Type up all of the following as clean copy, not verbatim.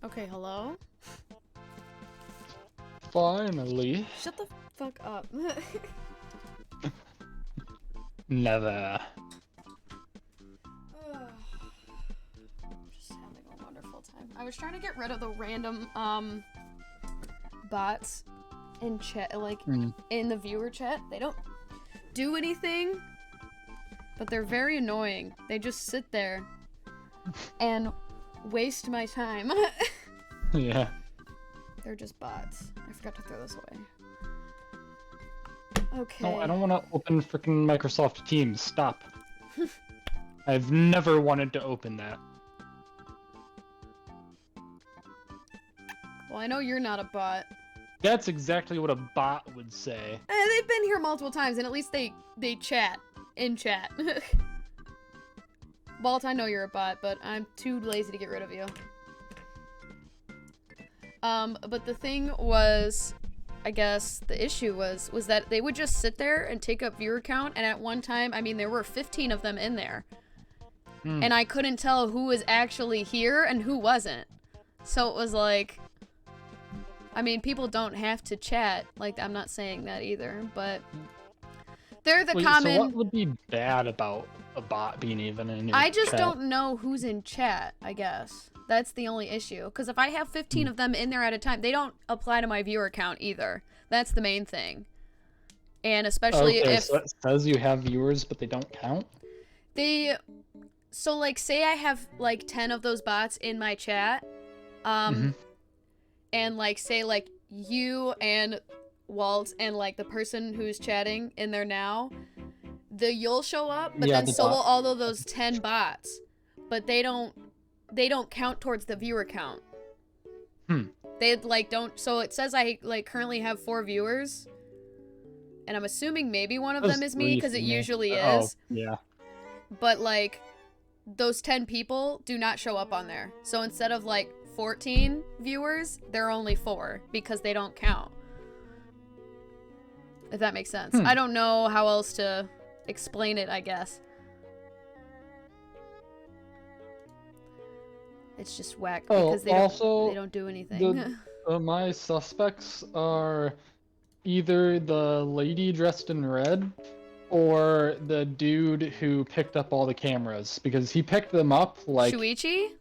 Okay, hello? Finally. Shut the fuck up. Never. Just having a wonderful time. I was trying to get rid of the random, bots in chat, like, in the viewer chat. They don't do anything, but they're very annoying. They just sit there and waste my time. Yeah. They're just bots. I forgot to throw this away. Okay. No, I don't want to open freaking Microsoft Teams. Stop. I've never wanted to open that. Well, I know you're not a bot. That's exactly what a bot would say. They've been here multiple times, and at least they chat in chat. Walt, I know you're a bot, but I'm too lazy to get rid of you. But the thing was, I guess the issue was that they would just sit there and take up viewer count, and at one time, I mean, there were 15 of them in there. And I couldn't tell who was actually here and who wasn't. So it was like, I mean, people don't have to chat. Like, I'm not saying that either, but they're the common... So what would be bad about a bot being even in your I just chat? don't know who's in chat, I guess. That's the only issue. Because if I have 15 of them in there at a time, they don't apply to my viewer count either. That's the main thing. And especially if... so it says you have viewers, but they don't count? So, like, say I have, like, 10 of those bots in my chat. And, like, say, like, you and Walt and, like, the person who's chatting in there now, you'll show up, but then so will all of those 10 bots. But they don't count towards the viewer count. They, like, don't... So it says I, like, currently have 4 viewers. And I'm assuming maybe one of them is me, because it usually is. Oh, yeah. But, like, those 10 people do not show up on there. So instead of, like, 14 viewers, there are only 4, because they don't count. If that makes sense. I don't know how else to explain it, I guess. It's just whack because they don't do anything. My suspects are either the lady dressed in red or the dude who picked up all the cameras, because he picked them up like... Shuichi?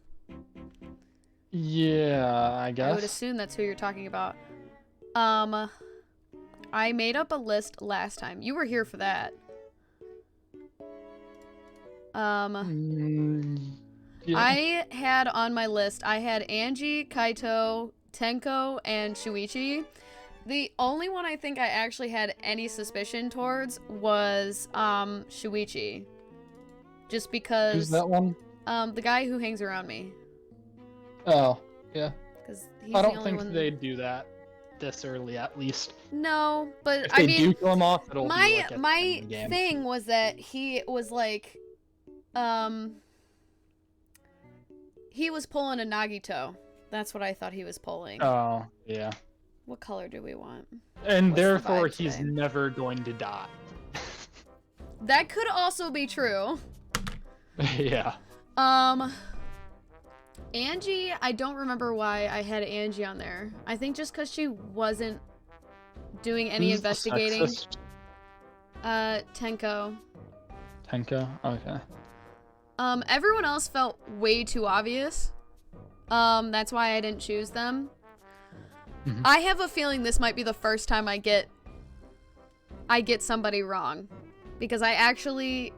Yeah, I guess. I would assume that's who you're talking about. I made up a list last time. You were here for that. Yeah. I had on my list, I had Angie, Kaito, Tenko, and Shuichi. The only one I think I actually had any suspicion towards was, Shuichi. Just because... Who's that one? The guy who hangs around me. Oh, yeah. Because he's I the don't only think one... they'd do that this early, at least. No, but if I they mean... do kill him off, it'll be like at my the end of the game. thing was that he was like, he was pulling a Nagito. That's what I thought he was pulling. Oh, yeah. What color do we want? And What's the therefore, vibe he's today? never going to die. That could also be true. Yeah. Angie, I don't remember why I had Angie on there. I think just because she wasn't doing any Who's the investigating. sexist? Tenko. Tenko? Okay. Everyone else felt way too obvious. That's why I didn't choose them. I have a feeling this might be the first time I get somebody wrong. Because I actually...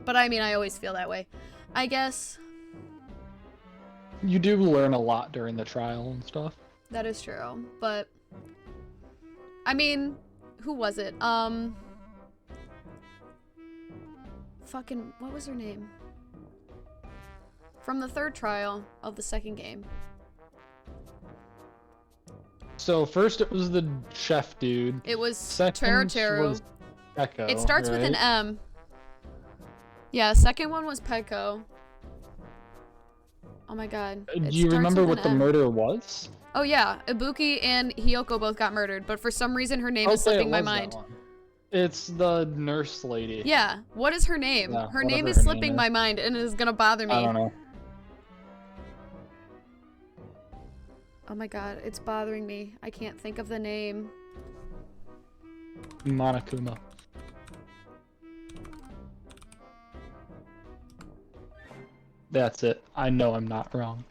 But I mean, I always feel that way. I guess... You do learn a lot during the trial and stuff. That is true, but... I mean, who was it? Fucking... What was her name? From the 3rd trial of the 2nd game. So first it was the chef dude. It was Second Teru. was Peko, It starts with an right? M. Yeah, second one was Peko. Oh my god. Do you remember what the murder was? Oh yeah, Ibuki and Hiyoko both got murdered, but for some reason her name is slipping my mind. It's the nurse lady. Yeah, what is her name? Yeah, her name whatever is her slipping name my is. mind and is gonna bother me. I don't know. Oh my god, it's bothering me. I can't think of the name. Monokuma. That's it. I know I'm not wrong.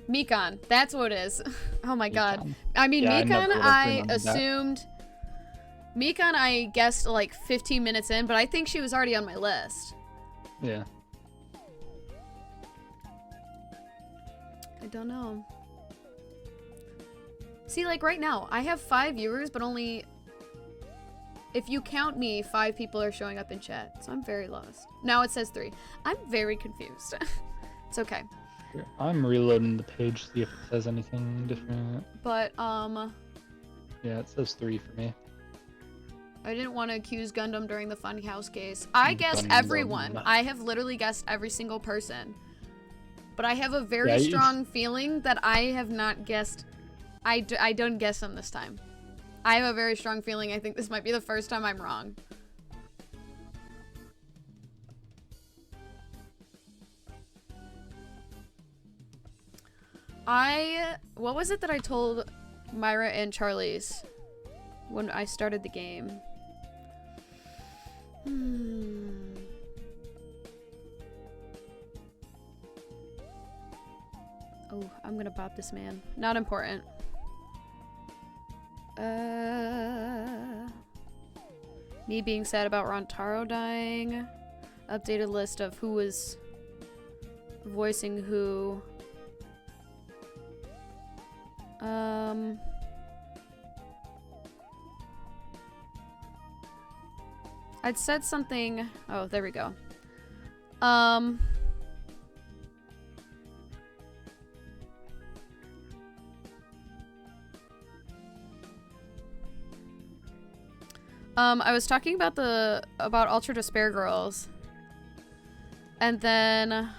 Mikan, that's what it is. Oh my god. Mikan. I mean, Yeah, Mikan, I that. assumed... Mikan, I guessed like 15 minutes in, but I think she was already on my list. Yeah. I don't know. See, like right now, I have 5 viewers, but only... If you count me, 5 people are showing up in chat, so I'm very lost. Now it says 3. I'm very confused. It's okay. Here, I'm reloading the page to see if it says anything different. But, Yeah, it says 3 for me. I didn't want to accuse Gundam during the Funhouse case. I guessed Gundam. everyone. I have literally guessed every single person. But I have a very strong feeling that I have not guessed. I don't guess them this time. I have a very strong feeling I think this might be the first time I'm wrong. What was it that I told Myra and Charlie's when I started the game? Oh, I'm gonna bop this man. Not important. Me being sad about Rontaro dying. Updated list of who was voicing who. I'd said something. Oh, there we go. I was talking about Ultra Despair Girls. And then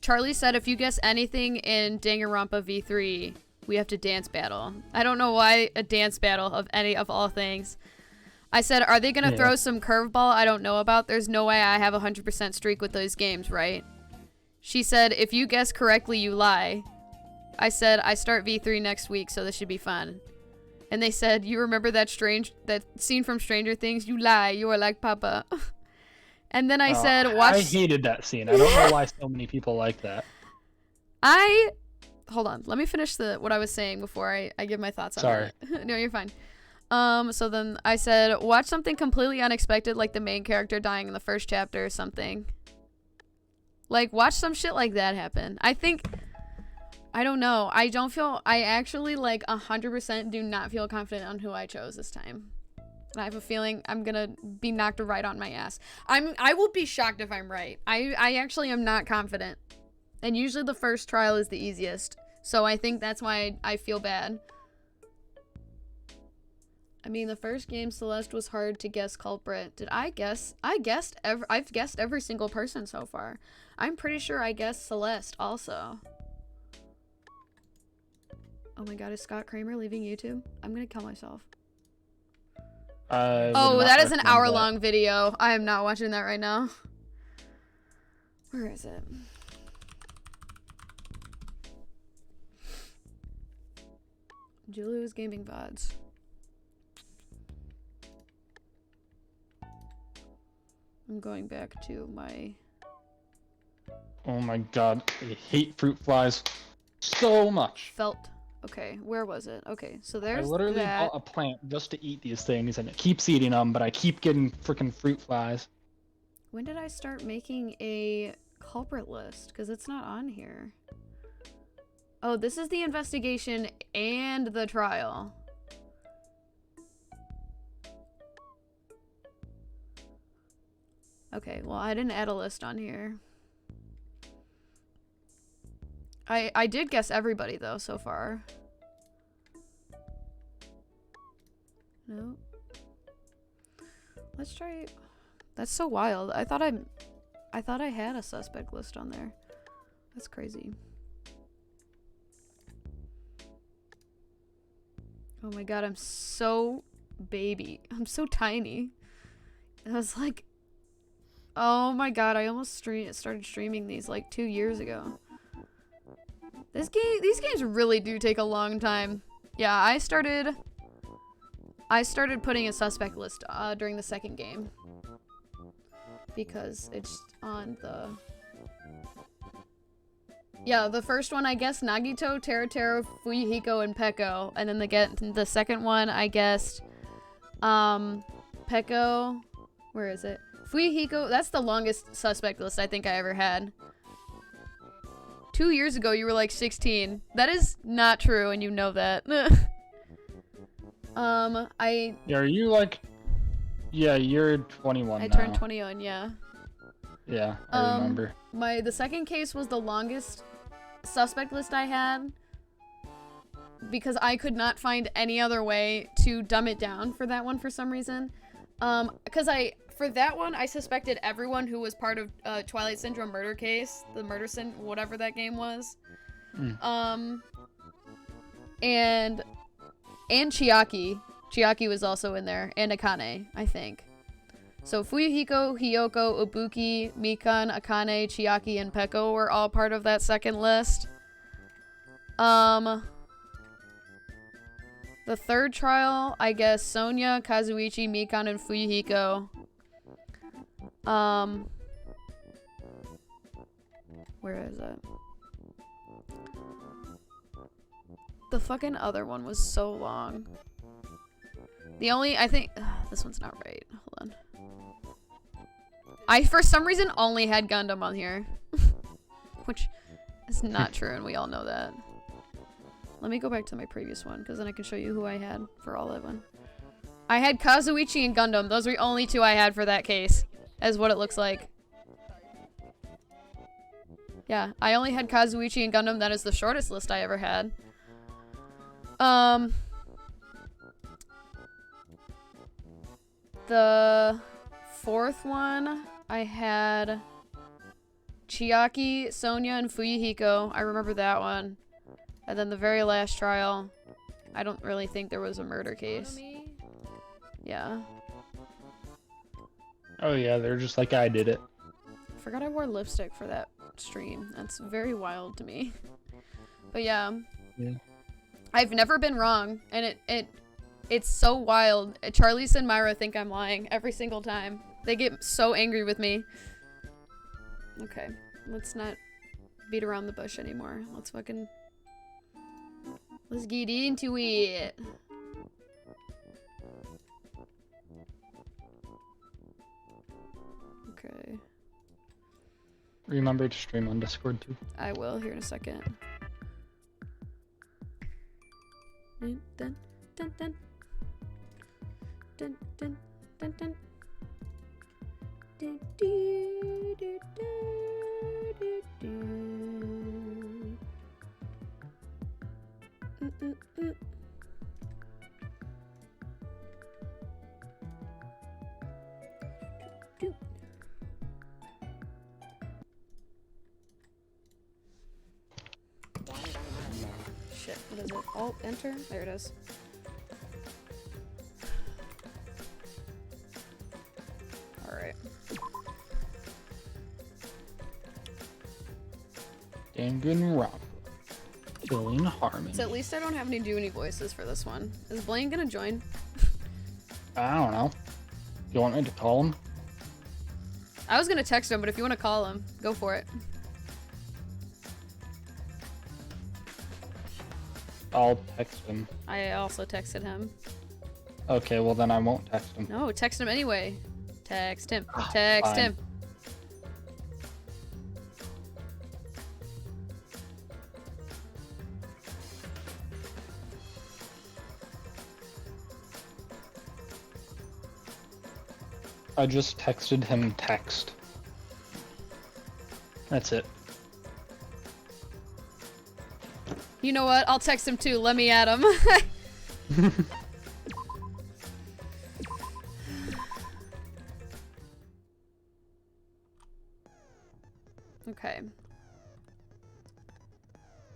Charlie said if you guess anything in Danganronpa V3, we have to dance battle. I don't know why a dance battle of all things. I said, are they gonna throw some curveball I don't know about? There's no way I have a 100% streak with those games, right? She said, if you guess correctly, you lie. I said, I start V3 next week, so this should be fun. And they said, you remember that scene from Stranger Things? You lie, you are like Papa. And then I said, watch. I hated that scene. I don't know why so many people like that. Hold on, let me finish what I was saying before I give my thoughts on Sorry. it. No, you're fine. So then I said, watch something completely unexpected, like the main character dying in the first chapter or something. Like, watch some shit like that happen. I don't know. I actually, like, 100% do not feel confident on who I chose this time. And I have a feeling I'm gonna be knocked right on my ass. I will be shocked if I'm right. I actually am not confident. And usually the first trial is the easiest. So I think that's why I feel bad. I mean, the first game, Celeste, was hard to guess culprit. Did I guess? I've guessed every single person so far. I'm pretty sure I guessed Celeste also. Oh my god, is Scott Kramer leaving YouTube? I'm gonna kill myself. Oh, that is an hour-long video. I am not watching that right now. Where is it? Julia's Gaming VODs. I'm going back to my... Oh my god, I hate fruit flies so much. Felt. Okay, where was it? Okay, so there's I literally bought a plant just to eat these things, and it keeps eating them, but I keep getting freaking fruit flies. When did I start making a culprit list? Because it's not on here. Oh, this is the investigation and the trial. Okay, well, I didn't add a list on here. I did guess everybody, though, so far. No. Let's try... That's so wild. I thought I had a suspect list on there. That's crazy. Oh my god, I'm so baby. I'm so tiny. I was like... Oh my god, I almost started streaming these like 2 years ago. These games really do take a long time. Yeah, I started putting a suspect list during the second game. Because it's on the... Yeah, the first one, I guess, Nagito, Teruteru, Fuyuhiko, and Peko. And then the second one, I guessed, Peko... Where is it? Fuyuhiko, that's the longest suspect list I think I ever had. 2 years ago, you were like 16. That is not true, and you know that. Yeah, are you like... Yeah, you're 21 now. I turned 21, yeah. Yeah, I remember. The second case was the longest suspect list I had. Because I could not find any other way to dumb it down for that one for some reason. Because for that one, I suspected everyone who was part of Twilight Syndrome murder case, the whatever that game was. And Chiaki. Chiaki was also in there, and Akane, I think. So Fuyuhiko, Hiyoko, Ibuki, Mikan, Akane, Chiaki, and Peko were all part of that second list. The third trial, I guess Sonia, Kazuichi, Mikan, and Fuyuhiko. Where is it? The fucking other one was so long. I think, this one's not right. Hold on. I, for some reason, only had Gundam on here. Which is not true, and we all know that. Let me go back to my previous one, because then I can show you who I had for all of them. I had Kazuichi and Gundam. Those were the only two I had for that case, as what it looks like. Yeah, I only had Kazuichi and Gundam. That is the shortest list I ever had. The fourth one, I had Chiaki, Sonia, and Fuyuhiko. I remember that one. And then the very last trial, I don't really think there was a murder case. Yeah. Oh yeah, they're just like I did it. Forgot I wore lipstick for that stream. That's very wild to me. But yeah. I've never been wrong, and it's so wild. Charlize and Myra think I'm lying every single time. They get so angry with me. Okay, let's not beat around the bush anymore. Let's get into it. Okay. Remember to stream on Discord too. I will here in a second. Dun, dun, dun, dun. Dun, dun, dun, dun. Do, do, do, do, do, do. Do. Shit, what is it? Alt, enter? There it is. Alright. Danganronpa. Killing Harmony. So at least I don't have to do any voices for this one. Is Blaine gonna join? I don't know. You want me to call him? I was gonna text him, but if you want to call him, go for it. I'll text him. I also texted him. Okay, well then I won't text him. No, text him anyway. Text him. Text him. I just texted him text. That's it. You know what? I'll text him too. Let me add him. Okay.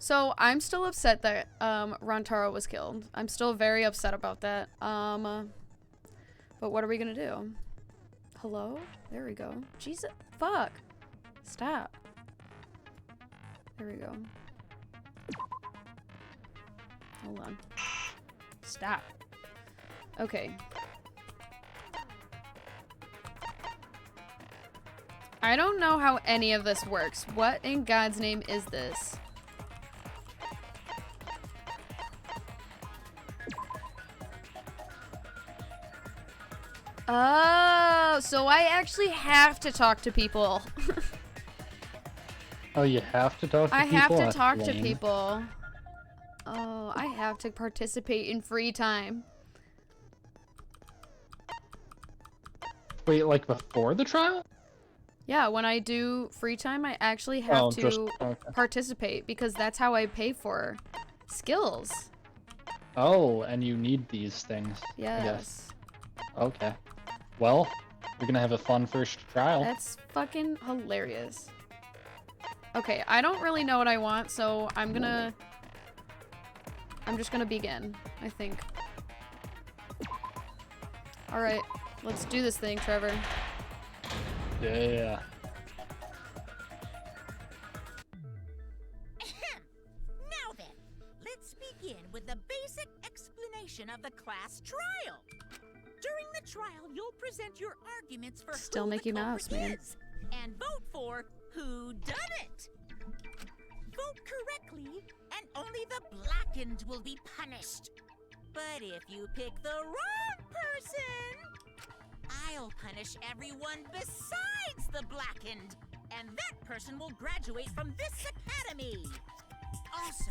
So I'm still upset that Rantaro was killed. I'm still very upset about that. But what are we gonna do? Hello? There we go. Jesus. Fuck. Stop. There we go. Hold on. Stop. Okay. I don't know how any of this works. What in God's name is this? Oh, so I actually have to talk to people. Oh, you have to talk to I people? have to That's talk to lame. people. Oh, I have to participate in free time. Wait, like before the trial? Yeah, when I do free time, I actually have Oh, to just okay. participate because that's how I pay for skills. Oh, and you need these things. I guess. Yes. Okay. Well, we're gonna have a fun first trial. That's fucking hilarious. Okay, I don't really know what I want, so I'm just gonna begin, I think. Alright, let's do this thing, Trevor. Yeah. Now then, let's begin with the basic explanation of the class trial. During the trial, you'll present your arguments for Still who Mickey the Mouse, culprit man. is, and vote for who done it. Vote correctly, and only the blackened will be punished. But if you pick the wrong person, I'll punish everyone besides the blackened, and that person will graduate from this academy. Also,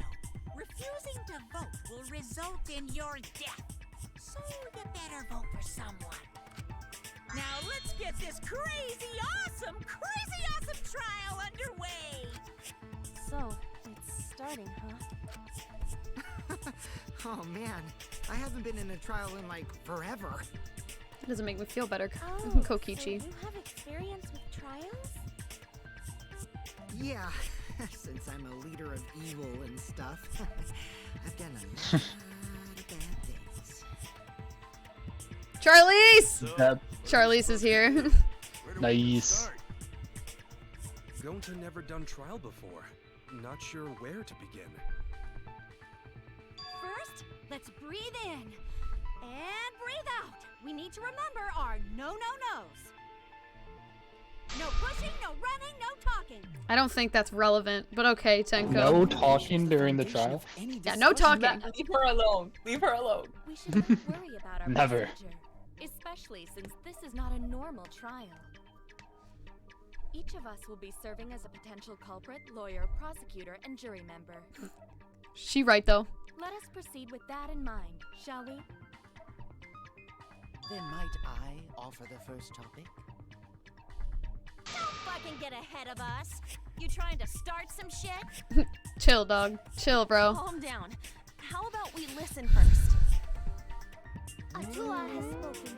refusing to vote will result in your death, so you better vote for someone. Now let's get this crazy awesome trial underway. So, it's starting, huh? Oh man, I haven't been in a trial in like forever. That doesn't make me feel better, Oh, Kokichi. so you have experience with trials? Yeah, since I'm a leader of evil and stuff, I've done a lot of bad things. Charlize! That Charlize is here. Where do we even Nice. start? Gonta never done trial before. Not sure where to begin. First, let's breathe in and breathe out. We need to remember our no-no-nos. No pushing, no running, no talking. I don't think that's relevant, but okay, Tenko. No talking during the trial? Yeah, no talking. Leave her alone. Leave her alone. We should not worry about our Never. procedure, especially since this is not a normal trial. Each of us will be serving as a potential culprit, lawyer, prosecutor, and jury member. She right though. Let us proceed with that in mind, shall we? Then might I offer the first topic? Don't fucking get ahead of us. You trying to start some shit? Chill, dog. Chill, bro. Calm down. How about we listen first? Atua has spoken.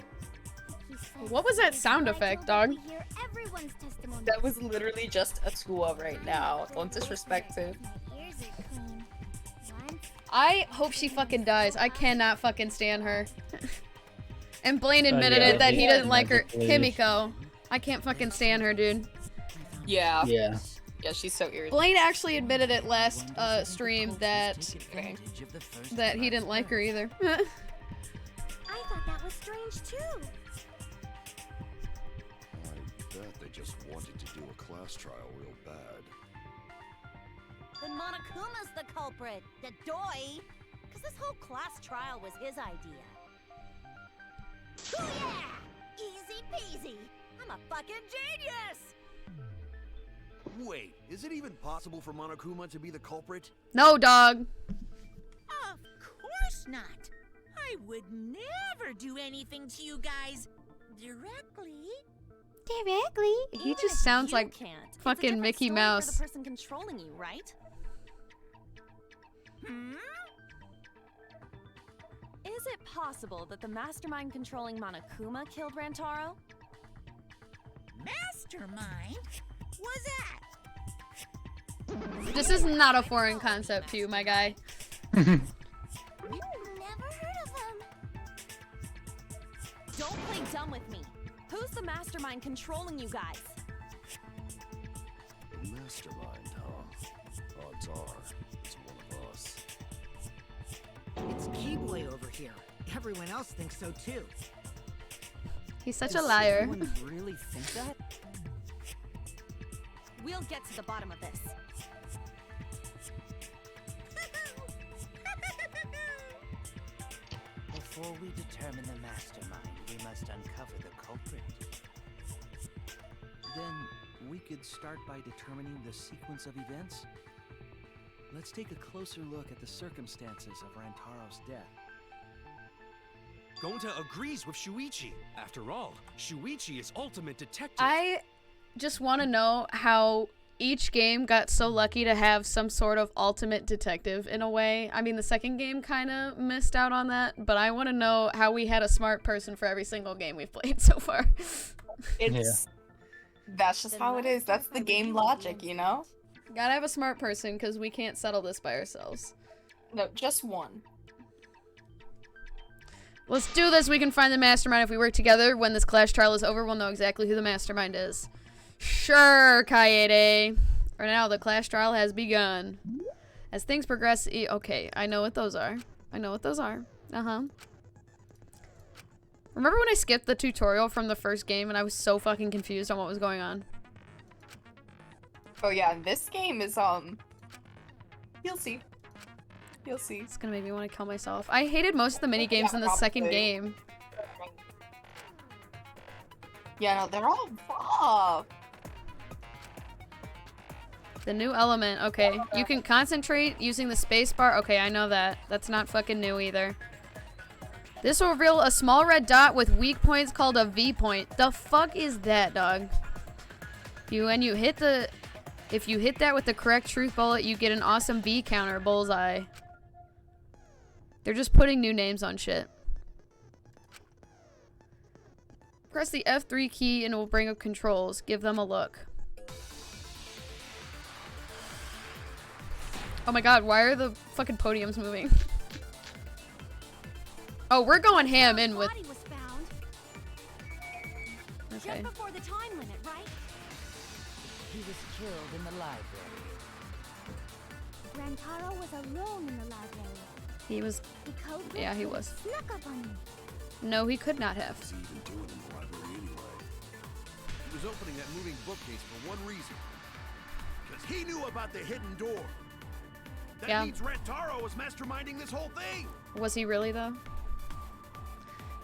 He says What was that it is sound vital effect, that dog? we hear everyone's testimony. That was literally just a tour right now. Don't disrespect it. My ears are clean. Once I hope she fucking dies. I cannot fucking stand her. And Blaine admitted yeah, it that he yeah, didn't like her. magically. Himiko. I can't fucking stand her, dude. Yeah. Yeah. Yeah, she's so irritating. Blaine actually admitted it last stream that Advantage of the first he didn't like her either. I thought that was strange too. I bet they just wanted to do a class trial real bad. Then Monokuma's the culprit, the doi. Cause this whole class trial was his idea. Oh yeah! Easy peasy. I'm a fucking genius! Wait, is it even possible for Monokuma to be the culprit? No, dog. Of course not. I would never do anything to you guys directly. Directly? He Even just if sounds you like can't, it's a fucking different Mickey story Mouse. For the person controlling you, right? Hmm? Is it possible that the mastermind controlling Monokuma killed Rantaro? Mastermind? Was that? This is not a foreign concept to you, my guy. Never heard of him. Don't play dumb with me. Who's the mastermind controlling you guys? Mastermind, huh? Odds are, it's one of us. It's Keyboy over here. Everyone else thinks so too. He's such a Does liar. everyone really think that? We'll get to the bottom of this. Before we determine the mastermind, we must uncover the culprit. Then we could start by determining the sequence of events. Let's take a closer look at the circumstances of Rantaro's death. Gonta agrees with Shuichi. After all, Shuichi is ultimate detective. I just want to know how each game got so lucky to have some sort of ultimate detective in a way. I mean, the second game kind of missed out on that, but I want to know how we had a smart person for every single game we've played so far. It's that's just how it is. That's the game logic, you know? Gotta have a smart person because we can't settle this by ourselves. No, just one. Let's do this. We can find the mastermind if we work together. When this clash trial is over, we'll know exactly who the mastermind is. Sure, Kaede. For now, the clash trial has begun. As things progress, okay, I know what those are. I know what those are. Uh-huh. Remember when I skipped the tutorial from the first game and I was so fucking confused on what was going on? Oh yeah, this game is you'll see. You'll see. It's gonna make me want to kill myself. I hated most of the mini games in the second game. Yeah, no, they're all fucked. The new element, okay. You can concentrate using the spacebar. Okay, I know that. That's not fucking new either. This will reveal a small red dot with weak points called a V point. The fuck is that, dog? If you hit that with the correct truth bullet, you get an awesome V counter bullseye. They're just putting new names on shit. Press the F3 key and it will bring up controls. Give them a look. Oh my god, why are the fucking podiums moving? Oh, we're going ham in with... Okay. Just before the time limit, right? He was killed in the library. Rantaro was alone in the library. He was... Yeah, he was. Snuck up on me. No, he could not have. What's he even doing in the library anyway? He was opening that moving bookcase for one reason. Because he knew about the hidden door. That means Rantaro was masterminding this whole thing. Was he really, though?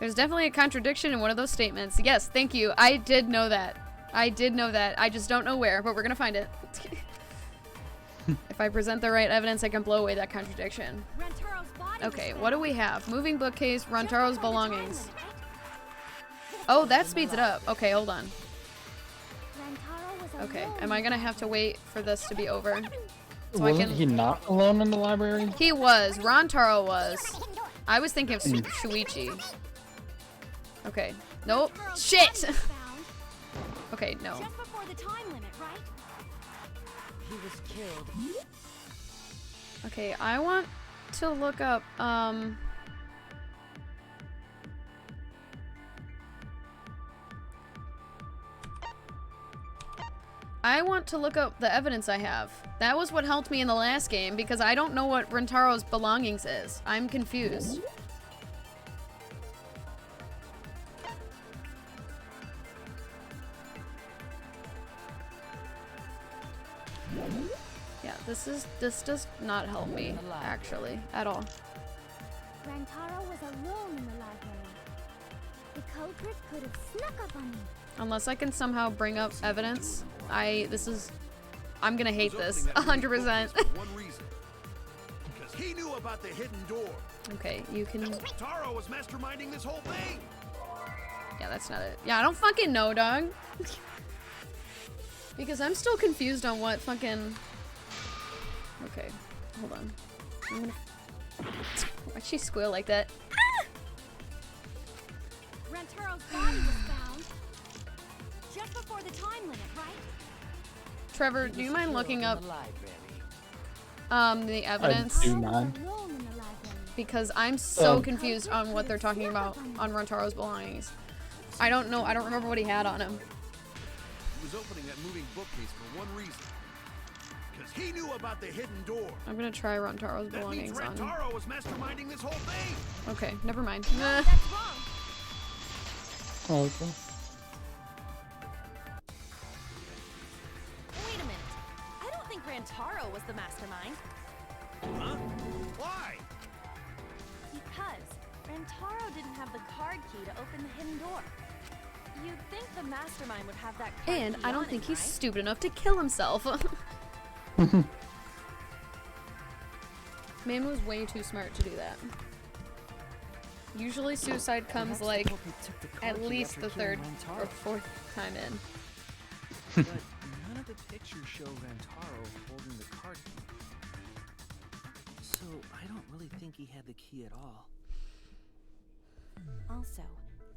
There's definitely a contradiction in one of those statements. Yes, thank you. I did know that. I did know that. I just don't know where, but we're gonna find it. If I present the right evidence, I can blow away that contradiction. Okay, what do we have? Moving bookcase, Rantaro's belongings. Oh, that speeds it up. Okay, hold on. Okay, am I gonna have to wait for this to be over? So Wasn't he not alone in the library? He was. Rantaro was. I was thinking of Shuichi. Okay. Nope. Shit! Okay, no. Just before the time limit, right? He was killed. Okay, I want to look up, I want to look up the evidence I have. That was what helped me in the last game, because I don't know what Rantaro's belongings is. I'm confused. Yeah, this does not help me, actually, at all. Rantaro was alone in the library. The culprit could have snuck up on me. Unless I can somehow bring up evidence, I'm gonna hate this 100%. Because he knew about the hidden door. Okay, you can. Taro was masterminding this whole thing. Yeah, that's not it. Yeah, I don't fucking know, dog. Because I'm still confused on what fucking. Okay, hold on. I'm gonna. Why'd she squeal like that? Rantaro's body was found just before the time limit, right? Trevor, do you mind looking up the evidence? I do not. Because I'm so confused on what they're talking about on Rantaro's belongings. I don't know. I don't remember what he had on him. He was opening that moving bookcase for one reason. Because he knew about the hidden door. I'm gonna try Rantaro's That means belongings on. Rantaro was masterminding this whole thing. Okay, never mind. No, that's wrong. Oh, okay. Wait a minute. I don't think Rantaro was the mastermind. Huh? Why? Because Rantaro didn't have the card key to open the hidden door. You'd think the mastermind would have that card And key I don't on think him, he's right? stupid enough to kill himself. Man was way too smart to do that. Usually suicide comes like at least the third or fourth time in. But none of the pictures show Rantaro holding the card key. So I don't really think he had the key at all. Also,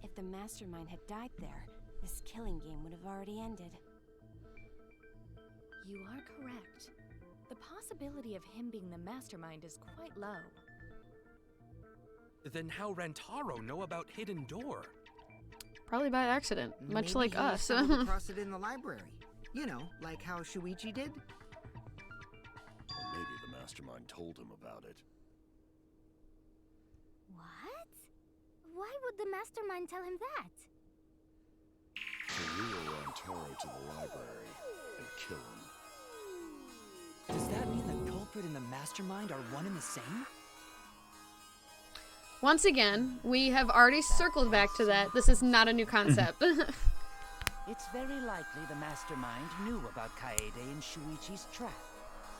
if the mastermind had died there, this killing game would have already ended. You are correct. The possibility of him being the mastermind is quite low. Then how Rantaro know about hidden door? Probably by accident, much Maybe like he us. stumbled across it in the library. You know, like how Shuichi did. Or maybe the mastermind told him about it. What? Why would the mastermind tell him that? To lure Rantaro to the library and kill him. Does that mean the culprit and the mastermind are one and the same? Once again, we have already circled back to that. This is not a new concept. It's very likely the mastermind knew about Kaede and Shuichi's trap.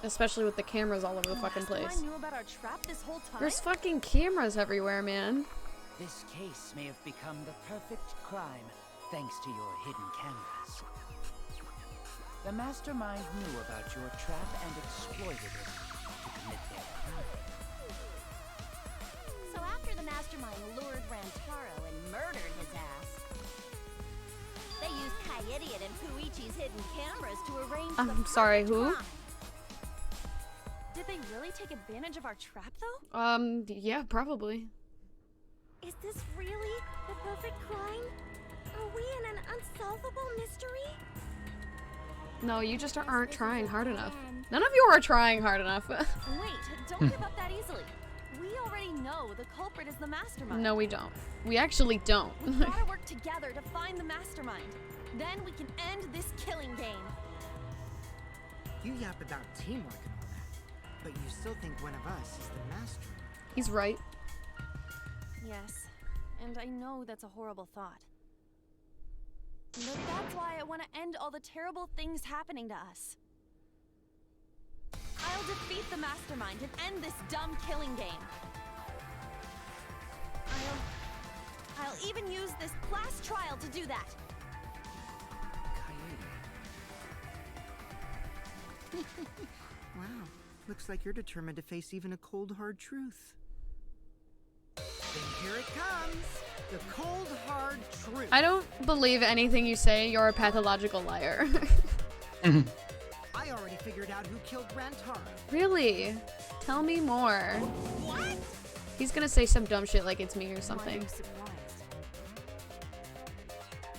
Especially with the cameras all over the fucking place. Mastermind knew about our trap this whole time? There's fucking cameras everywhere, man. This case may have become the perfect crime thanks to your hidden cameras. The mastermind knew about your trap and exploited it to commit their crime. So after the mastermind lured Rantaro and murdered his ass, they used Kaede and Puichi's hidden cameras to arrange the I'm sorry, perfect who? crime. Did they really take advantage of our trap, though? Yeah, probably. Is this really the perfect crime? Are we in an unsolvable mystery? No, you just aren't trying hard enough. None of you are trying hard enough. Wait, don't give up that easily. We already know the culprit is the mastermind. No, we don't. We actually don't. We gotta work together to find the mastermind. Then we can end this killing game. You yap about teamwork and all that, but you still think one of us is the master. He's right. Yes, and I know that's a horrible thought. But that's why I want to end all the terrible things happening to us. I'll defeat the mastermind and end this dumb killing game. I'll even use this class trial to do that. Wow, looks like you're determined to face even a cold, hard truth. Then here it comes, the cold, hard truth. I don't believe anything you say. You're a pathological liar. I already figured out who killed Rantaro. Really? Tell me more. What? He's gonna say some dumb shit like it's me or something. Because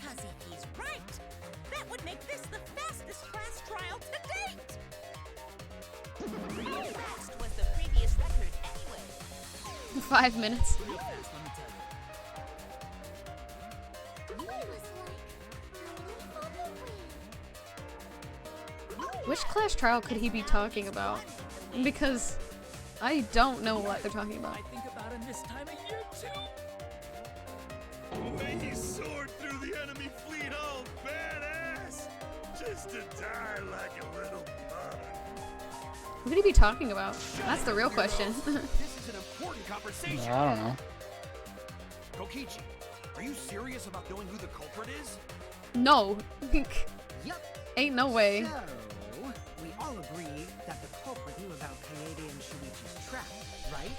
if he's right, that would make this the fastest class trial to date. How fast was the previous record anyway? 5 minutes. Which class trial could he be talking about? Because I don't know what they're talking about. I think about him this time of year too. The way he soared through the enemy fleet all badass, just to die like a little bug. Who could he be talking about? That's the real question. This is an important conversation. I don't know. Kokichi, are you serious about knowing who the culprit is? No. Yup. Ain't no way. So, we all agree that the culprit knew about Kaede and Shuichi's trap, right?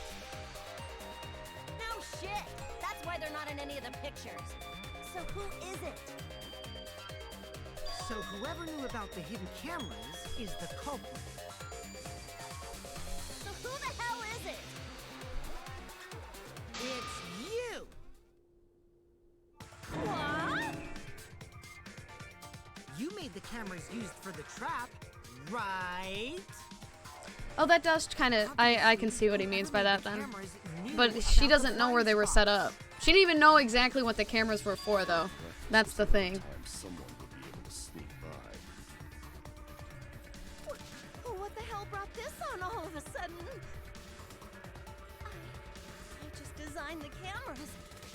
No shit! That's why they're not in any of the pictures. So who is it? So whoever knew about the hidden cameras is the culprit. So who the hell is it? It's you! What? made the cameras used for the trap, right? Oh, that does kind of... I can see what he means by that then. But she doesn't know where they were set up. She didn't even know exactly what the cameras were for, though. That's the thing. Someone would be able to sneak by. What the hell brought this on all of a sudden? I just designed the cameras.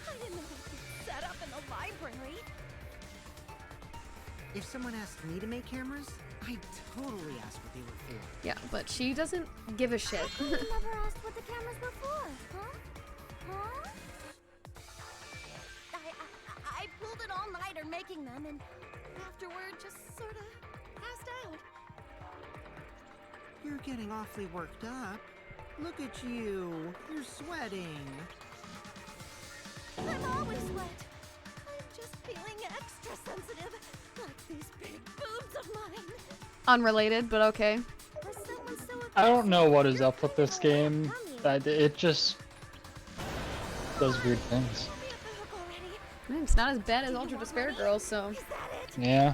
I didn't know they could set up in the library. If someone asked me to make cameras, I'd totally ask what they were for. Yeah, but she doesn't give a shit. I never asked what the cameras were for, huh? Huh? I pulled an all-nighter making them, and afterward just sort of passed out. You're getting awfully worked up. Look at you. You're sweating. I'm always wet. I'm just feeling extra sensitive, like these big boobs of mine. Unrelated, but okay. I don't know what is up with this game. It just does weird things. It's not as bad as Ultra Despair Girls, so... Yeah.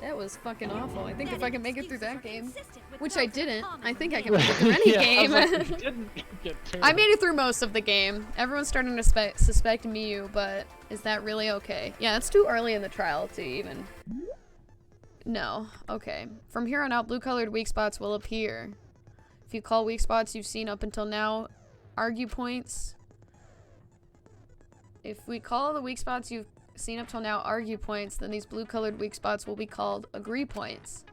That was fucking awful. I think if I can make it through that game, which I didn't, I think I can make it through any game. I was like, you didn't get I made it through most of the game. Everyone's starting to suspect Miyu, but is that really okay? Yeah, it's too early in the trial to even... No. Okay. From here on out, blue-colored weak spots will appear. If you call weak spots you've seen up until now argue points... If we call the weak spots you've seen up till now argue points, then these blue-colored weak spots will be called agree points.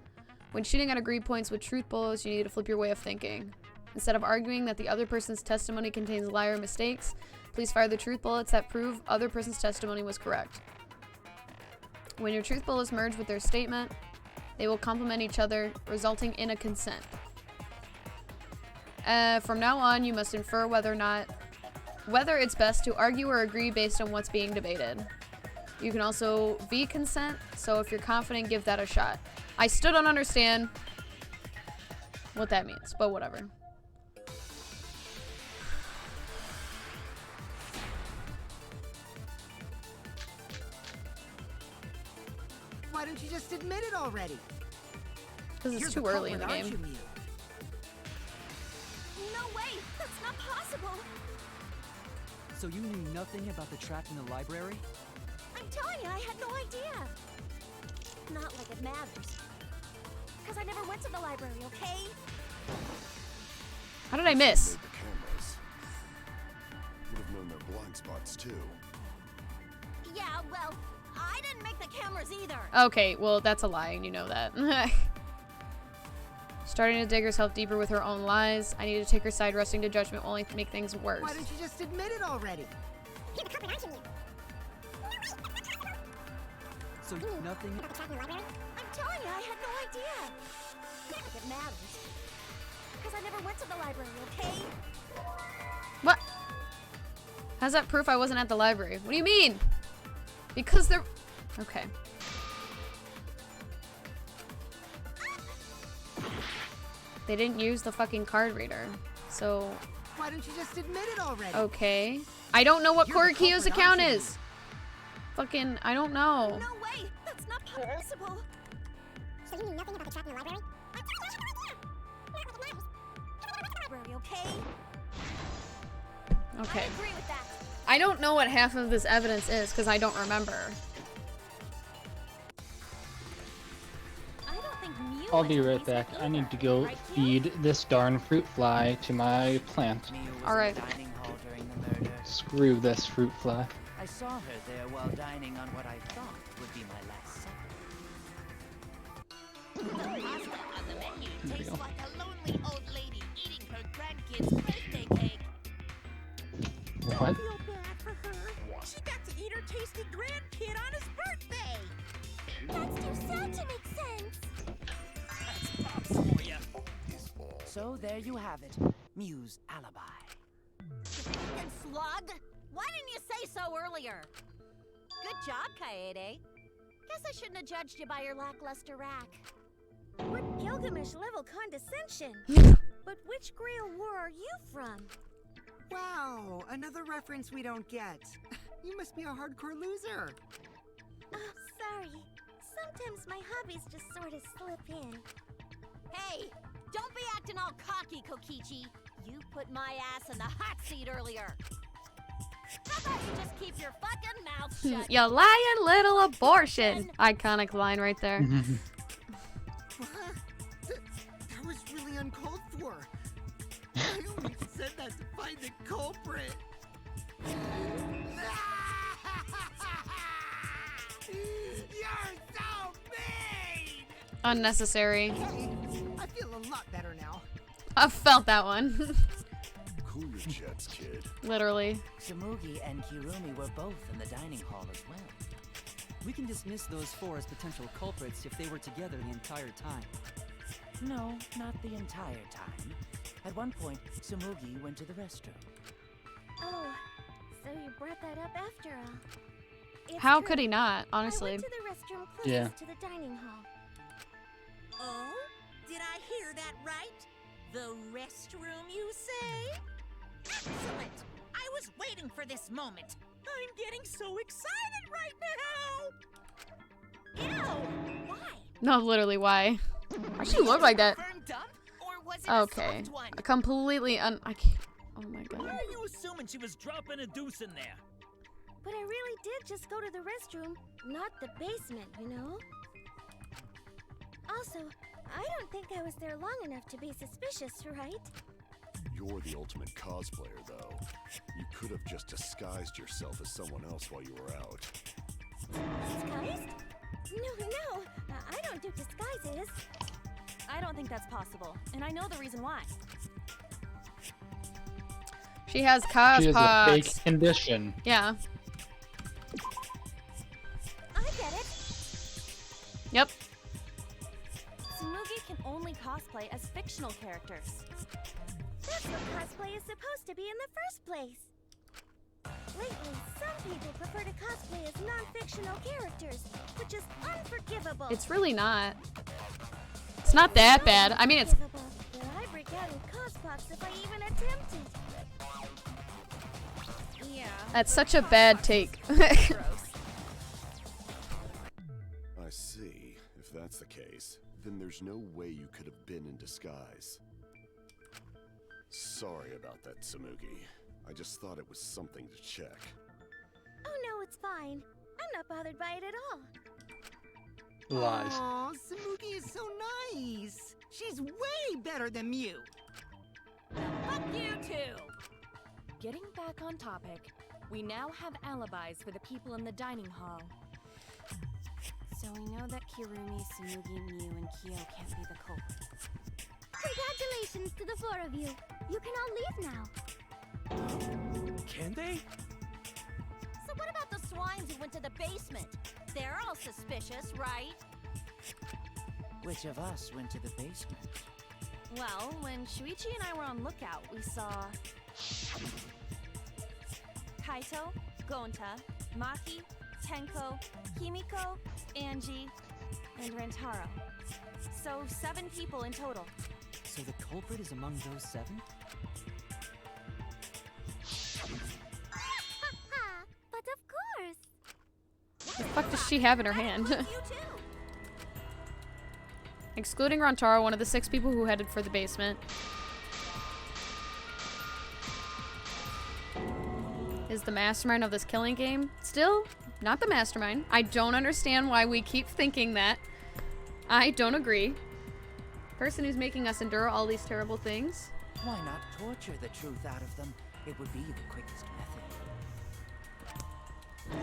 When shooting at agree points with truth bullets, you need to flip your way of thinking. Instead of arguing that the other person's testimony contains lie or mistakes, please fire the truth bullets that prove other person's testimony was correct. When your truth bullets merge with their statement, they will complement each other, resulting in a consent. From now on, you must infer whether it's best to argue or agree based on what's being debated. You can also V-consent, so if you're confident, give that a shot. I still don't understand what that means, but whatever. Why don't you just admit it already? Because it's too early in the game. No way! That's not possible! So you knew nothing about the trap in the library? I'm telling you, I had no idea. Not like it matters. Because I never went to the library, okay? How did I miss? The cameras. Would have known their blind spots too. Yeah, well, I didn't make the cameras either. Okay, well, that's a lie, and you know that. Starting to dig herself deeper with her own lies. I need to take her side. Resting to judgment will only make things worse. Why don't you just admit it already? You're the culprit, aren't you? So you nothing about the trap in the library? I'm telling you, I had no idea. Not like it matters. Because I never went to the library, okay? What? How's that proof I wasn't at the library? What do you mean? Because they're... Okay. They didn't use the fucking card reader, so... Why don't you just admit it already? Okay. I don't know what Korikio's account is! Fucking, I don't know. No way! That's not possible! So you knew nothing about the trap in the library? I'm telling you, I had no idea! Not like it matters! Okay? Okay. I agree with that. I don't know what half of this evidence is, because I don't remember. I'll be right back. I need to go feed this darn fruit fly to my plant. Alright. Screw this fruit fly. I saw her there while dining on what I thought would be my last supper. The pasta on the menu tastes like a lonely old lady eating her grandkid's birthday cake. What? I feel bad for her. She got to eat her tasty grandkid on his birthday. That's too sad to make sense. So there you have it, Mew's alibi. And slug? Why didn't you say so earlier? Good job, Kaede. Guess I shouldn't have judged you by your lackluster rack. What Gilgamesh-level condescension? But which Grail war are you from? Wow, another reference we don't get. You must be a hardcore loser. Oh, sorry. Sometimes my hobbies just sort of slip in. Hey, don't be acting all cocky, Kokichi. You put my ass in the hot seat earlier. How about you just keep your fucking mouth shut? You lying little abortion. Iconic line right there. That was really uncalled for. I only said that to find the culprit. You're so mean! Unnecessary. Hey, I feel a lot better now. I felt that one. Cool your jets, kid. Literally. Tsumugi and Kirumi were both in the dining hall as well. We can dismiss those four as potential culprits if they were together the entire time. No, not the entire time. At one point, Tsumugi went to the restroom. Oh, so you brought that up after all. It's How true. could he not, I honestly? went to the restroom closest Yeah. to the dining hall. Oh? Did I hear that right? The restroom, you say? Excellent! I was waiting for this moment. I'm getting so excited right now! Ew! Why? No, literally, why? Why she look like that? Confirmed dump? Or was it Okay. a soft one? Completely I can't. Oh my god. Why are you assuming she was dropping a deuce in there? But I really did just go to the restroom, not the basement, you know? Also, I don't think I was there long enough to be suspicious, right? You're the ultimate cosplayer, though. You could have just disguised yourself as someone else while you were out. Disguised? No, I don't do disguises. I don't think that's possible, and I know the reason why. She has She has a cospox. fake condition. Yeah. I get it. Yep. Tsumugi can only cosplay as fictional characters. That's what cosplay is supposed to be in the first place. Lately, some people prefer to cosplay as non-fictional characters, which is unforgivable. It's really not. It's not that bad. I mean, it's. Unforgivable, but I break out in cospox if I even attempt it. Yeah. That's such a bad take. Gross. I see. If that's the case, then there's no way you could have been in disguise. Sorry about that, Tsumugi. I just thought it was something to check. Oh no, it's fine. I'm not bothered by it at all. Lies. Aw, Tsumugi is so nice. She's way better than Mew. Fuck you too! Getting back on topic, we now have alibis for the people in the dining hall. So we know that Kirumi, Tsumugi, Mew, and Kyo can't be the culprits. Congratulations to the four of you. You can all leave now. Can they? So what about the swines who went to the basement? They're all suspicious, right? Which of us went to the basement? Well, when Shuichi and I were on lookout, we saw Kaito, Gonta, Maki, Tenko, Himiko, Angie, and Rentaro. So 7 people in total. So the culprit is among those 7? But of course. What the fuck does she have in her hand? You too. Excluding Rantaro, one of the 6 people who headed for the basement. Is the mastermind of this killing game. Still, not the mastermind. I don't understand why we keep thinking that. I don't agree. Person who's making us endure all these terrible things. Why not torture the truth out of them? It would be the quickest method.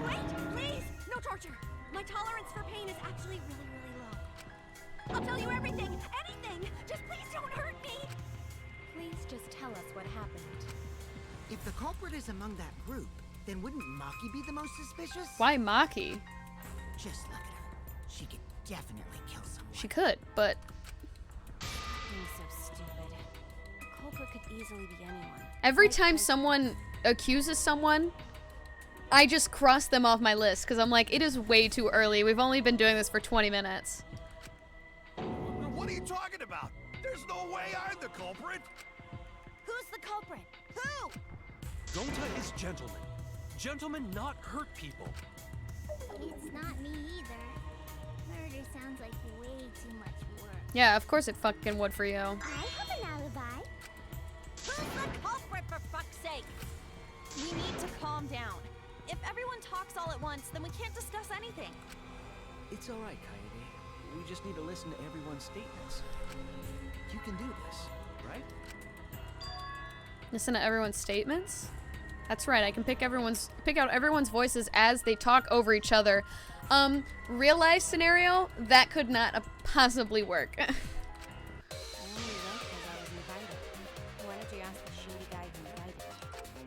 Wait, please! No torture! My tolerance for pain is actually really, really low. I'll tell you everything! Anything! Just please don't hurt me! Please just tell us what happened. If the culprit is among that group, then wouldn't Maki be the most suspicious? Why Maki? Just look at her. She could definitely kill someone. She could, but Being so stupid. The culprit could easily be anyone. every time someone accuses someone, I just cross them off my list because I'm like, it is way too early. We've only been doing this for 20 minutes. What are you talking about? There's no way I'm the culprit. Who's the culprit? Who? Gonta is gentleman. Gentlemen not hurt people. It's not me either. Or murder sounds like way too much work. Yeah, of course it fucking would for you. I have an alibi. Who's the culprit, for fuck's sake? We need to calm down. If everyone talks all at once, then we can't discuss anything. It's all right, Coyote. We just need to listen to everyone's statements. You can do this, right? Listen to everyone's statements? That's right, I can pick out everyone's voices as they talk over each other. Real life scenario, that could not possibly work. I only went because I was invited. Why don't you ask the shady guy who invited me?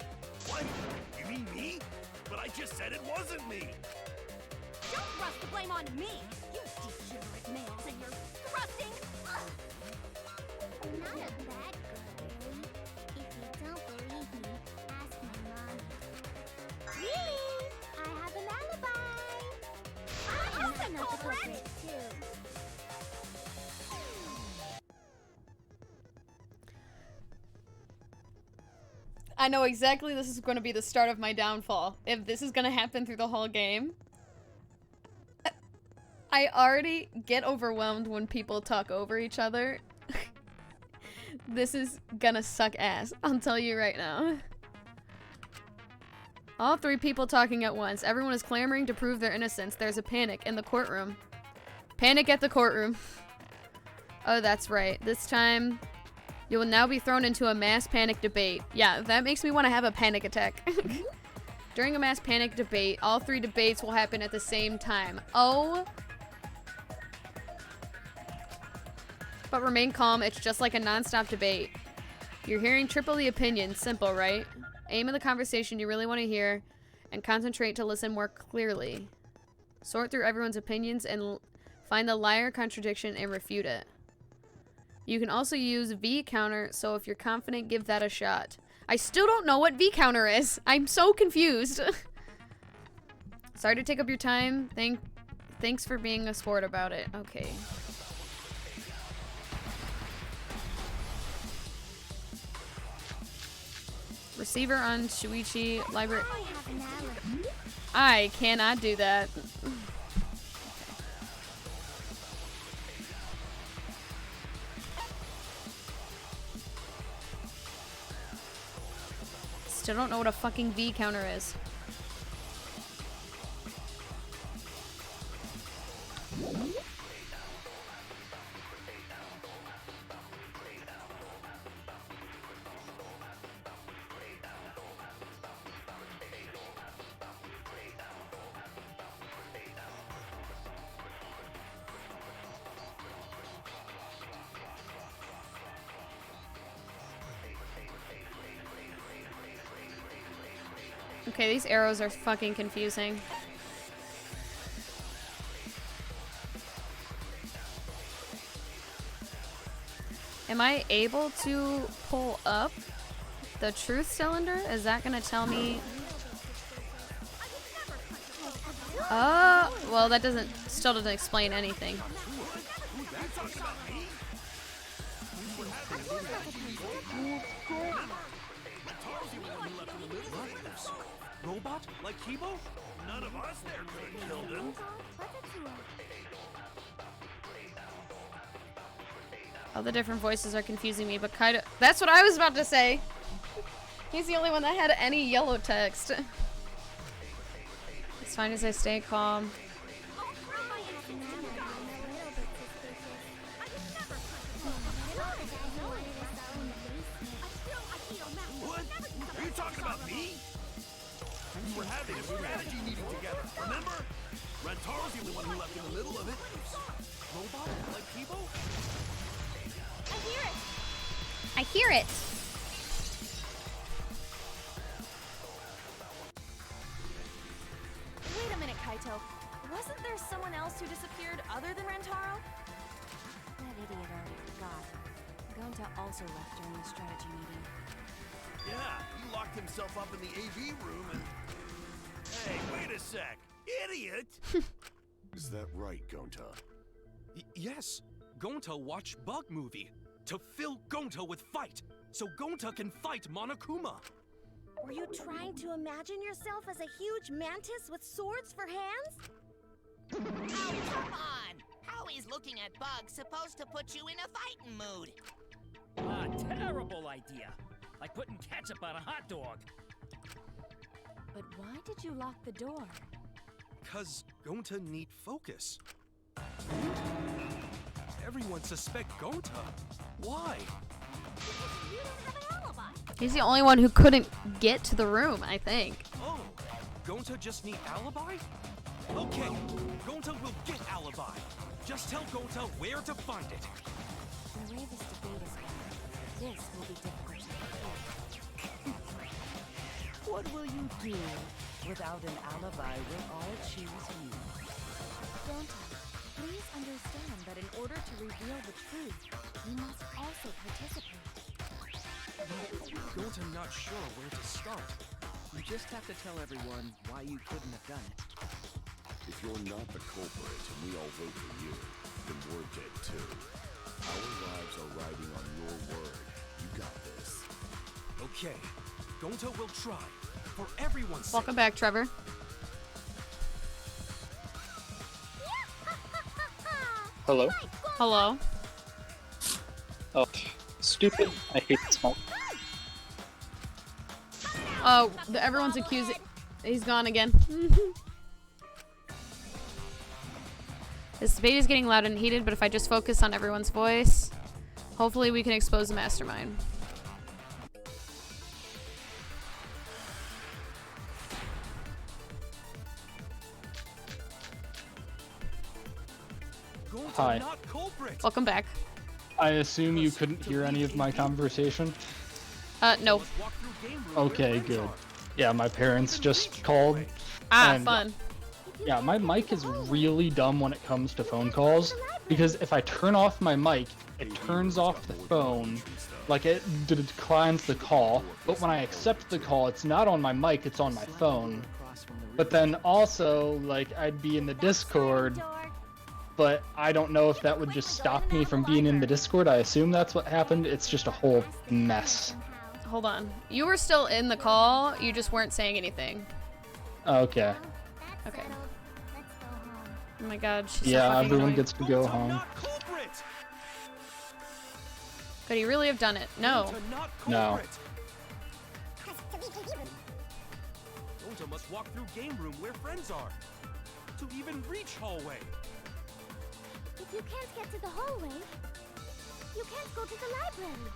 What? You mean me? But I just said it wasn't me. Don't thrust the blame on me, you degenerate males and your thrusting. I'm not a bad girl, Barry. If you don't believe me, ask my mom. Really? I have an alibi. I'm not the culprit, too. I know exactly this is going to be the start of my downfall. If this is going to happen through the whole game. I already get overwhelmed when people talk over each other. This is gonna suck ass. I'll tell you right now. All three people talking at once. Everyone is clamoring to prove their innocence. There's a panic in the courtroom. Panic at the courtroom. Oh, that's right. This time, you will now be thrown into a mass panic debate. Yeah, that makes me want to have a panic attack. During a mass panic debate, all three debates will happen at the same time. Oh. But remain calm, it's just like a non-stop debate. You're hearing triple the opinion, simple, right? Aim at the conversation you really want to hear, and concentrate to listen more clearly. Sort through everyone's opinions and find the liar contradiction and refute it. You can also use V counter, so if you're confident, give that a shot. I still don't know what V counter is. I'm so confused. Sorry to take up your time. Thanks for being a sport about it. Okay. Receiver on Shuichi library. I cannot do that. Still don't know what a fucking V counter is. Okay, these arrows are fucking confusing. Am I able to pull up the truth cylinder? Is that gonna tell me? Well, that still doesn't explain anything. Robot? Like Kibo? None of us there could have killed him. All the different voices are confusing me, but kind of— that's what I was about to say! He's the only one that had any yellow text. As fine as I stay calm. What? Are you talking about me? We were having a strategy meeting together, remember? Rantaro's the only one who left in the middle of it. Robot? Like Kibo? I hear it! I hear it! Wait a minute, Kaito. Wasn't there someone else who disappeared other than Rantaro? That idiot already forgot. Gonta also left during the strategy meeting. Yeah, he locked himself up in the AV room and... Hey, wait a sec. Idiot! Is that right, Gonta? Yes. Gonta watched Bug Movie to fill Gonta with fight, so Gonta can fight Monokuma. Were you trying to imagine yourself as a huge mantis with swords for hands? Oh, come on! Always looking at bugs supposed to put you in a fighting mood. Ah, terrible idea. Like putting ketchup on a hot dog. But why did you lock the door? Cause Gonta need focus. Everyone suspect Gonta. Why? You don't have an alibi. He's the only one who couldn't get to the room, I think. Oh, Gonta just need alibi? Okay, Gonta will get alibi. Just tell Gonta where to find it. The way this debate is going, this will be difficult to complete. What will you do? Without an alibi, we'll all choose you. Gonta, please understand that in order to reveal the truth, you must also participate. Gonta not sure where to start. You just have to tell everyone why you couldn't have done it. If you're not the culprit and we all vote for you, then we're dead too. Our lives are riding on your word. You got this. Okay, Gonta will try. For everyone's sake. Welcome back, Trevor. Hello? Hello. Oh, stupid. I hate the smoke. Oh, everyone's accusing. He's gone again. This debate is getting loud and heated, but if I just focus on everyone's voice, hopefully we can expose the mastermind. Hi. Welcome back. I assume you couldn't hear any of my conversation? No. Okay, good. Yeah, my parents just called. Ah, and, fun. Yeah, my mic is really dumb when it comes to phone calls, because if I turn off my mic, it turns off the phone, like it declines the call, but when I accept the call, it's not on my mic, it's on my phone. But then also, like, I'd be in the Discord, but I don't know if that would just stop me from being in the Discord. I assume that's what happened. It's just a whole mess. Hold on. You were still in the call, you just weren't saying anything. Okay. Okay. Oh my god, she's so Yeah, fucking everyone annoying. gets to go home. Could he really have done it? No. No. Gonta must walk through game room where friends are. To even reach hallway. If you can't get to the hallway, you can't go to the library.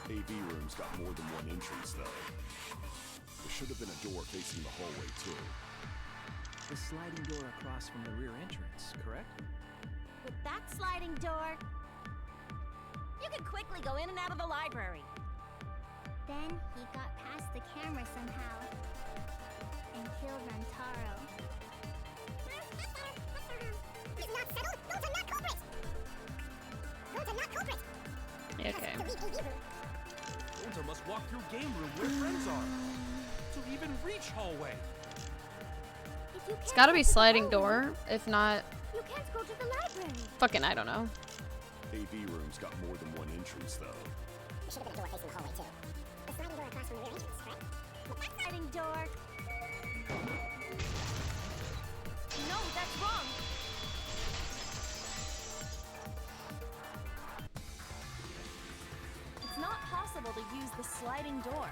AV room's got more than one entrance, though. There should have been a door facing the hallway, too. The sliding door across from the rear entrance, correct? With that sliding door, you can quickly go in and out of the library. Then he got past the camera somehow and killed Rantaro. It's not settled. Those are not culprits. Those are not culprits. Yeah, okay. Gonta must walk through game room where friends are. To even reach hallway. It's gotta be sliding door, if not... You can't go to the library. Fucking, I don't know. AV room's got more than one entrance, though. There should have been a door facing the hallway, too. The sliding door across from the rear entrance, correct? With that sliding door... No, that's wrong. It's not possible to use the sliding door.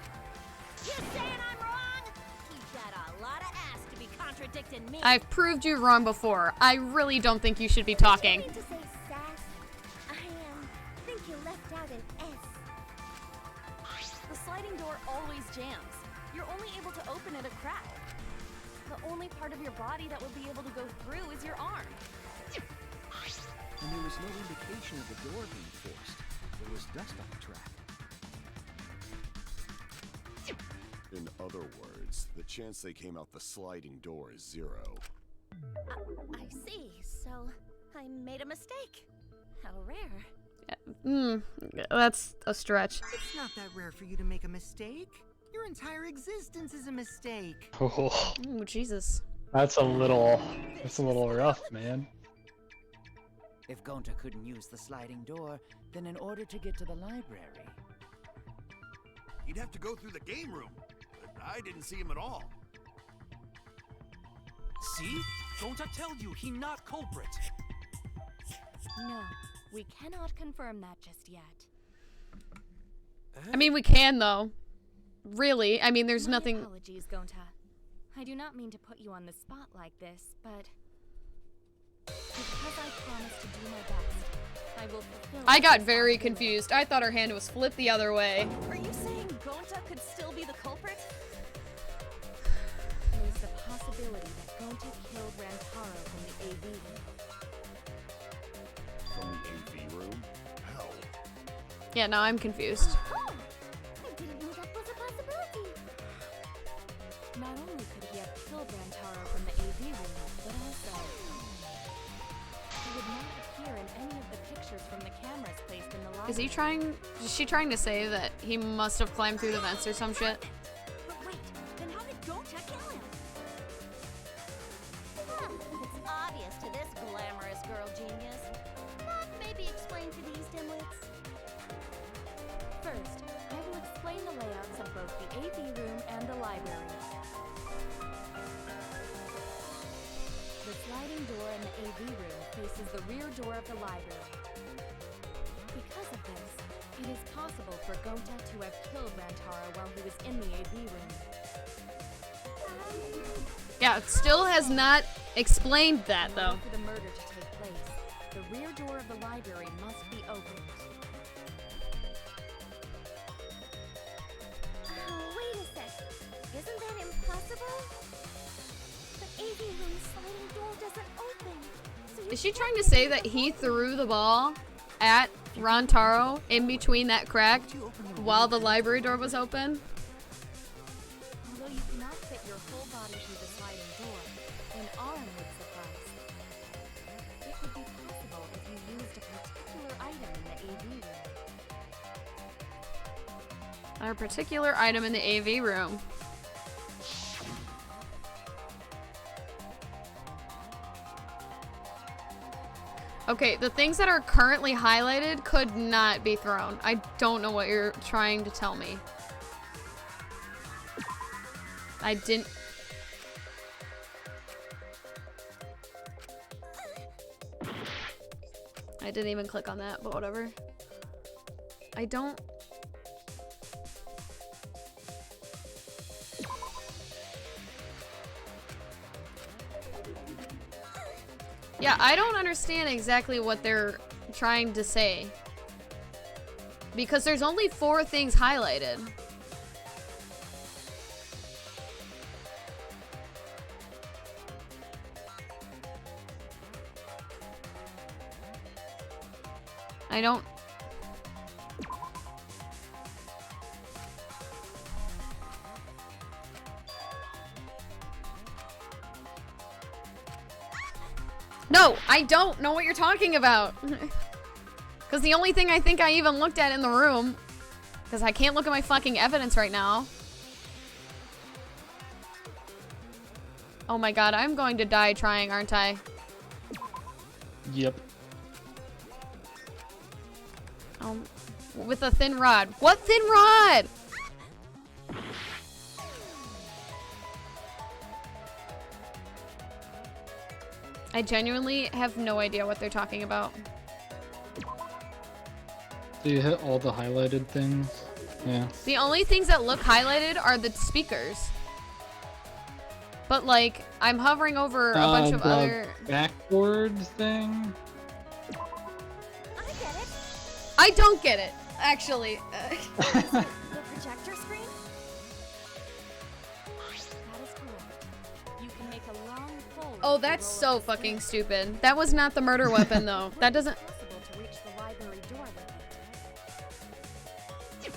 You saying I'm wrong? You've got a lot of ass to be contradicting me. I've proved you wrong before. I really don't think you should be talking. To say sass, I think you left out an S. The sliding door always jams. You're only able to open it a crack. The only part of your body that will be able to go through is your arm. And there was no indication of the door being forced. There was dust on the track. In other words, the chance they came out the sliding door is 0. I see. So, I made a mistake. How rare. That's a stretch. It's not that rare for you to make a mistake. Your entire existence is a mistake. Oh, Ooh, Jesus. that's a little rough, man. If Gonta couldn't use the sliding door, then in order to get to the library... He'd have to go through the game room, but I didn't see him at all. See? Gonta tell you he not culprit. No, we cannot confirm that just yet. I mean, we can, though. Really. I mean, there's My nothing... apologies, Gonta. I do not mean to put you on the spot like this, but... because I promised to do my best, I will fulfill... I got very confused. I thought her hand was flipped the other way. Are you saying Gonta could still be the culprit? There's the possibility that Gonta killed Rantaro from the AV room. From the AV room? Hell. Yeah, now I'm confused. Oh, I didn't know that was a possibility. Not only could he have killed Rantaro from the AV room, but also... he would not appear in any of the pictures from the cameras placed in the library. Is she trying to say that he must have climbed through the vents or some shit? But wait, then how did Gonta kill him? Huh, it's obvious to this glamorous girl genius. But maybe explain to these dimwits. First, I will explain the layouts of both the AV room and the library. The sliding door in the AV room faces the rear door of the library. Because of this, it is possible for Gonta to have killed Rantaro while he was in the AV room. Yeah, it still has not explained that, In though. order for the murder to take place, the rear door of the library must be opened. Wait a sec. Isn't that impossible? The AV room sliding door doesn't open. So Is she trying to say that he threw the ball at Rantaro in between that crack while the library door was open? Although you cannot fit your whole body through the sliding door, an arm would suffice. It would be possible if you used a particular item in the AV room. A particular item in the AV room. Okay, the things that are currently highlighted could not be thrown. I don't know what you're trying to tell me. I didn't... I didn't even click on that, but whatever. I don't... Yeah, I don't understand exactly what they're trying to say. Because there's only 4 things highlighted. I don't... No, I don't know what you're talking about. Because the only thing I think I even looked at in the room, because I can't look at my fucking evidence right now. Oh my god, I'm going to die trying, aren't I? Yep. With a thin rod. What thin rod? I genuinely have no idea what they're talking about. So you hit all the highlighted things? Yeah. The only things that look highlighted are the speakers. But like, I'm hovering over a bunch of the other... backboard thing? I get it. I don't get it, actually. The projector screen? That is correct. You can make a long pole. Oh, that's so fucking stupid. That was not the murder weapon, though. That doesn't... Possible to reach the library door with it.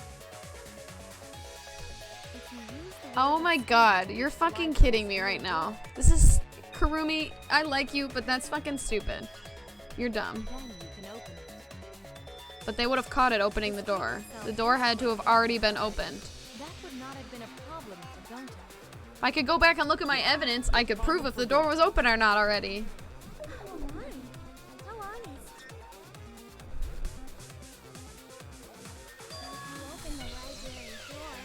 If you use the Oh my god, you're fucking kidding me right now. This is... Kurumi, I like you, but that's fucking stupid. You're dumb. then you can open it. But they would have caught it opening the door. The door had to have already been opened. That would not have been a problem for Gonta. If I could go back and look at my evidence, I could prove if the door was open or not already. Oh my. How honest. You open the library door.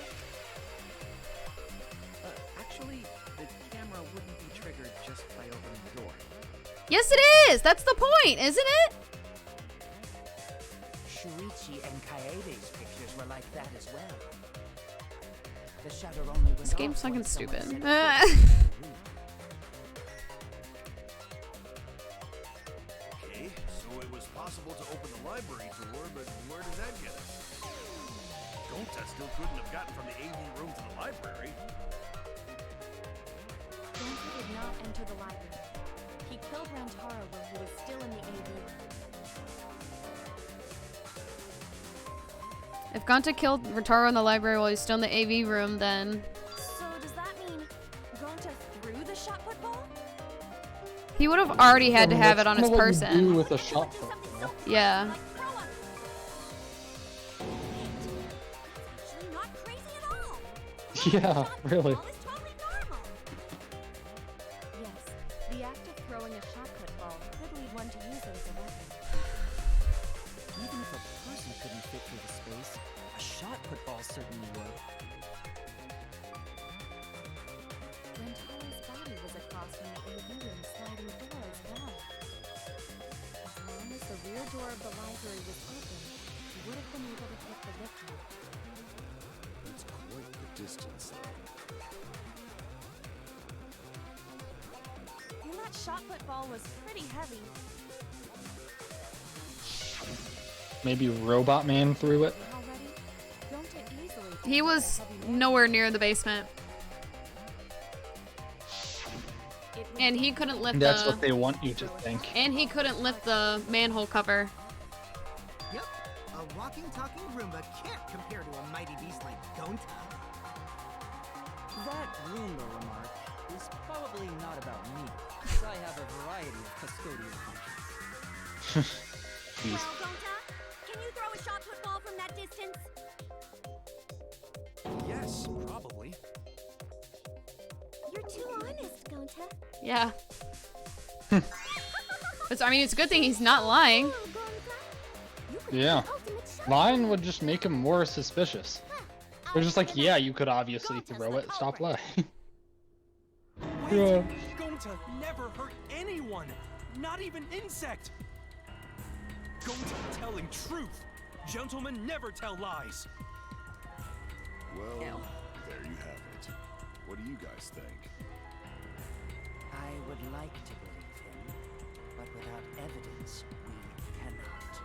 Actually, the camera wouldn't be triggered just by opening the door. Yes, it is! That's the point, isn't it? as well. The shutter only went This game's off fucking once someone stupid. said foot in the room. Okay, so it was possible to open the library door, but where did that get us? Gonta still couldn't have gotten from the AV room to the library. Gonta did not enter the library. He killed Rantaro when he was still in the AV room. If Gonta killed Rantaro in the library while he's still in the AV room, then So does that mean Gonta threw the shot put ball? he would have already had to have it on his What you do person. with a shot put, ball. Yeah. Actually not crazy at all. Yeah, really. All is totally normal. Yes, the act of throwing a shot put ball could lead one to use it as a weapon. Even if a person couldn't fit through the space, a shot put ball certainly would. Rantaro's body was across from the AV room sliding door as well. As long as the rear door of the library was open, he would have been able to hit the victim. That's quite the distance, though. And that shot put ball was pretty heavy. Maybe Robot Man threw it. Already, Gonta easily He was nowhere near the basement. And he couldn't lift That's the... what they want you to think. And he couldn't lift the manhole cover. Yep, a walking, talking Roomba can't compare to a mighty beast like Gonta. That Roomba remark is probably not about me, as I have a variety of custodial functions. Jeez. Well, Gonta, can you throw a shot put ball from that distance? Yes, probably. You're too honest, Gonta. Yeah. I mean, it's a good thing he's not lying. Yeah. Lying would just make him more suspicious. They're just like, yeah, you could obviously throw it. Stop lying. Yeah. Gonta never hurt anyone, not even insect. Gonta telling truth. Gentlemen never tell lies. Well, there you have it. What do you guys think? I would like to believe him, but without evidence, we cannot.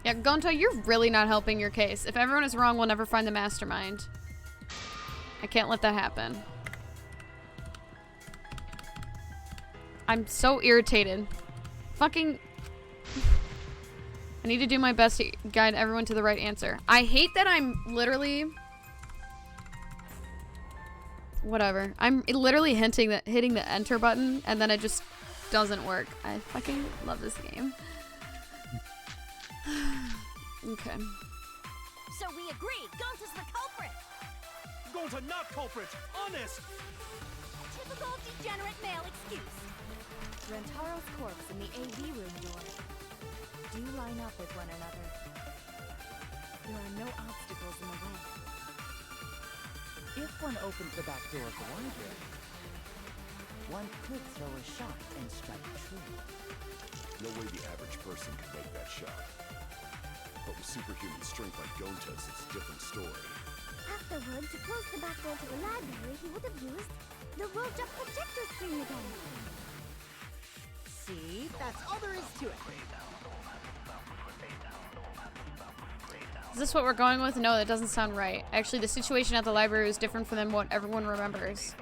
Yeah, Gonta, you're really not helping your case. If everyone is wrong, we'll never find the mastermind. I can't let that happen. I'm so irritated. Fucking... I need to do my best to guide everyone to the right answer. I hate that I'm literally... Whatever. I'm literally hitting the enter button, and then it just doesn't work. I fucking love this game. Okay. So we agree, Gonta's the culprit. Gonta not culprit, honest. Typical degenerate male excuse. Rantaro's corpse in the AV room door do line up with one another. There are no obstacles in the way. If one opens the back door of the library, one could throw a shot and strike true. No way the average person could make that shot. But with superhuman strength like Gonta's, it's a different story. Afterward, to close the back door to the library, he would have used the rolled up projector screen again. See, that's all there is to it. Is this what we're going with? No, that doesn't sound right. Actually, the situation at the library is different from what everyone remembers.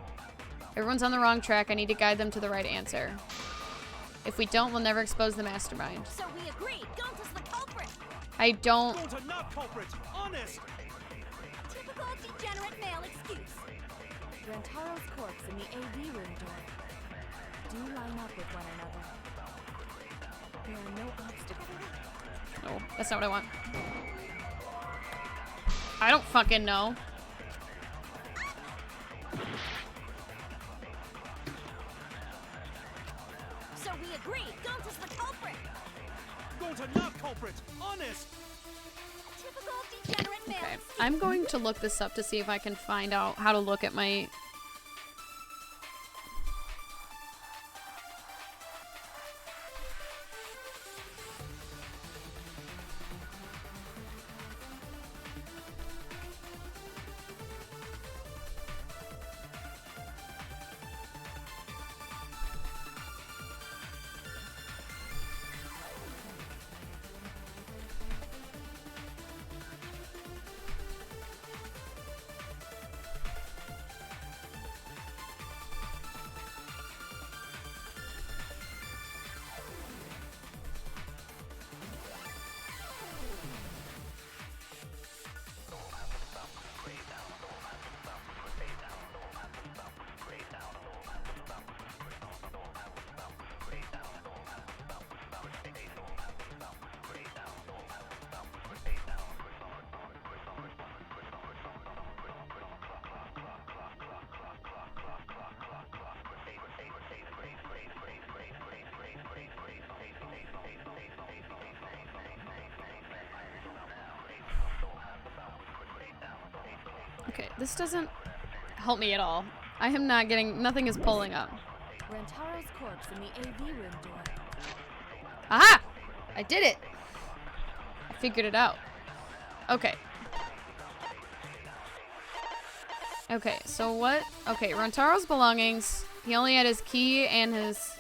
Everyone's on the wrong track. I need to guide them to the right answer. If we don't, we'll never expose the mastermind. So we agree, Gonta's the culprit. I don't... Gonta not culprit, honest. Typical degenerate male excuse. Rantaro's corpse in the AV room door do line up with one another. There are no obstacles. No, that's not what I want. I don't fucking know. So we agree, Gonta's the culprit. Gonta not culprit, honest. Typical degenerate male Okay, excuse. I'm going to look this up to see if I can find out how to look at my... Okay, this doesn't help me at all. I am not getting, nothing is pulling up. Rantaro's corpse in the AV room door. Aha! I did it! I figured it out. Okay. Okay, so what? Okay, Rantaro's belongings. He only had his key and his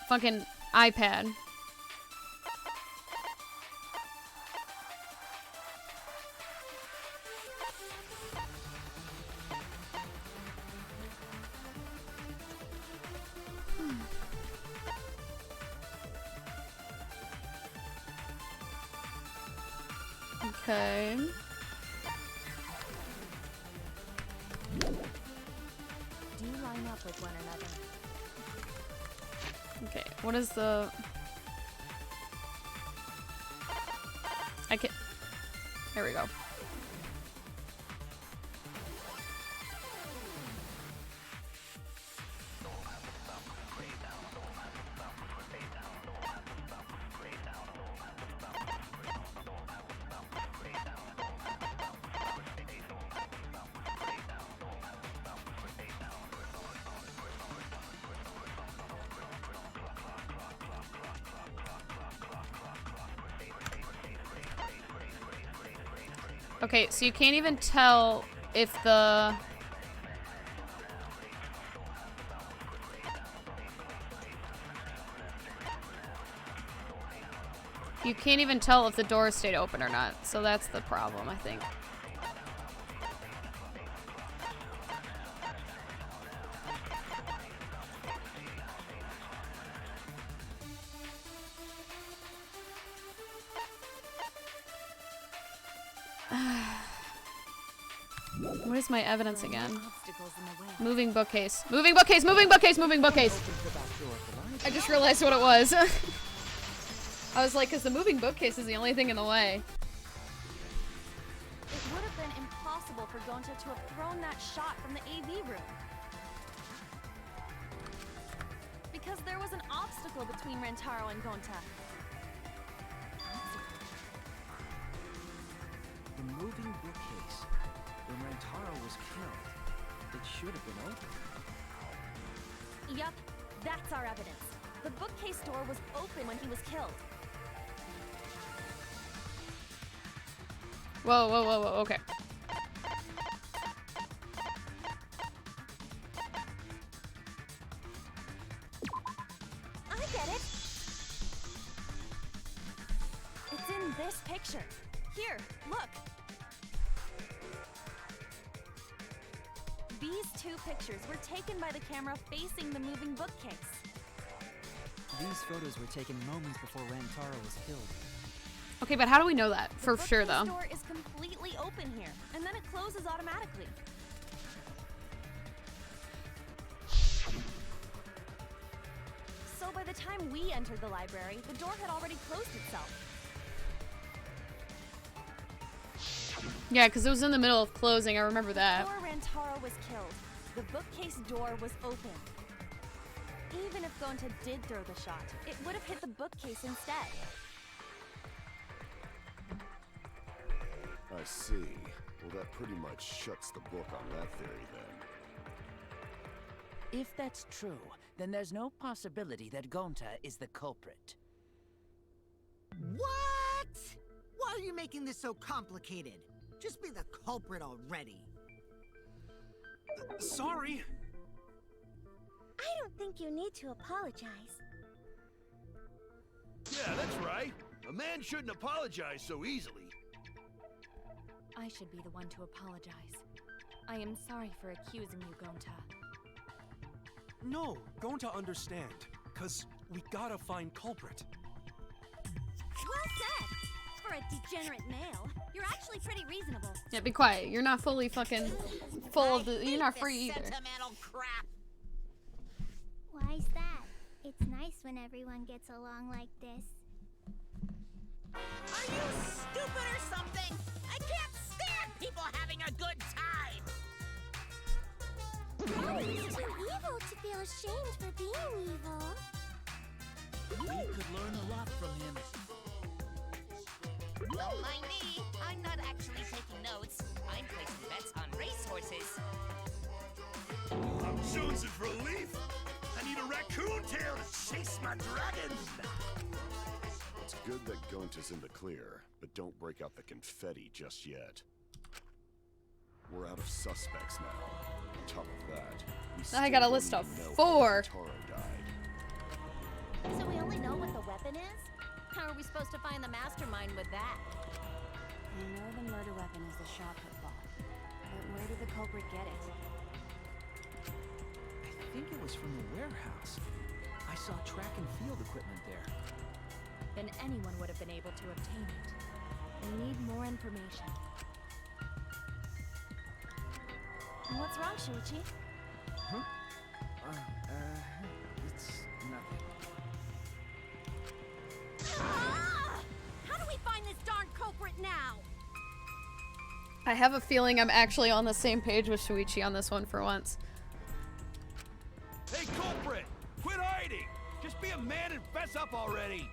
fucking iPad. Okay. Do line up with one another. Okay, what is the... I can... There we go. Okay, so you can't even tell if the... You can't even tell if the door stayed open or not, so that's the problem, I think. What is my evidence again? Moving bookcase. Moving bookcase! Moving bookcase! Moving bookcase! I just realized what it was. I was like, because the moving bookcase is the only thing in the way. It would have been impossible for Gonta to have thrown that shot from the AV room. Because there was an obstacle between Rantaro and Gonta. The moving bookcase. When Rantaro was killed, it should have been open. Yup, that's our evidence. The bookcase door was open when he was killed. Whoa, whoa, whoa, whoa, okay. I get it. It's in this picture. Here, look. These two pictures were taken by the camera facing the moving bookcase. These photos were taken moments before Rantaro was killed. Okay, but how do we know that for sure, though? The door is completely open here, and then it closes automatically. So by the time we entered the library, the door had already closed itself. Yeah, because it was in the middle of closing. I remember that. Before Rantaro was killed, the bookcase door was open. Even if Gonta did throw the shot, it would have hit the bookcase instead. I see. Well, that pretty much shuts the book on that theory, then. If that's true, then there's no possibility that Gonta is the culprit. What? Why are you making this so complicated? Just be the culprit already. Sorry. I don't think you need to apologize. Yeah, that's right. A man shouldn't apologize so easily. I should be the one to apologize. I am sorry for accusing you, Gonta. No, Gonta understand. Cause we gotta find culprit. Well said! For a degenerate male, you're actually pretty reasonable. Yeah, be quiet. You're not fully fucking full of the, you're not free either. Sentimental crap. Why's that? It's nice when everyone gets along like this. Are you stupid or something? I can't stand people having a good time. He's too evil to feel ashamed for being evil. We could learn a lot from him. Don't mind me. I'm not actually taking notes. I'm placing bets on racehorses. I'm jonesing for a leaf. I need a raccoon tail to chase my dragons. It's good that Gonta's in the clear, but don't break out the confetti just yet. We're out of suspects now. On top of that, we I got a still list don't of even know how 4. Taro died. So we only know what the weapon is? How are we supposed to find the mastermind with that? I know the murder weapon is the shot put ball, but where did the culprit get it? I think it was from the warehouse. I saw track and field equipment there. Then anyone would have been able to obtain it. We need more information. What's wrong, Shuichi? Huh? It's nothing. Ah! How do we find this darn culprit now? I have a feeling I'm actually on the same page with Shuichi on this one for once. Hey, culprit! Quit hiding! Just be a man and fess up already!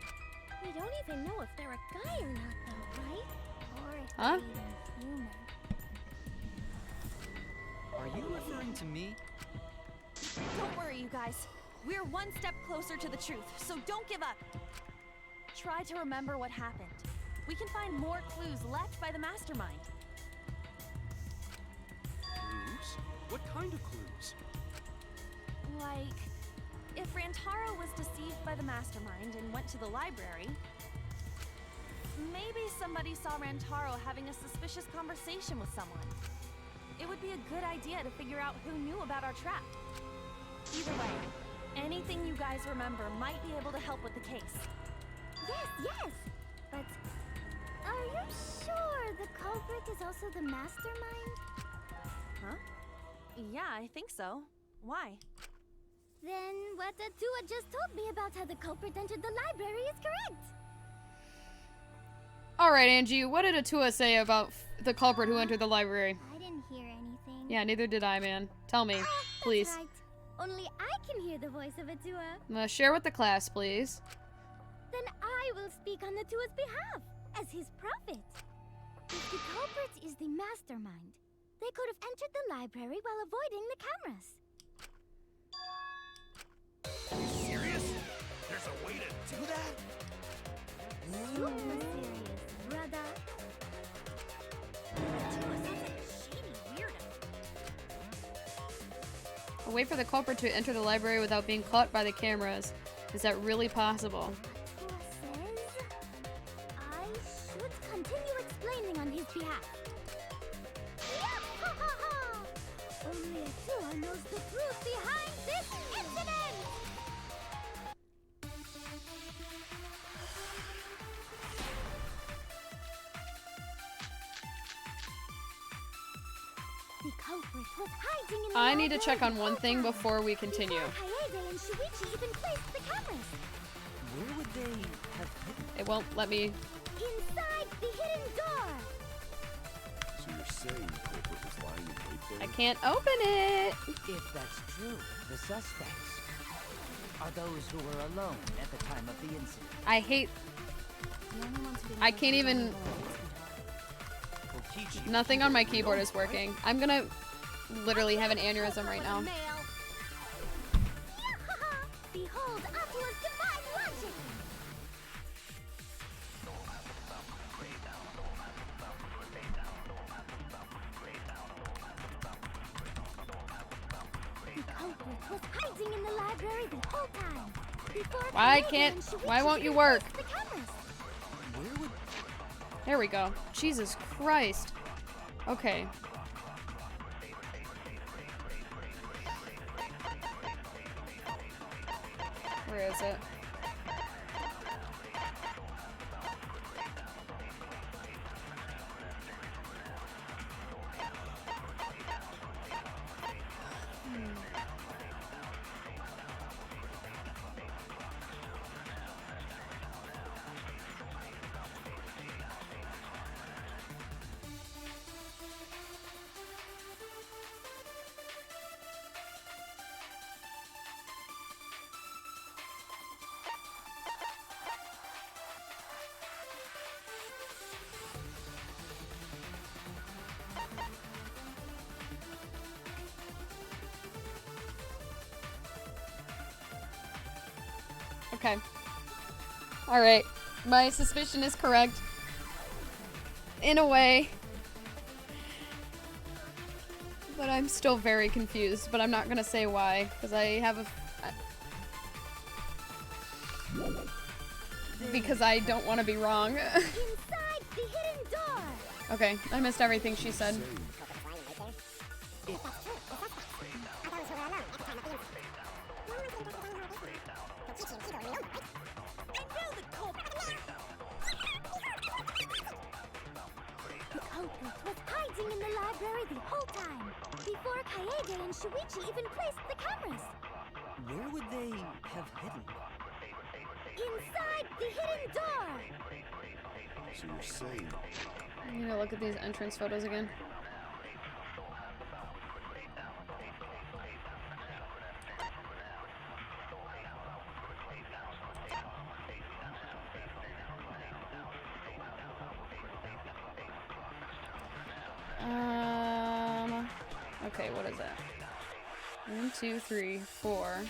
We don't even know if they're a guy or not, though, right? Or if Huh? they're even human. Are you referring to me? Don't worry, you guys. We're one step closer to the truth, so don't give up. Try to remember what happened. We can find more clues left by the mastermind. Clues? What kind of clues? Like, if Rantaro was deceived by the mastermind and went to the library, maybe somebody saw Rantaro having a suspicious conversation with someone. It would be a good idea to figure out who knew about our trap. Either way, anything you guys remember might be able to help with the case. Yes! But are you sure the culprit is also the mastermind? Huh? Yeah, I think so. Why? Then what Atua just told me about how the culprit entered the library is correct. Alright, Angie, what did Atua say about the culprit who entered the library? I didn't hear anything. Yeah, neither did I, man. Tell me, please. That's right. Only I can hear the voice of Atua. Share with the class, please. Then I will speak on Atua's behalf, as his prophet. If the culprit is the mastermind, they could have entered the library while avoiding the cameras. Are you serious? There's a way to do that? Super serious, brother. Atua sounds like a shady weirdo. A way for the culprit to enter the library without being caught by the cameras. Is that really possible? Atua says I should continue explaining on his behalf. Yah-ha-ha-ha! Only Atua knows the truth behind this incident! The culprit was hiding in the I need to library check on the one whole thing time. before we continue. Before Kaede and Shuichi even placed the cameras. Where would they have hidden? It won't let me. Inside the hidden door. So you're saying the culprit was lying in wait there? I can't open it. If that's true, the suspects are those who were alone at the time of the incident. I hate. I can't even. Nothing on my keyboard is working. I'm gonna literally have an aneurysm right now. Behold Atua's divine logic. The culprit was hiding in the library the whole time. Before Why Kaede can't? Oh, and Shuichi Why won't you even work? placed the cameras. Where would... There we go. Jesus Christ. Okay. Where is it? Okay. Alright. My suspicion is correct. In a way. But I'm still very confused, but I'm not gonna say why, because I have a... because I don't want to be wrong. Inside the hidden door. Okay, I missed everything she said. Hiding in the library the whole time, before Kaede and Shuichi even placed the cameras. Where would they have hidden? Inside the hidden door! So you're saying... I'm gonna look at these entrance photos again. Okay, what is that? 1, 2, 3, 4,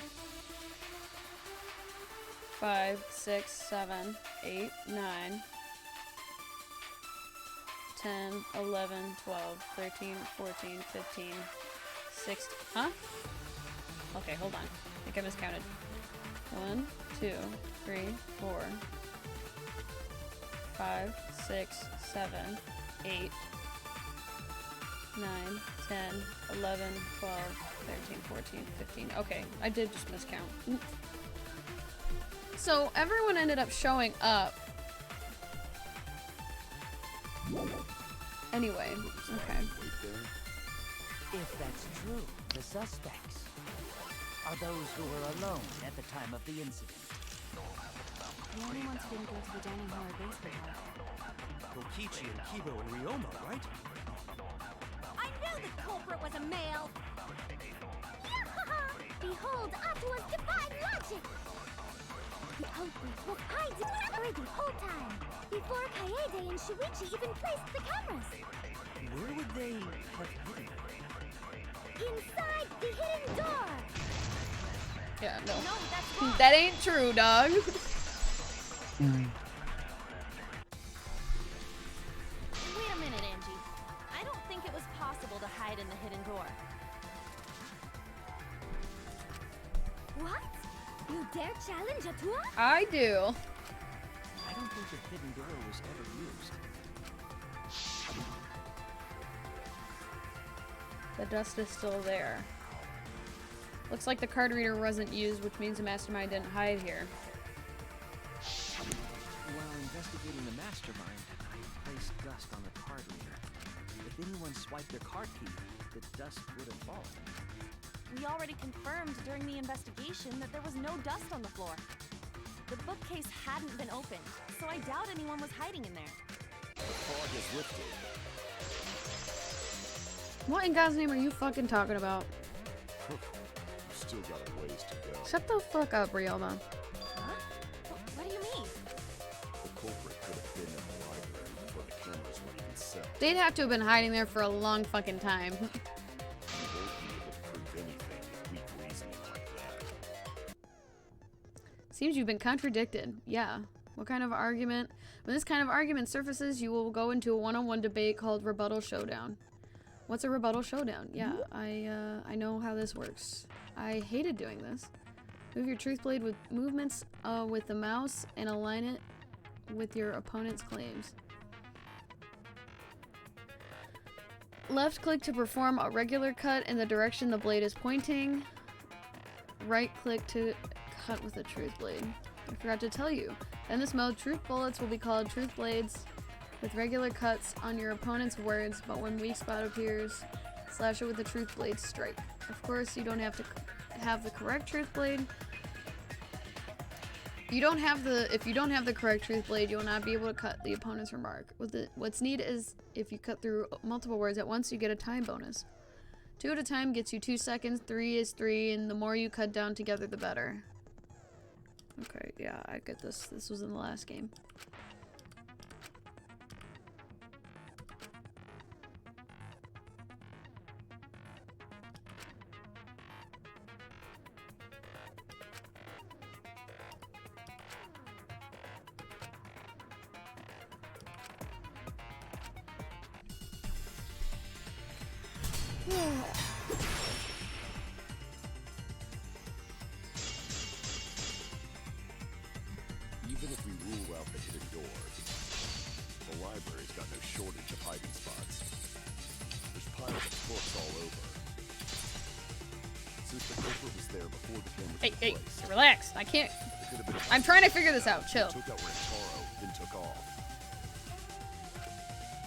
5, 6, 7, 8, 9, 10, 11, 12, 13, 14, 15, 16. Huh? Okay, hold on. I think I miscounted. 1, 2, 3, 4, 5, 6, 7, 8, 9, 10, 11, 12, 13, 14, 15. Okay, I did just miscount. So everyone ended up showing up. Anyway, okay. If that's true, the suspects are those who were alone at the time of the incident. The only ones who didn't go to the dining hall or basement hall. Kokichi and Kibo and Ryoma, right? I knew the culprit was a male! Behold Atua's divine logic! The culprit was hiding the whole time, before Kaede and Shuichi even placed the cameras. Where would they have hidden? Inside the hidden door! Yeah, no. No, that's wrong. That ain't true, dog. Wait a minute, Angie. I don't think it was possible to hide in the hidden door. What? You dare challenge Atua? I do. I don't think the hidden door was ever used. The dust is still there. Looks like the card reader wasn't used, which means the mastermind didn't hide here. While investigating the mastermind, I placed dust on the card reader. If anyone swiped their card key, the dust would have fallen. We already confirmed during the investigation that there was no dust on the floor. The bookcase hadn't been opened, so I doubt anyone was hiding in there. The fog has lifted. What in God's name are you fucking talking about? You've still got a ways to go. Shut the fuck up, Ryoma. Huh? What do you mean? The culprit could have been in the library before the cameras were even set. They'd have to have been hiding there for a long fucking time. You won't be able to prove anything with weak reasoning like that. Seems you've been contradicted. Yeah. What kind of argument? When this kind of argument surfaces, you will go into a one-on-one debate called rebuttal showdown. What's a rebuttal showdown? Yeah, I know how this works. I hated doing this. Move your truth blade with movements with the mouse and align it with your opponent's claims. Left click to perform a regular cut in the direction the blade is pointing. Right click to cut with a truth blade. I forgot to tell you. In this mode, truth bullets will be called truth blades with regular cuts on your opponent's words, but when weak spot appears, slash it with a truth blade strike. Of course, you don't have to have the correct truth blade. If you don't have the correct truth blade, you will not be able to cut the opponent's remark. What's neat is if you cut through multiple words at once, you get a time bonus. 2 at a time gets you 2 seconds, 3 is 3, and the more you cut down together, the better. Okay, yeah, I get this. This was in the last game. Even if we rule out the hidden door, the library's got no shortage of hiding spots. There's piles of books all over. Since the culprit was there before the camera Hey, took hey, place, relax. I can't. it could have been I'm trying to figure this out. Chill. took out Rantaro, then took off.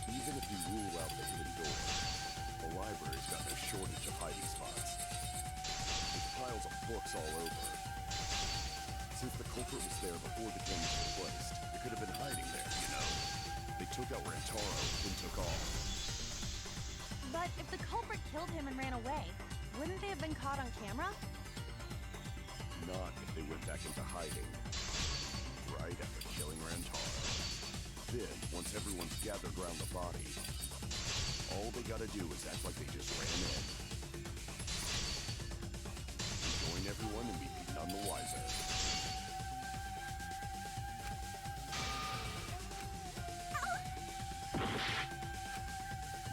Even if we rule out the hidden door, the library's got no shortage of hiding spots. There's piles of books all over. Since the culprit was there before the cameras were placed, it could have been hiding there, you know. They took out Rantaro, then took off. But if the culprit killed him and ran away, wouldn't they have been caught on camera? Not if they went back into hiding. Right after killing Rantaro. Then, once everyone's gathered around the body, all they gotta do is act like they just ran in. Join everyone and be none the wiser.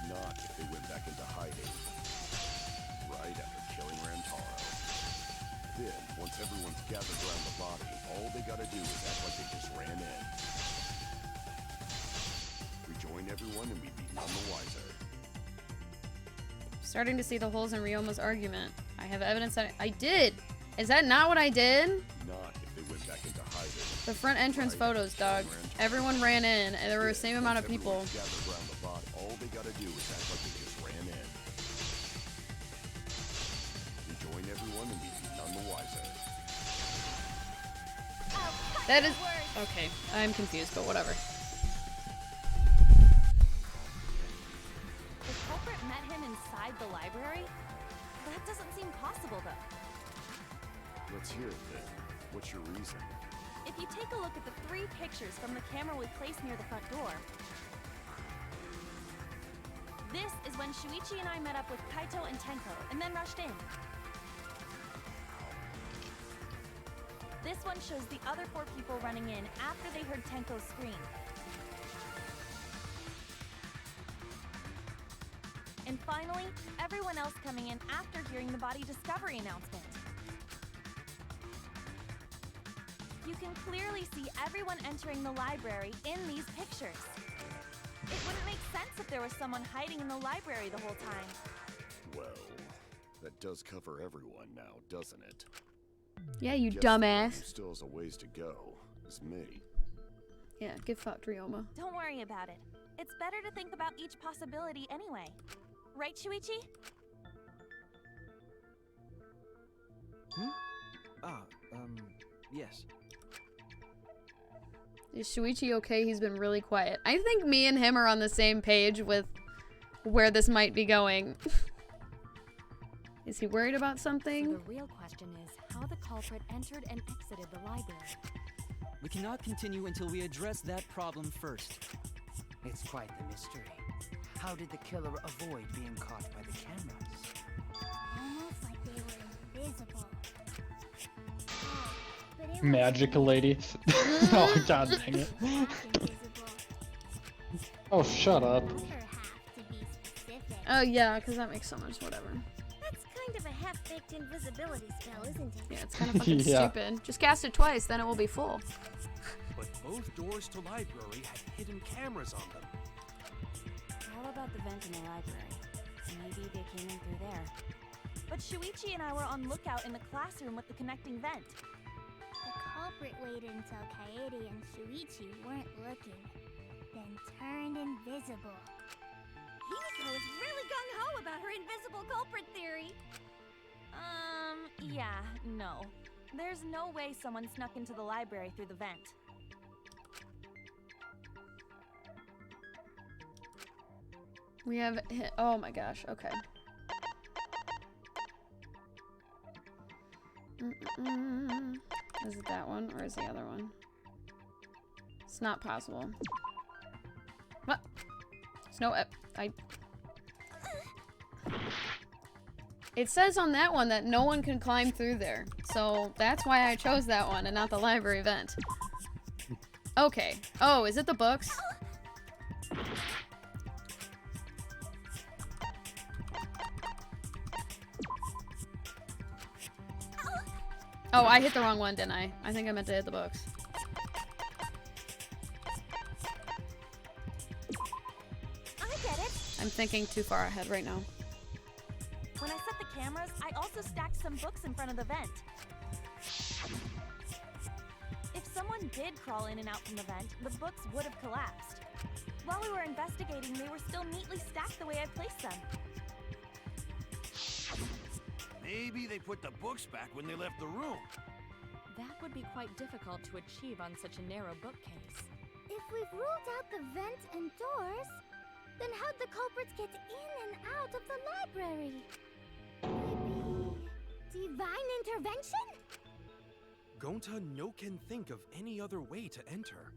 Not if they went back into hiding. Right after killing Rantaro. Then, once everyone's gathered around the body, all they gotta do is act like they just ran in. Rejoin everyone and we'd be none the wiser. Starting to see the holes in Ryoma's argument. I have evidence that I did. Is that not what I did? Not if they went back into hiding. The front entrance photos, dog. Everyone ran in, and there were the same amount of people. Gathered around the body, all they gotta do is act like they just ran in. Rejoin everyone and we'd be none the wiser. That is okay. I'm confused, but whatever. The culprit met him inside the library? That doesn't seem possible, though. Let's hear it then. What's your reason? If you take a look at the 3 pictures from the camera we placed near the front door, this is when Shuichi and I met up with Kaito and Tenko, and then rushed in. This one shows the other 4 people running in after they heard Tenko scream. And finally, everyone else coming in after hearing the body discovery announcement. You can clearly see everyone entering the library in these pictures. It wouldn't make sense if there was someone hiding in the library the whole time. Well, that does cover everyone now, doesn't it? Yeah, you Guess the one dumbass. who still has a ways to go is me. Yeah, get fucked, Ryoma. Don't worry about it. It's better to think about each possibility anyway. Right, Shuichi? Yes. Is Shuichi okay? He's been really quiet. I think me and him are on the same page with where this might be going. Is he worried about something? So the real question is how the culprit entered and exited the library. We cannot continue until we address that problem first. It's quite the mystery. How did the killer avoid being caught by the cameras? Almost like they were invisible. But it was Magic lady. Oh, god dang it. invisible. Oh, shut up. Never have to be specific. Oh yeah, because that makes so much whatever. That's kind of a half-baked invisibility spell, isn't it? Yeah, it's kind of fucking Yeah. stupid. Just cast it twice, then it will be full. But both doors to library had hidden cameras on them. How about the vent in the library? Maybe they came in through there. But Shuichi and I were on lookout in the classroom with the connecting vent. The culprit waited until Kaede and Shuichi weren't looking, then turned invisible. Himiko is really gung-ho about her invisible culprit theory. Yeah, no. There's no way someone snuck into the library through the vent. We have oh my gosh, okay. Is it that one or is the other one? It's not possible. What? There's no It says on that one that no one can climb through there. So that's why I chose that one and not the library vent. Okay. Oh, is it the books? Oh, I hit the wrong one, didn't I? I think I meant to hit the books. I get it. I'm thinking too far ahead right now. When I set the cameras, I also stacked some books in front of the vent. If someone did crawl in and out from the vent, the books would have collapsed. While we were investigating, they were still neatly stacked the way I placed them. Maybe they put the books back when they left the room. That would be quite difficult to achieve on such a narrow bookcase. If we've ruled out the vent and doors, then how'd the culprits get in and out of the library? Maybe divine intervention? Gonta no can think of any other way to enter.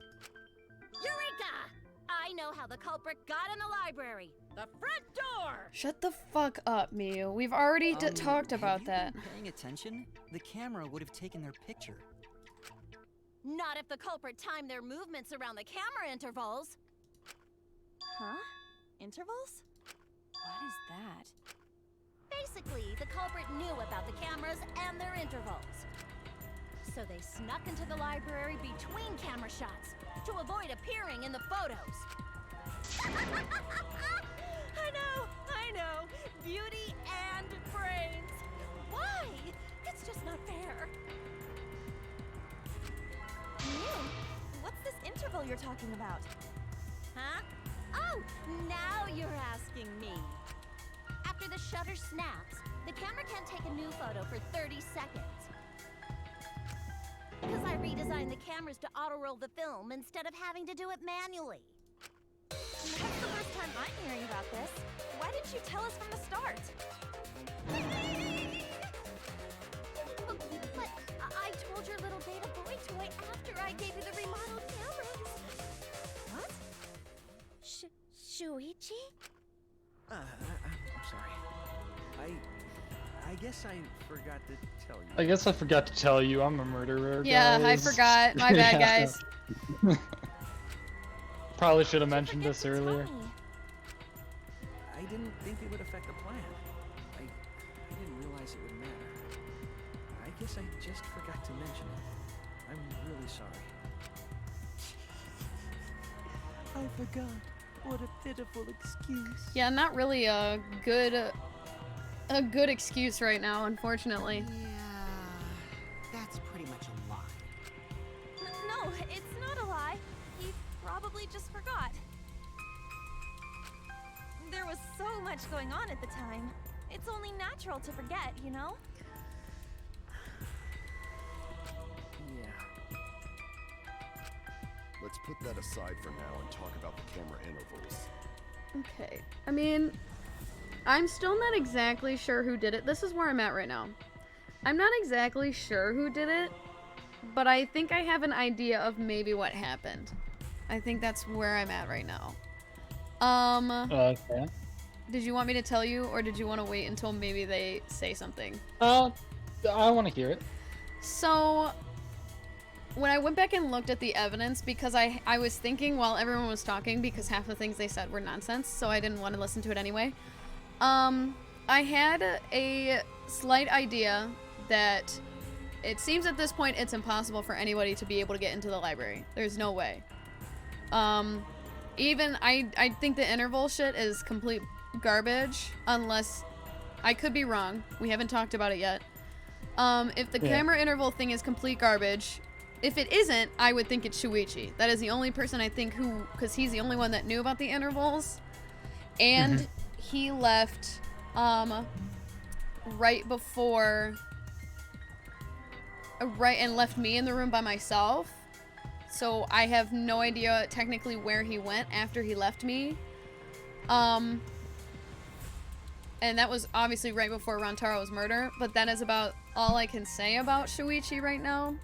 Eureka! I know how the culprit got in the library. The front door! Shut the fuck up, Miu. We've already talked about that. Have you been paying attention? The camera would have taken their picture. Not if the culprit timed their movements around the camera intervals. Huh? Intervals? What is that? Basically, the culprit knew about the cameras and their intervals. So they snuck into the library between camera shots to avoid appearing in the photos. I know. Beauty and brains. Why? It's just not fair. Miu, what's this interval you're talking about? Huh? Oh, now you're asking me. After the shutter snaps, the camera can't take a new photo for 30 seconds. Because I redesigned the cameras to auto-roll the film instead of having to do it manually. That's the first time I'm hearing about this. Why didn't you tell us from the start? But I told your little beta boy toy after I gave you the remodeled cameras. What? Shuichi? I'm sorry. I guess I forgot to tell you. I guess I forgot to tell you I'm a murderer, Yeah, guys. I forgot. My bad, guys. Probably should have mentioned this earlier. I didn't think it would affect the plan. I didn't realize it would matter. I guess I just forgot to mention it. I'm really sorry. I forgot. What a pitiful excuse. Yeah, not really a good excuse right now, unfortunately. Yeah, that's pretty much a lie. No, it's not a lie. He probably just forgot. There was so much going on at the time. It's only natural to forget, you know? Yeah. Let's put that aside for now and talk about the camera intervals. Okay. I mean, I'm still not exactly sure who did it. This is where I'm at right now. I'm not exactly sure who did it, but I think I have an idea of maybe what happened. I think that's where I'm at right now. Okay. Did you want me to tell you, or did you want to wait until maybe they say something? I want to hear it. So, when I went back and looked at the evidence, because I was thinking while everyone was talking, because half the things they said were nonsense, so I didn't want to listen to it anyway. I had a slight idea that it seems at this point it's impossible for anybody to be able to get into the library. There's no way. Even I think the interval shit is complete garbage, unless I could be wrong. We haven't talked about it yet. If the camera interval thing is complete garbage, if it isn't, I would think it's Shuichi. That is the only person I think who, because he's the only one that knew about the intervals, and he left right before, and left me in the room by myself. So I have no idea technically where he went after he left me. And that was obviously right before Rantaro's murder, but that is about all I can say about Shuichi right now.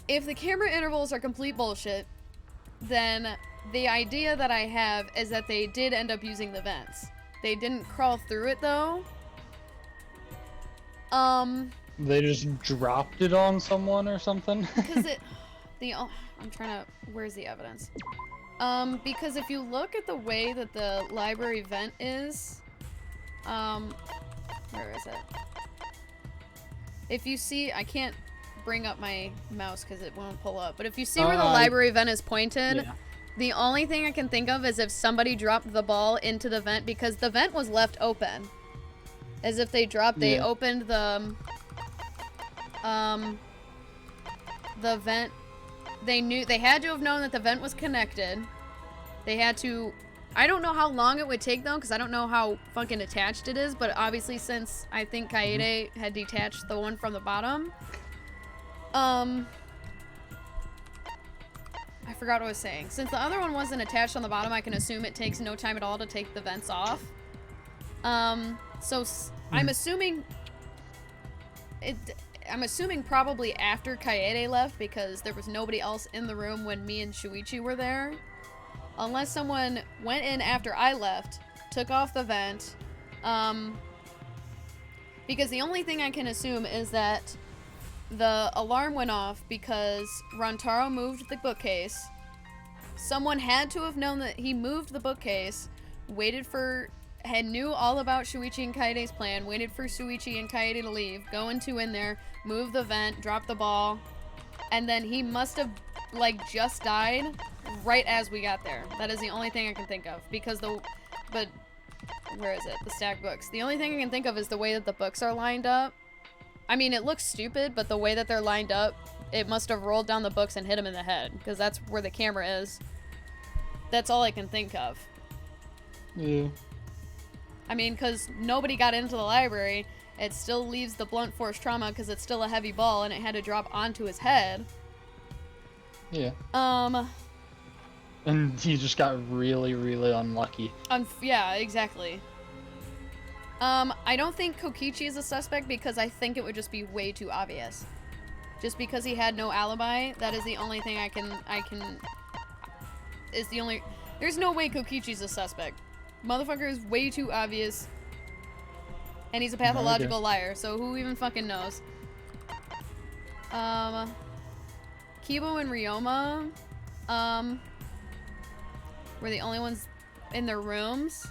If the camera intervals are complete bullshit, then the idea that I have is that they did end up using the vents. They didn't crawl through it though. They just dropped it on someone or something? Because I'm trying to, where's the evidence? Because if you look at the way that the library vent is, where is it? If you see, I can't bring up my mouse because it won't pull up. But if you see where the library vent is pointed, yeah. the only thing I can think of is if somebody dropped the ball into the vent because the vent was left open. As if they dropped, they opened the vent. They had to have known that the vent was connected. They had to, I don't know how long it would take though, because I don't know how fucking attached it is, but obviously since I think Kaede had detached the one from the bottom, I forgot what I was saying. Since the other one wasn't attached on the bottom, I can assume it takes no time at all to take the vents off. So I'm assuming probably after Kaede left because there was nobody else in the room when me and Shuichi were there. Unless someone went in after I left, took off the vent, because the only thing I can assume is that the alarm went off because Rantaro moved the bookcase. Someone had to have known that he moved the bookcase, knew all about Shuichi and Kaede's plan, waited for Shuichi and Kaede to leave, go in there, move the vent, drop the ball, and then he must have, like, just died right as we got there. That is the only thing I can think of, because where is it? The stack books. The only thing I can think of is the way that the books are lined up. I mean, it looks stupid, but the way that they're lined up, it must have rolled down the books and hit him in the head, because that's where the camera is. That's all I can think of. Yeah. I mean, because nobody got into the library, it still leaves the blunt force trauma because it's still a heavy ball and it had to drop onto his head. Yeah. And he just got really, really unlucky. Yeah, exactly. I don't think Kokichi is a suspect because I think it would just be way too obvious. Just because he had no alibi, that is the only thing there's no way Kokichi's a suspect. Motherfucker is way too obvious. And he's a pathological liar, so who even fucking knows? Kibo and Ryoma, were the only ones in their rooms.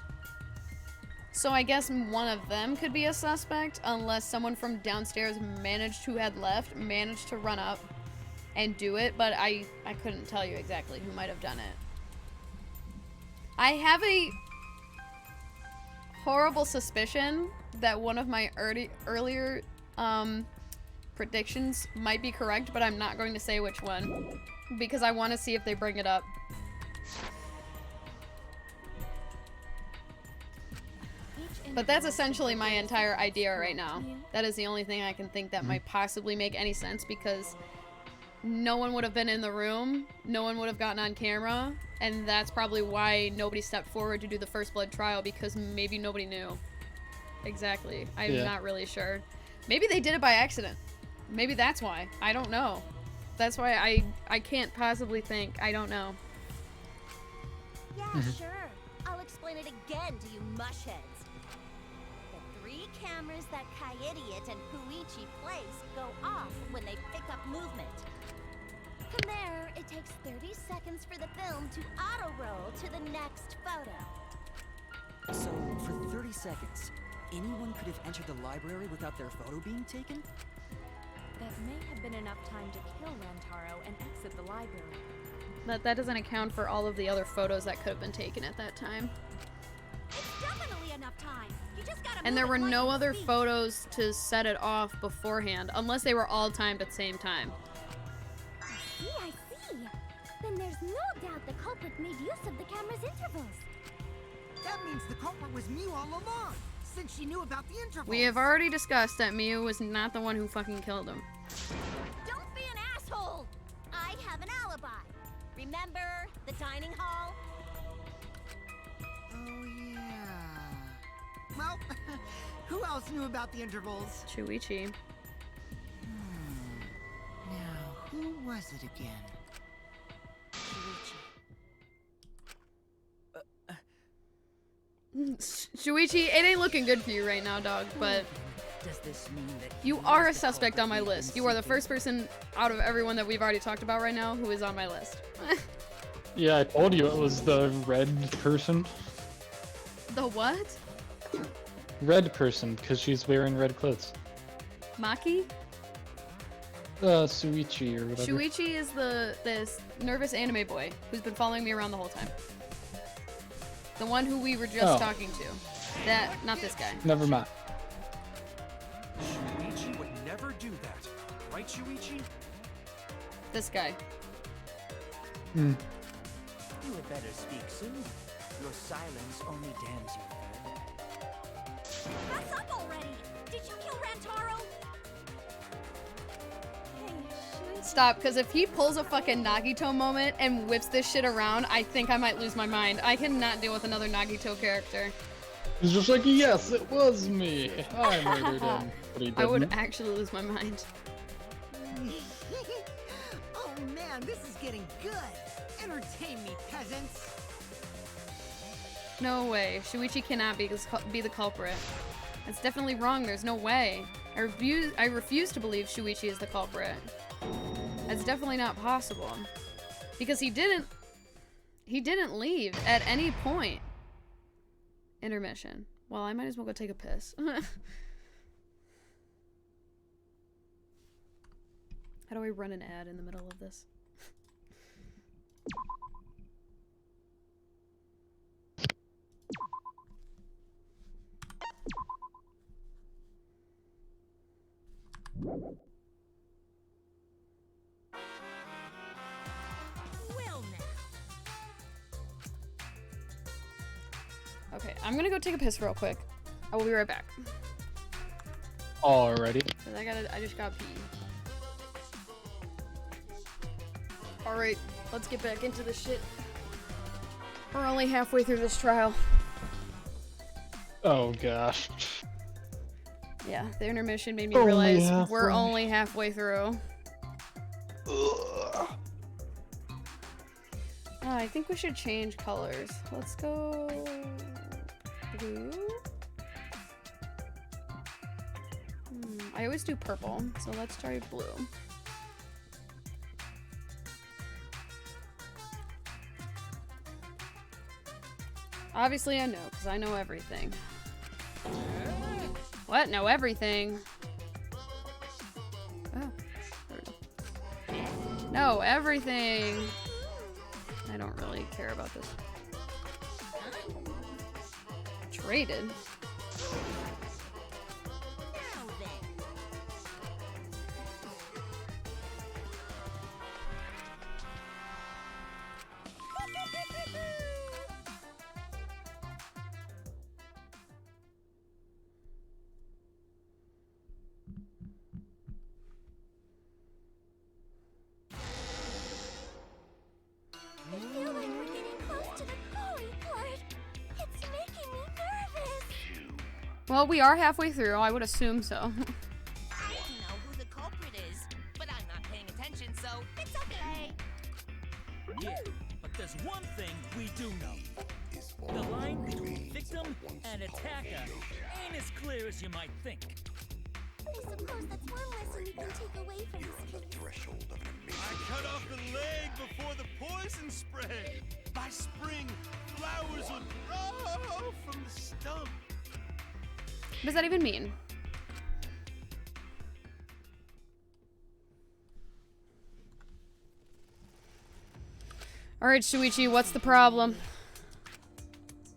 So I guess one of them could be a suspect, unless someone from downstairs managed to run up and do it, but I couldn't tell you exactly who might have done it. I have a horrible suspicion that one of my earlier predictions might be correct, but I'm not going to say which one because I want to see if they bring it up. But that's essentially my entire idea right now. That is the only thing I can think that might possibly make any sense because no one would have been in the room, no one would have gotten on camera, and that's probably why nobody stepped forward to do the first blood trial because maybe nobody knew. Exactly. I'm not really sure. Maybe they did it by accident. Maybe that's why. I don't know. That's why I can't possibly think. I don't know. Yeah, sure. I'll explain it again to you mushheads. The 3 cameras that Kaidiot and Puichi place go off when they pick up movement. From there, it takes 30 seconds for the film to auto-roll to the next photo. So, for 30 seconds, anyone could have entered the library without their photo being taken? That may have been enough time to kill Rantaro and exit the library. That doesn't account for all of the other photos that could have been taken at that time. It's definitely enough time. You just gotta And there were no other photos to set it off beforehand, unless they were all timed at the same time. I see. Then there's no doubt the culprit made use of the camera's intervals. That means the culprit was Mew all along, since she knew about the intervals. We have already discussed that Mew was not the one who fucking killed him. Don't be an asshole! I have an alibi. Remember the dining hall? Oh, yeah. Well, who else knew about the intervals? Shuichi. Now, who was it again? Shuichi, it ain't looking good for you right now, dog, but Does this mean that you are a suspect on my list. You are the first person out of everyone that we've already talked about right now who is on my list. Yeah, I told you it was the red person. The what? Red person, because she's wearing red clothes. Maki? Suichi or whatever. Shuichi is this nervous anime boy who's been following me around the whole time. The one who we were just talking to. Not this guy. Never mind. Shuichi would never do that. Right, Shuichi? This guy. You had better speak soon. Your silence only damns you further. What's up already? Did you kill Rantaro? Stop, because if he pulls a fucking Nagito moment and whips this shit around, I think I might lose my mind. I cannot deal with another Nagito character. He's just like, yes, it was me. I murdered him. But he didn't. I would actually lose my mind. Oh man, this is getting good. Entertain me, peasants. No way. Shuichi cannot be the culprit. That's definitely wrong. There's no way. I refuse to believe Shuichi is the culprit. That's definitely not possible. Because he didn't leave at any point. Intermission. Well, I might as well go take a piss. How do I run an ad in the middle of this? Okay, I'm gonna go take a piss real quick. I will be right back. Alrighty. I just got pee. Alright, let's get back into this shit. We're only halfway through this trial. Oh gosh. Yeah, the intermission made me realize we're only halfway through. Oh, I think we should change colors. Let's go blue. I always do purple, so let's try blue. Obviously I know, because I know everything. What? Know everything? Oh. No, everything! I don't really care about this. Traded? Well, we are halfway through. I would assume so. I don't know who the culprit is, but I'm not paying attention, so it's okay. Yeah, but there's one thing we do know. The line between victim and attacker ain't as clear as you might think. I suppose that's one lesson you can take away from this case. I cut off the leg before the poison spread. By spring, flowers will grow from the stump. What does that even mean? Alright, Shuichi, what's the problem?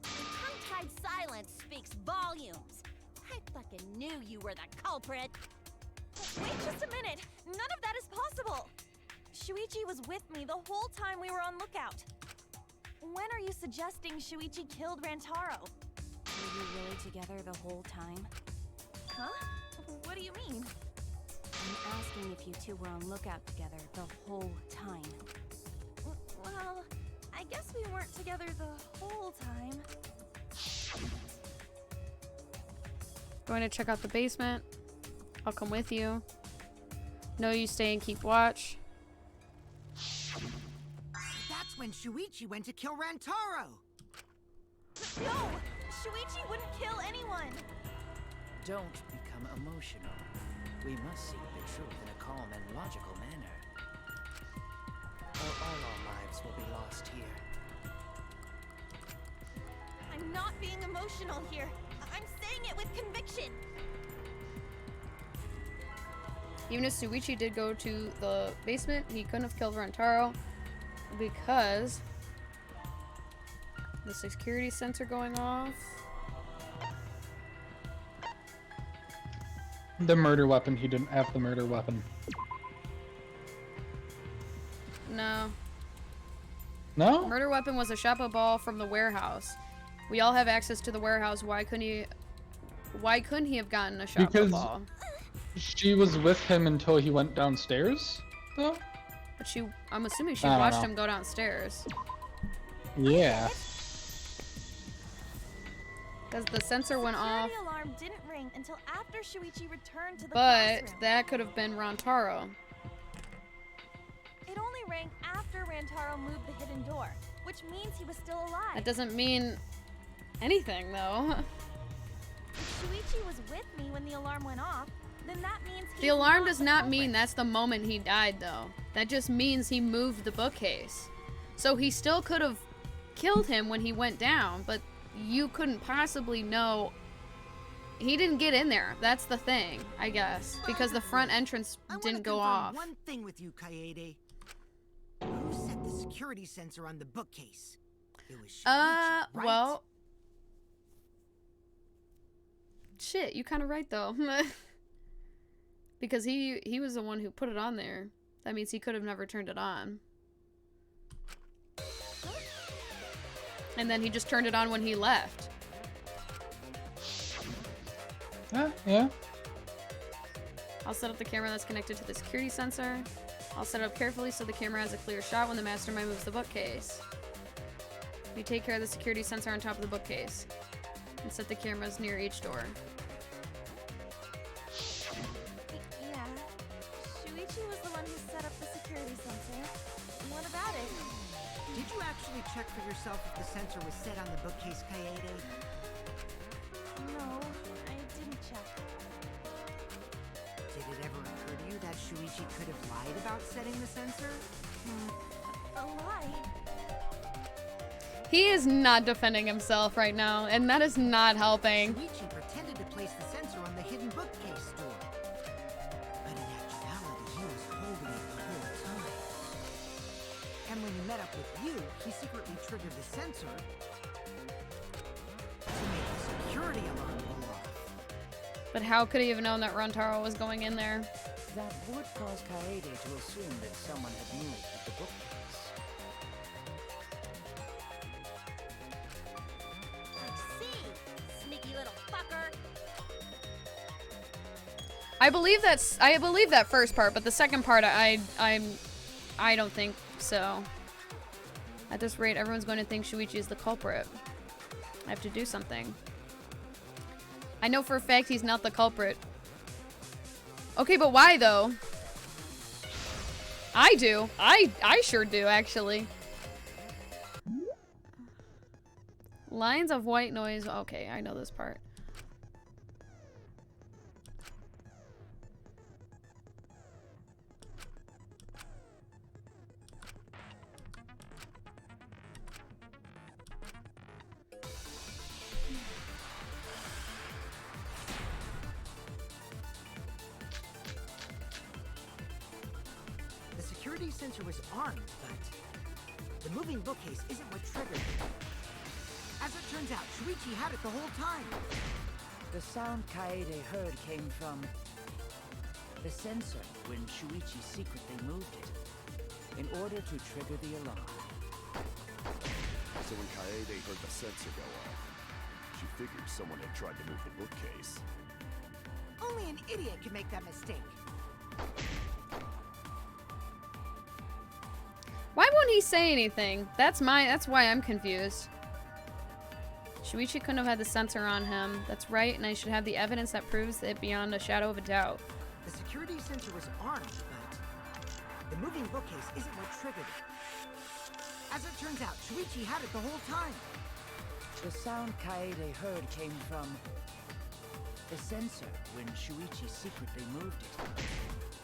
Tongue-tied silence speaks volumes. I fucking knew you were the culprit. Wait just a minute. None of that is possible. Shuichi was with me the whole time we were on lookout. When are you suggesting Shuichi killed Rantaro? Were you really together the whole time? Huh? What do you mean? I'm asking if you two were on lookout together the whole time. Well, I guess we weren't together the whole time. Going to check out the basement. I'll come with you. No, you stay and keep watch. That's when Shuichi went to kill Rantaro. No! Shuichi wouldn't kill anyone! Don't become emotional. We must seek the truth in a calm and logical manner. Or all our lives will be lost here. I'm not being emotional here. I'm saying it with conviction. Even if Shuichi did go to the basement, he couldn't have killed Rantaro because the security sensor going off. The murder weapon, he didn't have the murder weapon. No. No? The murder weapon was a Shoppa ball from the warehouse. We all have access to the warehouse. Why couldn't he have gotten a Shoppa ball? She was with him until he went downstairs, though? But I'm assuming she watched him go downstairs. Yeah. Because the sensor went off. The alarm didn't ring until after Shuichi returned to the But classroom. that could have been Rantaro. It only rang after Rantaro moved the hidden door, which means he was still alive. That doesn't mean anything, though. If Shuichi was with me when the alarm went off, then that means The alarm does not mean that's the moment he died, though. That just means he moved the bookcase. So he still could have killed him when he went down, but you couldn't possibly know. He didn't get in there. That's the thing, I guess, because the front entrance didn't go off. One thing with you, Kaede. Who set the security sensor on the bookcase? It was Shuichi, right? Well, shit, you kind of right though. Because he was the one who put it on there. That means he could have never turned it on. And then he just turned it on when he left. Yeah. I'll set up the camera that's connected to the security sensor. I'll set it up carefully so the camera has a clear shot when the mastermind moves the bookcase. We take care of the security sensor on top of the bookcase. And set the cameras near each door. Yeah. Shuichi was the one who set up the security sensor. What about it? Did you actually check for yourself if the sensor was set on the bookcase, Kaede? No, I didn't check. Did it ever occur to you that Shuichi could have lied about setting the sensor? A lie? He is not defending himself right now, and that is not helping. Shuichi pretended to place the sensor on the hidden bookcase door. But in actuality, he was holding it the whole time. And when he met up with you, he secretly triggered the sensor to make the security alarm go off. But how could he have known that Rantaro was going in there? That would cause Kaede to assume that someone had moved the bookcase. Sneaky little fucker. I believe that first part, but the second part I don't think so. At this rate, everyone's going to think Shuichi is the culprit. I have to do something. I know for a fact he's not the culprit. Okay, but why though? I do. I sure do, actually. Lines of white noise. Okay, I know this part. The security sensor was armed, but the moving bookcase isn't what triggered it. As it turns out, Shuichi had it the whole time. The sound Kaede heard came from the sensor when Shuichi secretly moved it in order to trigger the alarm. So when Kaede heard the sensor go off, she figured someone had tried to move the bookcase. Only an idiot could make that mistake. Why won't he say anything? That's why I'm confused. Shuichi couldn't have had the sensor on him. That's right, and I should have the evidence that proves it beyond a shadow of a doubt. The security sensor was armed, but the moving bookcase isn't what triggered it. As it turns out, Shuichi had it the whole time. The sound Kaede heard came from the sensor when Shuichi secretly moved it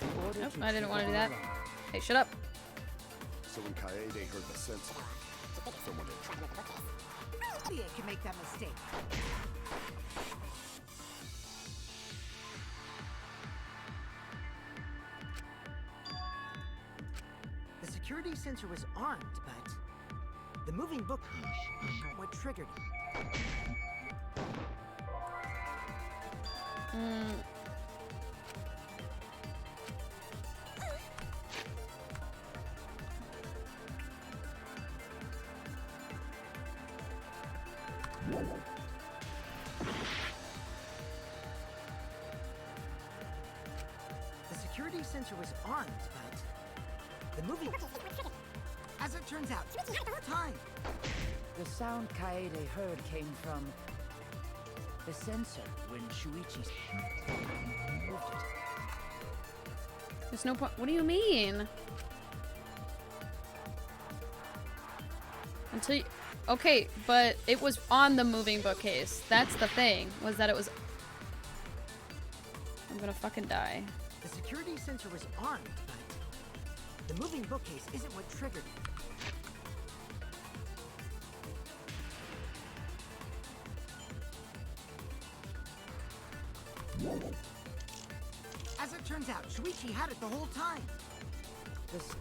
in order Nope, to I didn't want to do trigger that. the alarm. Hey, shut up. So when Kaede heard the sensor, someone had tried to move the bookcase. Idiot can make that mistake. security sensor was armed, but the moving book what triggered it. The security sensor was armed, but the moving... As it turns out, time. The sound Kaede heard came from the sensor when Shuichi moved it. There's no point. What do you mean? Until you... Okay, but it was on the moving bookcase. That's the thing, was that it was... I'm gonna fucking die. The security sensor was armed, but the moving bookcase isn't what triggered it. As it turns out, Shuichi had it the whole time. This...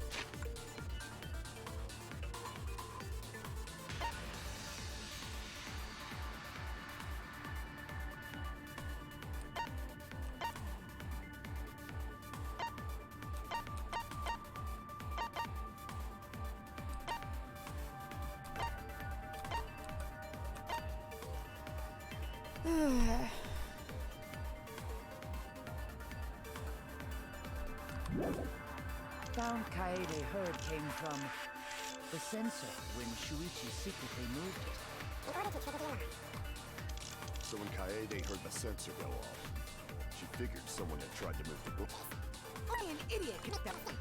sound Kaede heard came from the sensor when Shuichi secretly moved it. So when Kaede heard the sensor go off, she figured someone had tried to move the book. Only an idiot could that think.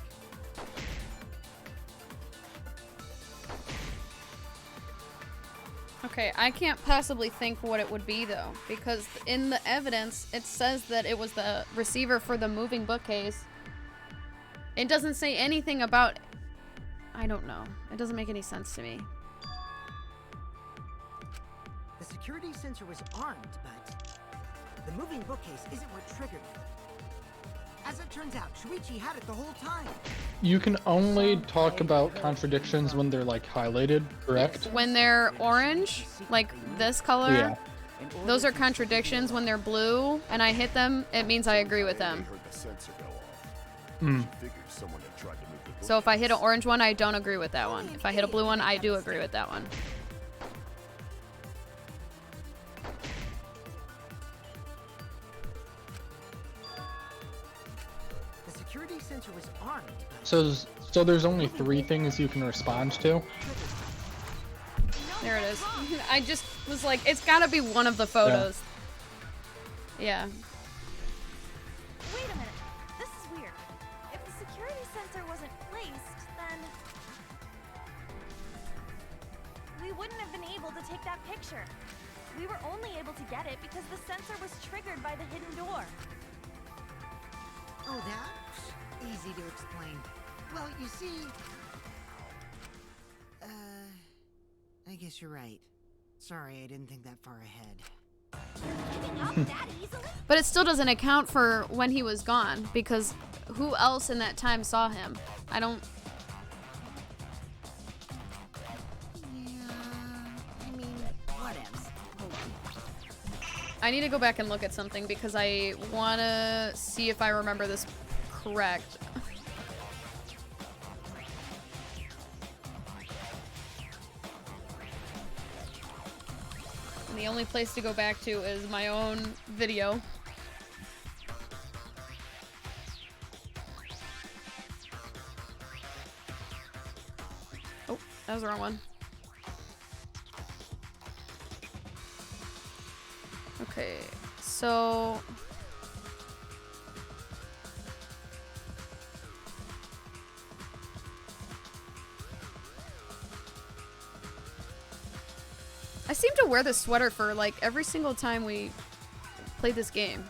Okay, I can't possibly think what it would be though, because in the evidence it says that it was the receiver for the moving bookcase. It doesn't say anything about... I don't know. It doesn't make any sense to me. The security sensor was armed, but the moving bookcase isn't what triggered it. As it turns out, Shuichi had it the whole time. You can only talk about contradictions when they're like highlighted, correct? When they're orange, like this color, Yeah. those are contradictions. When they're blue and I hit them, it means I agree with them. So if I hit an orange one, I don't agree with that one. If I hit a blue one, I do agree with that one. The security sensor was armed. So there's only 3 things you can respond to. There it is. I just was like, it's gotta be one of the photos. Yeah. Wait a minute. This is weird. If the security sensor wasn't placed, then we wouldn't have been able to take that picture. We were only able to get it because the sensor was triggered by the hidden door. Oh, that? Easy to explain. Well, you see... I guess you're right. Sorry, I didn't think that far ahead. But it still doesn't account for when he was gone, because who else in that time saw him? I don't... I mean, whatevs. Hold on. I need to go back and look at something because I want to see if I remember this correct. And the only place to go back to is my own video. Oh, that was the wrong one. Okay, so... I seem to wear this sweater for like every single time we play this game.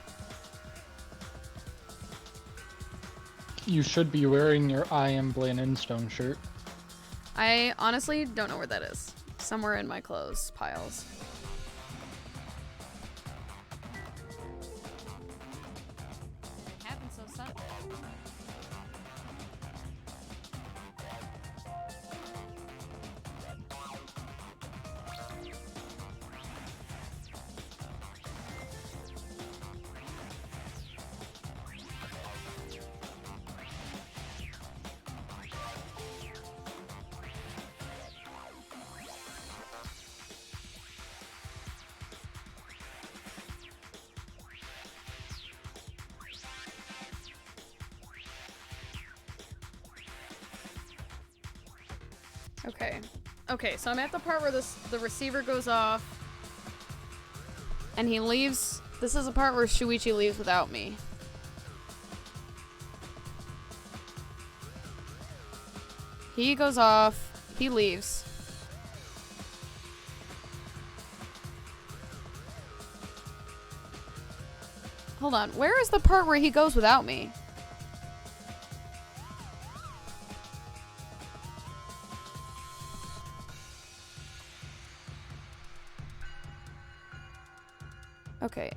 You should be wearing your I Am Blanenstone shirt. I honestly don't know where that is. Somewhere in my clothes piles. It happened so suddenly. Okay. Okay, so I'm at the part where the receiver goes off. And he leaves. This is the part where Shuichi leaves without me. He goes off. He leaves. Hold on. Where is the part where he goes without me? Okay.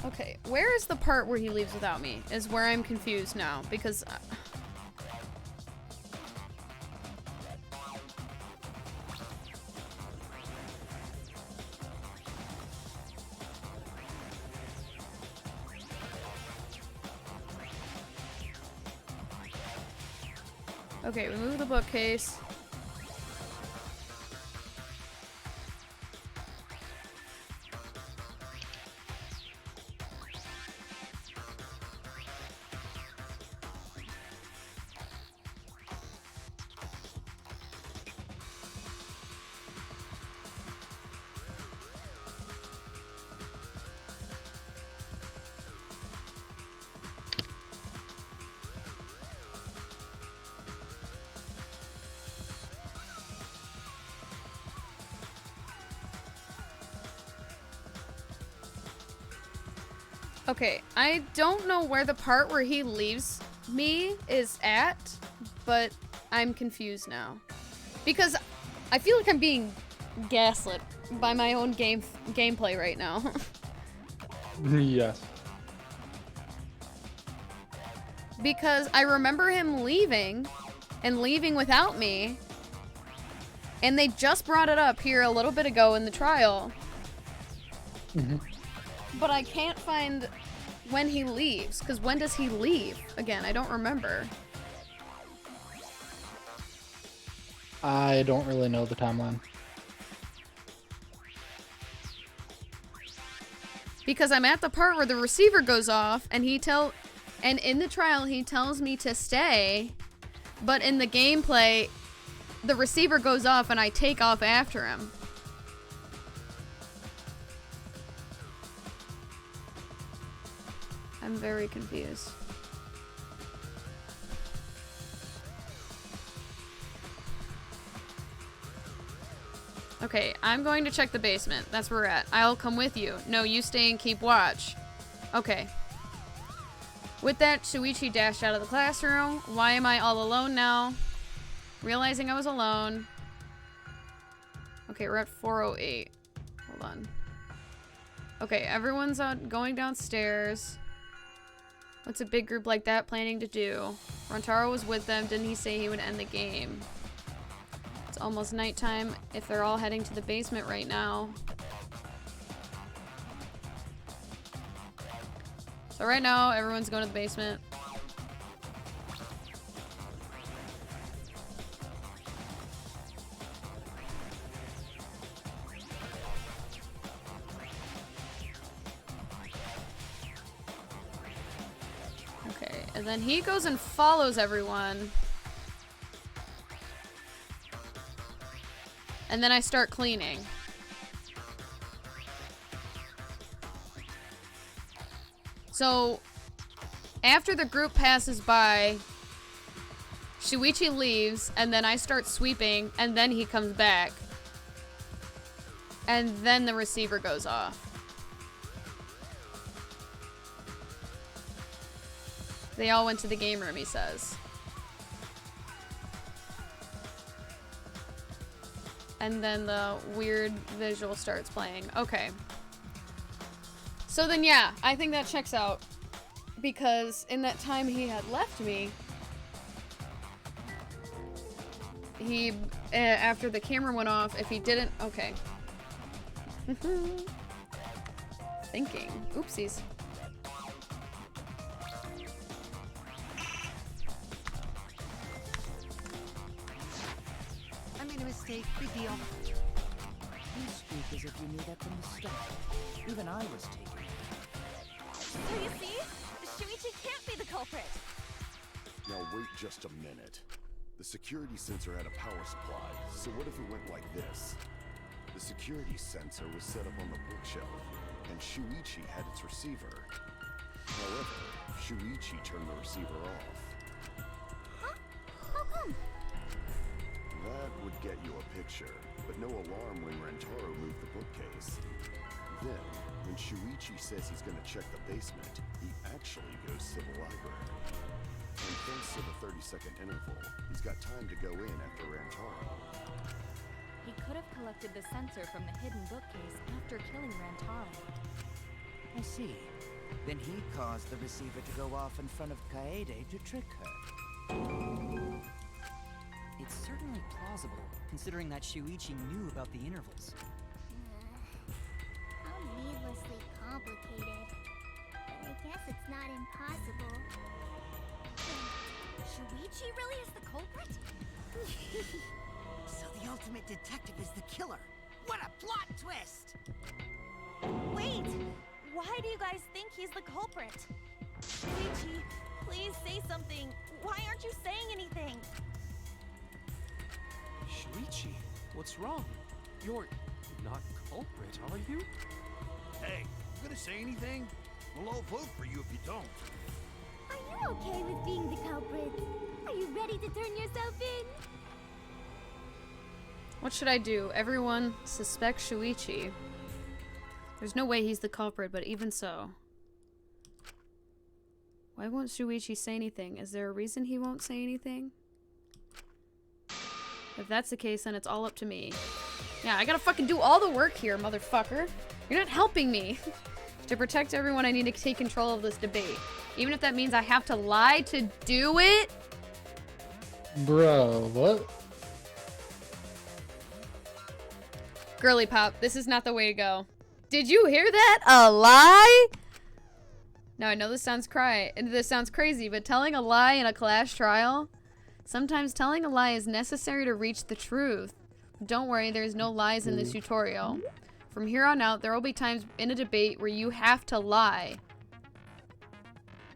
Okay, where is the part where he leaves without me? Is where I'm confused now, because... Okay, remove the bookcase. Okay, I don't know where the part where he leaves me is at, but I'm confused now. Because I feel like I'm being gaslit by my own gameplay right now. Yes. Because I remember him leaving, and leaving without me, and they just brought it up here a little bit ago in the trial. Mm-hmm. But I can't find when he leaves, because when does he leave? Again, I don't remember. I don't really know the timeline. Because I'm at the part where the receiver goes off, and and in the trial he tells me to stay, but in the gameplay, the receiver goes off and I take off after him. I'm very confused. Okay, I'm going to check the basement. That's where we're at. I'll come with you. No, you stay and keep watch. Okay. With that, Shuichi dashed out of the classroom. Why am I all alone now? Realizing I was alone. Okay, we're at 408. Hold on. Okay, everyone's out going downstairs. What's a big group like that planning to do? Rantaro was with them. Didn't he say he would end the game? It's almost nighttime if they're all heading to the basement right now. So right now, everyone's going to the basement. Okay, and then he goes and follows everyone. And then I start cleaning. So, after the group passes by, Shuichi leaves, and then I start sweeping, and then he comes back. And then the receiver goes off. They all went to the game room, he says. And then the weird visual starts playing. Okay. So then, yeah, I think that checks out. Because in that time he had left me, he, after the camera went off, if he didn't, okay. Thinking. Oopsies. I made a mistake. mistake, big deal. You speak as if you knew that from the start. Even I was taken. So you see? Shuichi can't be the culprit. Now wait just a minute. The security sensor had a power supply, so what if it went like this? The security sensor was set up on the bookshelf, and Shuichi had its receiver. However, Shuichi turned the receiver off. Huh? How come? That would get you a picture, but no alarm when Rentaro moved the bookcase. Then, when Shuichi says he's gonna check the basement, he actually goes to the library. And thanks to the 30-second interval, he's got time to go in after Rantaro. He could have collected the sensor from the hidden bookcase after killing Rantaro. I see. Then he caused the receiver to go off in front of Kaede to trick her. It's certainly plausible, considering that Shuichi knew about the intervals. How needlessly complicated. But I guess it's not impossible. Shuichi really is the culprit? So the ultimate detective is the killer. What a plot twist! Wait! Why do you guys think he's the culprit? Shuichi, please say something. Why aren't you saying anything? Shuichi, what's wrong? You're not culprit, are you? Hey, you gonna say anything? We'll all vote for you if you don't. Are you okay with being the culprit? Are you ready to turn yourself in? What should I do? Everyone suspects Shuichi. There's no way he's the culprit, but even so. Why won't Shuichi say anything? Is there a reason he won't say anything? If that's the case, then it's all up to me. Yeah, I gotta fucking do all the work here, motherfucker. You're not helping me. To protect everyone, I need to take control of this debate. Even if that means I have to lie to do it? Bro, what? Girly pop, this is not the way to go. Did you hear that? A lie? Now I know this sounds crazy, but telling a lie in a class trial? Sometimes telling a lie is necessary to reach the truth. Don't worry, there's no lies in this tutorial. From here on out, there will be times in a debate where you have to lie.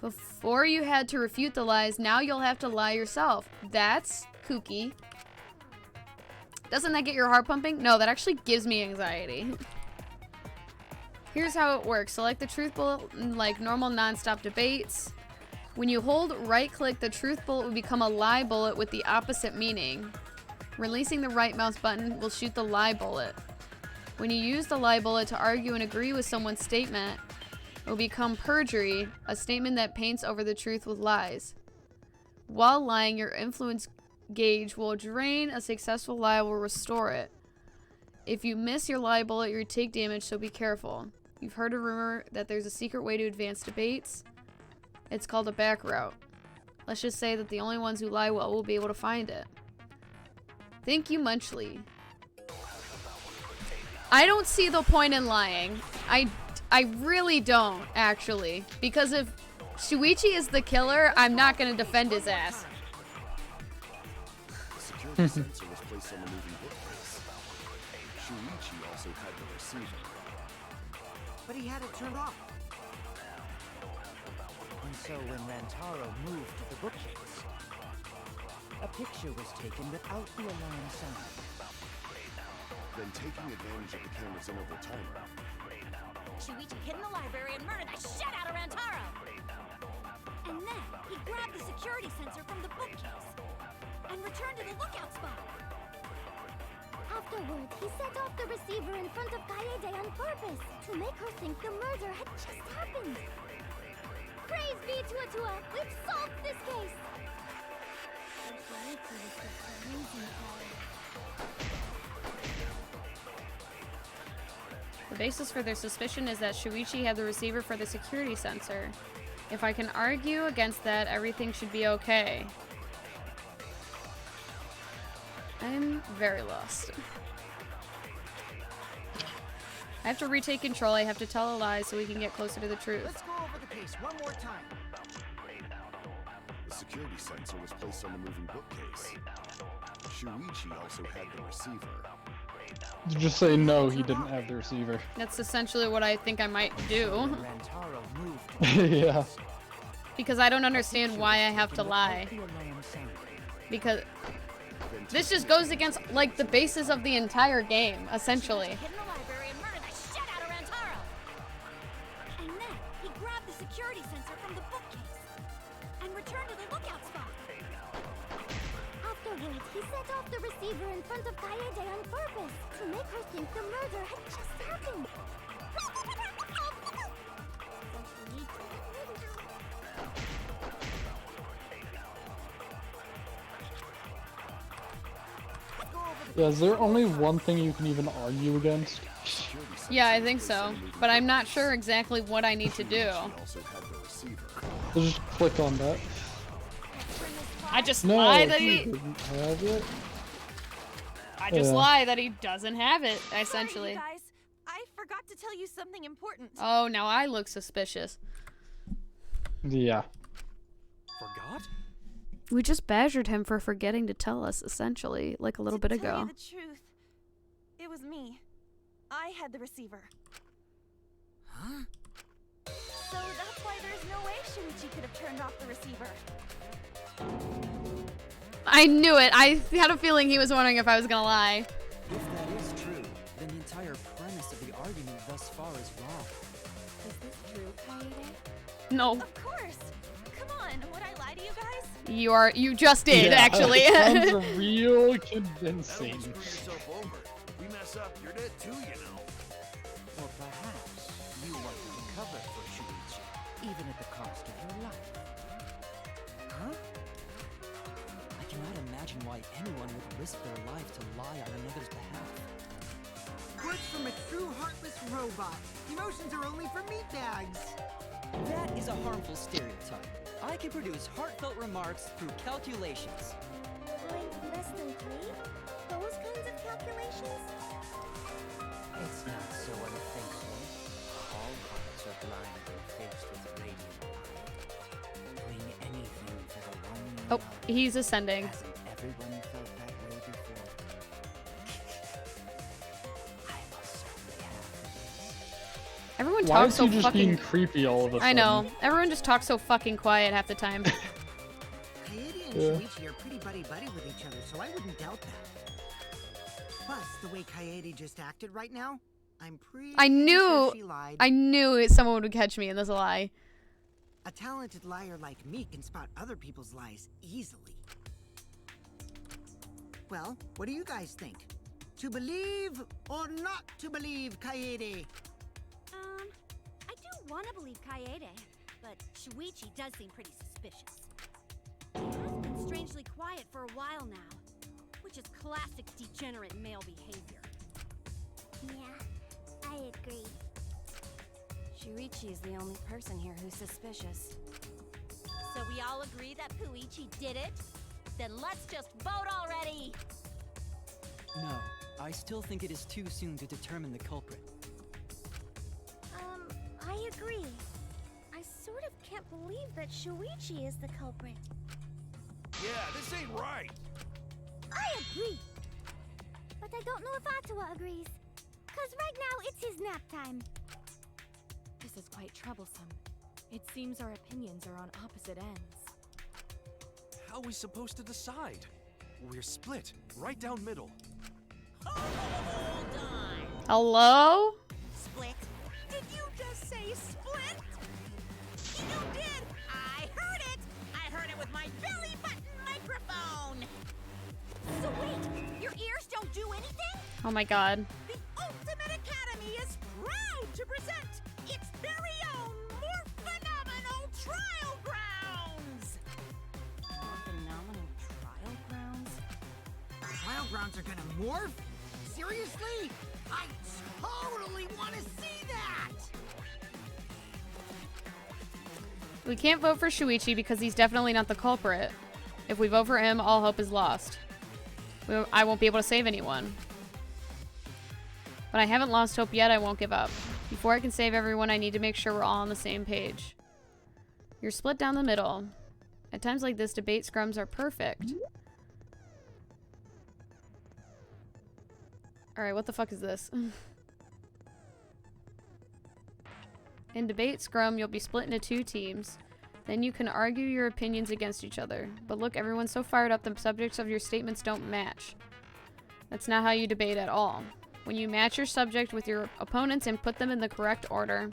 Before you had to refute the lies, now you'll have to lie yourself. That's kooky. Doesn't that get your heart pumping? No, that actually gives me anxiety. Here's how it works. Select the truth bullet like normal non-stop debates. When you hold right-click, the truth bullet will become a lie bullet with the opposite meaning. Releasing the right mouse button will shoot the lie bullet. When you use the lie bullet to argue and agree with someone's statement, it will become perjury, a statement that paints over the truth with lies. While lying, your influence gauge will drain. A successful lie will restore it. If you miss your lie bullet, you take damage, so be careful. You've heard a rumor that there's a secret way to advance debates. It's called a back route. Let's just say that the only ones who lie well will be able to find it. Thank you, Munchley. I don't see the point in lying. I really don't, actually. Because if Shuichi is the killer, I'm not gonna defend his ass. The security sensor was placed on the moving bookcase. Shuichi also had the receiver. But he had it turned off. And so when Rantaro moved the bookcase, a picture was taken without the alarm sound. Then taking advantage of the camera's interval timer, Shuichi hid in the library and murdered the shit out of Rantaro! And then, he grabbed the security sensor from the bookcase and returned to the lookout spot. Afterwards, he set off the receiver in front of Kaede on purpose to make her think the murder had just happened. Praise be to Atua! We've solved this case! The basis for their suspicion is that Shuichi had the receiver for the security sensor. If I can argue against that, everything should be okay. I'm very lost. I have to retake control. I have to tell a lie so we can get closer to the truth. Let's go over the case one more time. the security sensor was placed on the moving bookcase. Shuichi also had the receiver. Just say no, he didn't have the receiver. That's essentially what I think I might do. Yeah. Because I don't understand why I have to lie. Because this just goes against, like, the basis of the entire game, essentially. Hid in the library and murdered the shit out of Rantaro. And then he grabbed the security sensor from the bookcase and returned to the lookout spot. Afterwards, he set off the receiver in front of Kaede on purpose to make her think the murder had just happened. Yeah, is there only one thing you can even argue against? Yeah, I think so. But I'm not sure exactly what I need to do. Just click on that. I just No, lie that he he... didn't have it. I just Yeah. lie that he doesn't have it, essentially. Sorry, you guys. I forgot to tell you something important. Oh, now I look suspicious. Yeah. Forgot? We just badgered him for forgetting to tell us, essentially, like a little bit Tell you ago. the truth, it was me. I had the receiver. Huh? So that's why there's no way Shuichi could have turned off the receiver. I knew it. I had a feeling he was wondering if I was gonna lie. If that is true, then the entire premise of the argument thus far is wrong. Is this true, Kaede? No. Of course. Come on, would I lie to you guys? You just did, Yeah, actually. Sounds real That convincing. won't screw yourself over. If we mess up, you're dead too, you know. Or perhaps you want to recover for Shuichi, even at the cost of your life. Huh? I cannot imagine why anyone would risk their life to lie on another's behalf. Words from a true heartless robot. Emotions are only for meatbags. That is a harmful stereotype. I can produce heartfelt remarks through calculations. Like less than 3? Those kinds of calculations? It's not so unthinkable. All hearts are blind when faced with radiant light. Doing anything for the lonely Oh, love. he's ascending. Hasn't everyone felt that way before? I must certainly have this. Everyone Why talks is so he just fucking... being creepy all of a sudden? I know. Everyone just talks so fucking quiet half the time. Kaede and Yeah. Shuichi are pretty buddy-buddy with each other, so I wouldn't doubt that. Plus, the way Kaede just acted right now, I'm pretty I knew... sure she lied. I knew someone would catch me in this lie. A talented liar like me can spot other people's lies easily. Well, what do you guys think? To believe or not to believe, Kaede? I do want to believe Kaede, but Shuichi does seem pretty suspicious. He has been strangely quiet for a while now, which is classic degenerate male behavior. Yeah, I agree. Shuichi is the only person here who's suspicious. So we all agree that Puichi did it? Then let's just vote already! No, I still think it is too soon to determine the culprit. I agree. I sort of can't believe that Shuichi is the culprit. Yeah, this ain't right. I agree. But I don't know if Atawa agrees. 'Cause right now it's his nap time. This is quite troublesome. It seems our opinions are on opposite ends. How are we supposed to decide? We're split, right down middle. Hold on. Hello? Split? Did you just say split? You did! I heard it! I heard it with my belly button microphone! So wait, your ears don't do anything? Oh my god. The Ultimate Academy is proud to present its very own more phenomenal trial grounds! Phenomenal trial grounds? Trial grounds are gonna morph? Seriously? I totally want to see that! We can't vote for Shuichi because he's definitely not the culprit. If we vote for him, all hope is lost. I won't be able to save anyone. But I haven't lost hope yet, I won't give up. Before I can save everyone, I need to make sure we're all on the same page. You're split down the middle. At times like this, debate scrums are perfect. Alright, what the fuck is this? In debate scrum, you'll be split into 2 teams. Then you can argue your opinions against each other. But look, everyone's so fired up, the subjects of your statements don't match. That's not how you debate at all. When you match your subject with your opponents and put them in the correct order,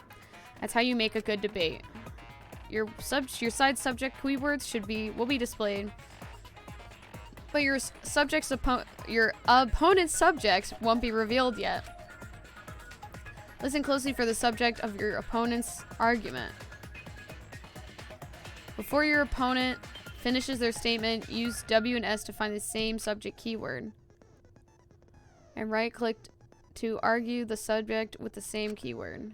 that's how you make a good debate. Your side subject keywords will be displayed, but your opponent's subjects won't be revealed yet. Listen closely for the subject of your opponent's argument. Before your opponent finishes their statement, use W and S to find the same subject keyword. And right-click to argue the subject with the same keyword.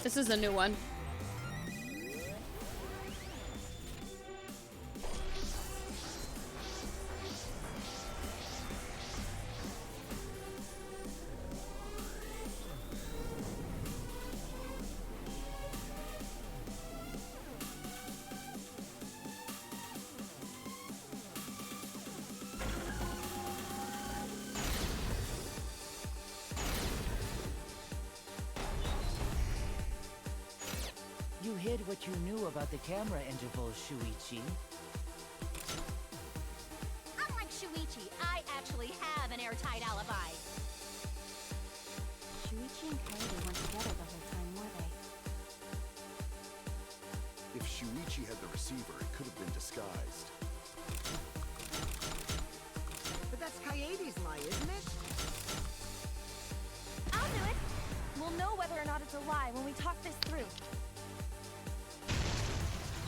This is a new one. You hid what you knew about the camera intervals, Shuichi. Unlike Shuichi, I actually have an airtight alibi. Shuichi and Coyote weren't together the whole time, were they? If Shuichi had the receiver, it could have been disguised. But that's Coyote's lie, isn't it? I'll do it. We'll know whether or not it's a lie when we talk this through.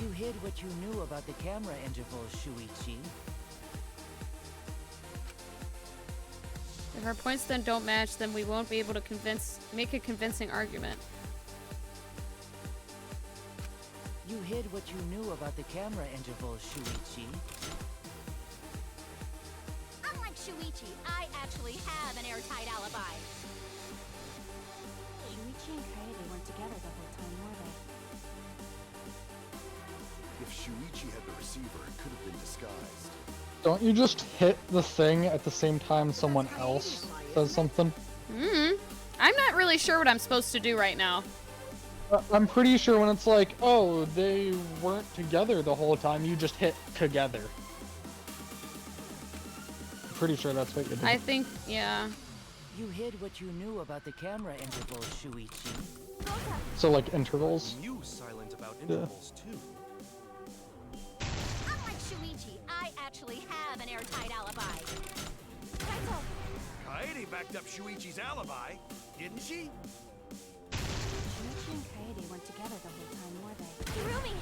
You hid what you knew about the camera intervals, Shuichi. If our points then don't match, then we won't be able to make a convincing argument. You hid what you knew about the camera intervals, Shuichi. Unlike Shuichi, I actually have an airtight alibi. Shuichi and Coyote weren't together the whole time, were they? If Shuichi had the receiver, it could have been disguised. Don't you just hit the thing at the same time someone else says something? I'm not really sure what I'm supposed to do right now. I'm pretty sure when it's like, oh, they weren't together the whole time, you just hit together. I'm pretty sure that's what you do. I think, yeah. You hid what you knew about the camera intervals, Shuichi. So like intervals? You silent about intervals too. Unlike Shuichi, I actually have an airtight alibi. Kaede backed up Shuichi's alibi, didn't she? Shuichi and Coyote weren't together the whole time, were they? Kirumi!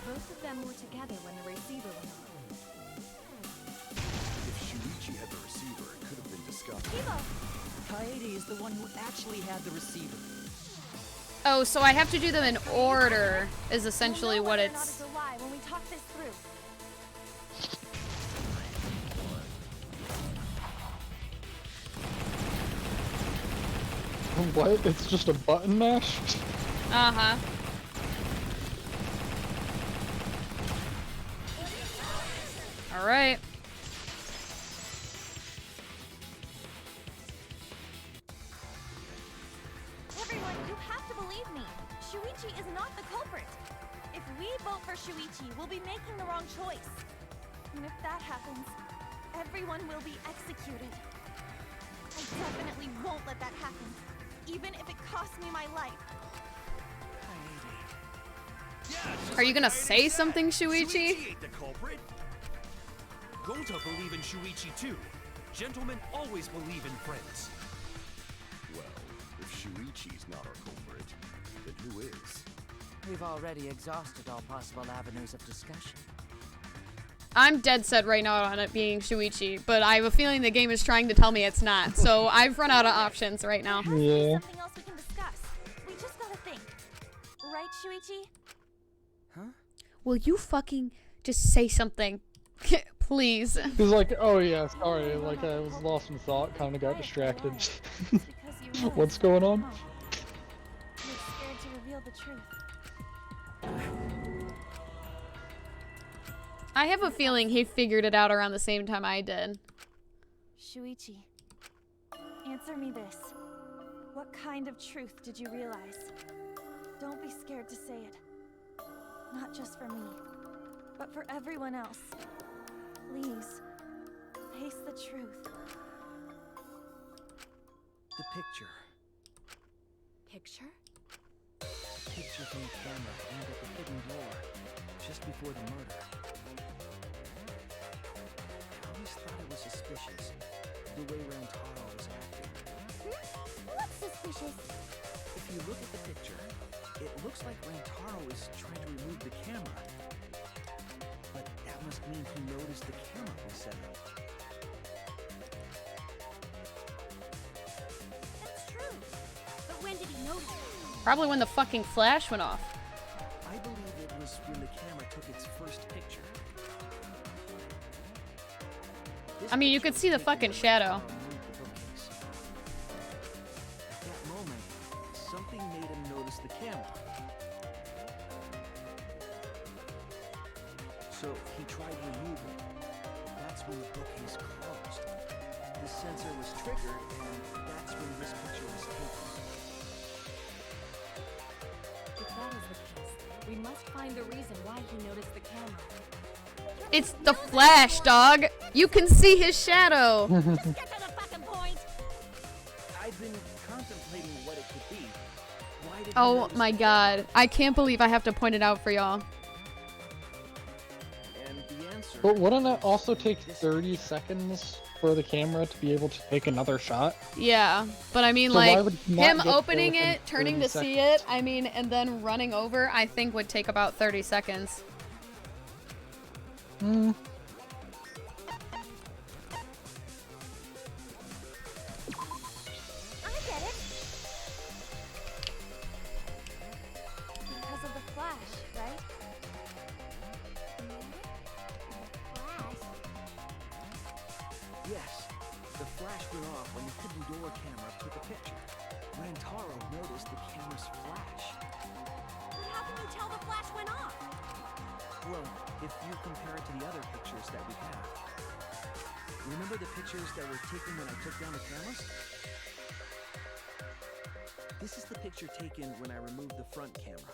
Both of them were together when the receiver went on. If Shuichi had the receiver, it could have been disguised. Kaede is the one who actually had the receiver. Oh, so I have to do them in order, is essentially what We'll know it's... whether or not it's a lie when we talk this through. What? It's just a button mash? Uh-huh. Alright. Everyone, you have to believe me. Shuichi is not the culprit. If we vote for Shuichi, we'll be making the wrong choice. And if that happens, everyone will be executed. I definitely won't let that happen, even if it costs me my life. Are you gonna say something, Shuichi? Shuichi ain't the culprit. Gonta believe in Shuichi too. Gentlemen always believe in friends. Well, if Shuichi's not our culprit, then who is? We've already exhausted all possible avenues of discussion. I'm dead set right now on it being Shuichi, but I have a feeling the game is trying to tell me it's not, so I've run out of options right now. Yeah. Something else we can discuss. We just gotta think. Right, Shuichi? Huh? will you fucking just say something? Please. He's like, oh yeah, sorry, like I was lost in thought, kind of got distracted. What's going on? You're scared to reveal the truth. I have a feeling he figured it out around the same time I did. Shuichi, answer me this. What kind of truth did you realize? Don't be scared to say it. Not just for me, but for everyone else. Please, face the truth. The picture. Picture? The picture from the camera aimed at the hidden door, just before the murder. I always thought it was suspicious, the way Rantaro was acting. What's suspicious? If you look at the picture, it looks like Rantaro is trying to remove the camera. But that must mean he noticed the camera was set up. That's true. But when did he notice it? Probably when the fucking flash went off. I believe it was when the camera took its first picture. I mean, you could see the fucking shadow. At that moment, something made him notice the camera. So he tried removing it. That's when the bookcase closed. The sensor was triggered, and that's when this picture was taken. If that is the case, we must find the reason why he noticed the camera. It's the flash, dog. You can see his shadow. Get to the fucking point! I've been contemplating what it could be. Why did Oh my god. I can't believe I have to point it out for y'all. And the answer. But wouldn't it also take 30 seconds for the camera to be able to take another shot? Yeah, but I mean, So why like, would he not him get there opening within it, turning 30 to see it, I mean, and then running over, I think would take about 30 seconds. Hmm. I get it. Because of the flash, right? Flash. Yes, the flash went off when the hidden door camera took a picture. Rantaro noticed the camera's flash. But how can you tell the flash went off? Well, if you compare it to the other pictures that we have. Remember the pictures that were taken when I took down the cameras? This is the picture taken when I removed the front camera.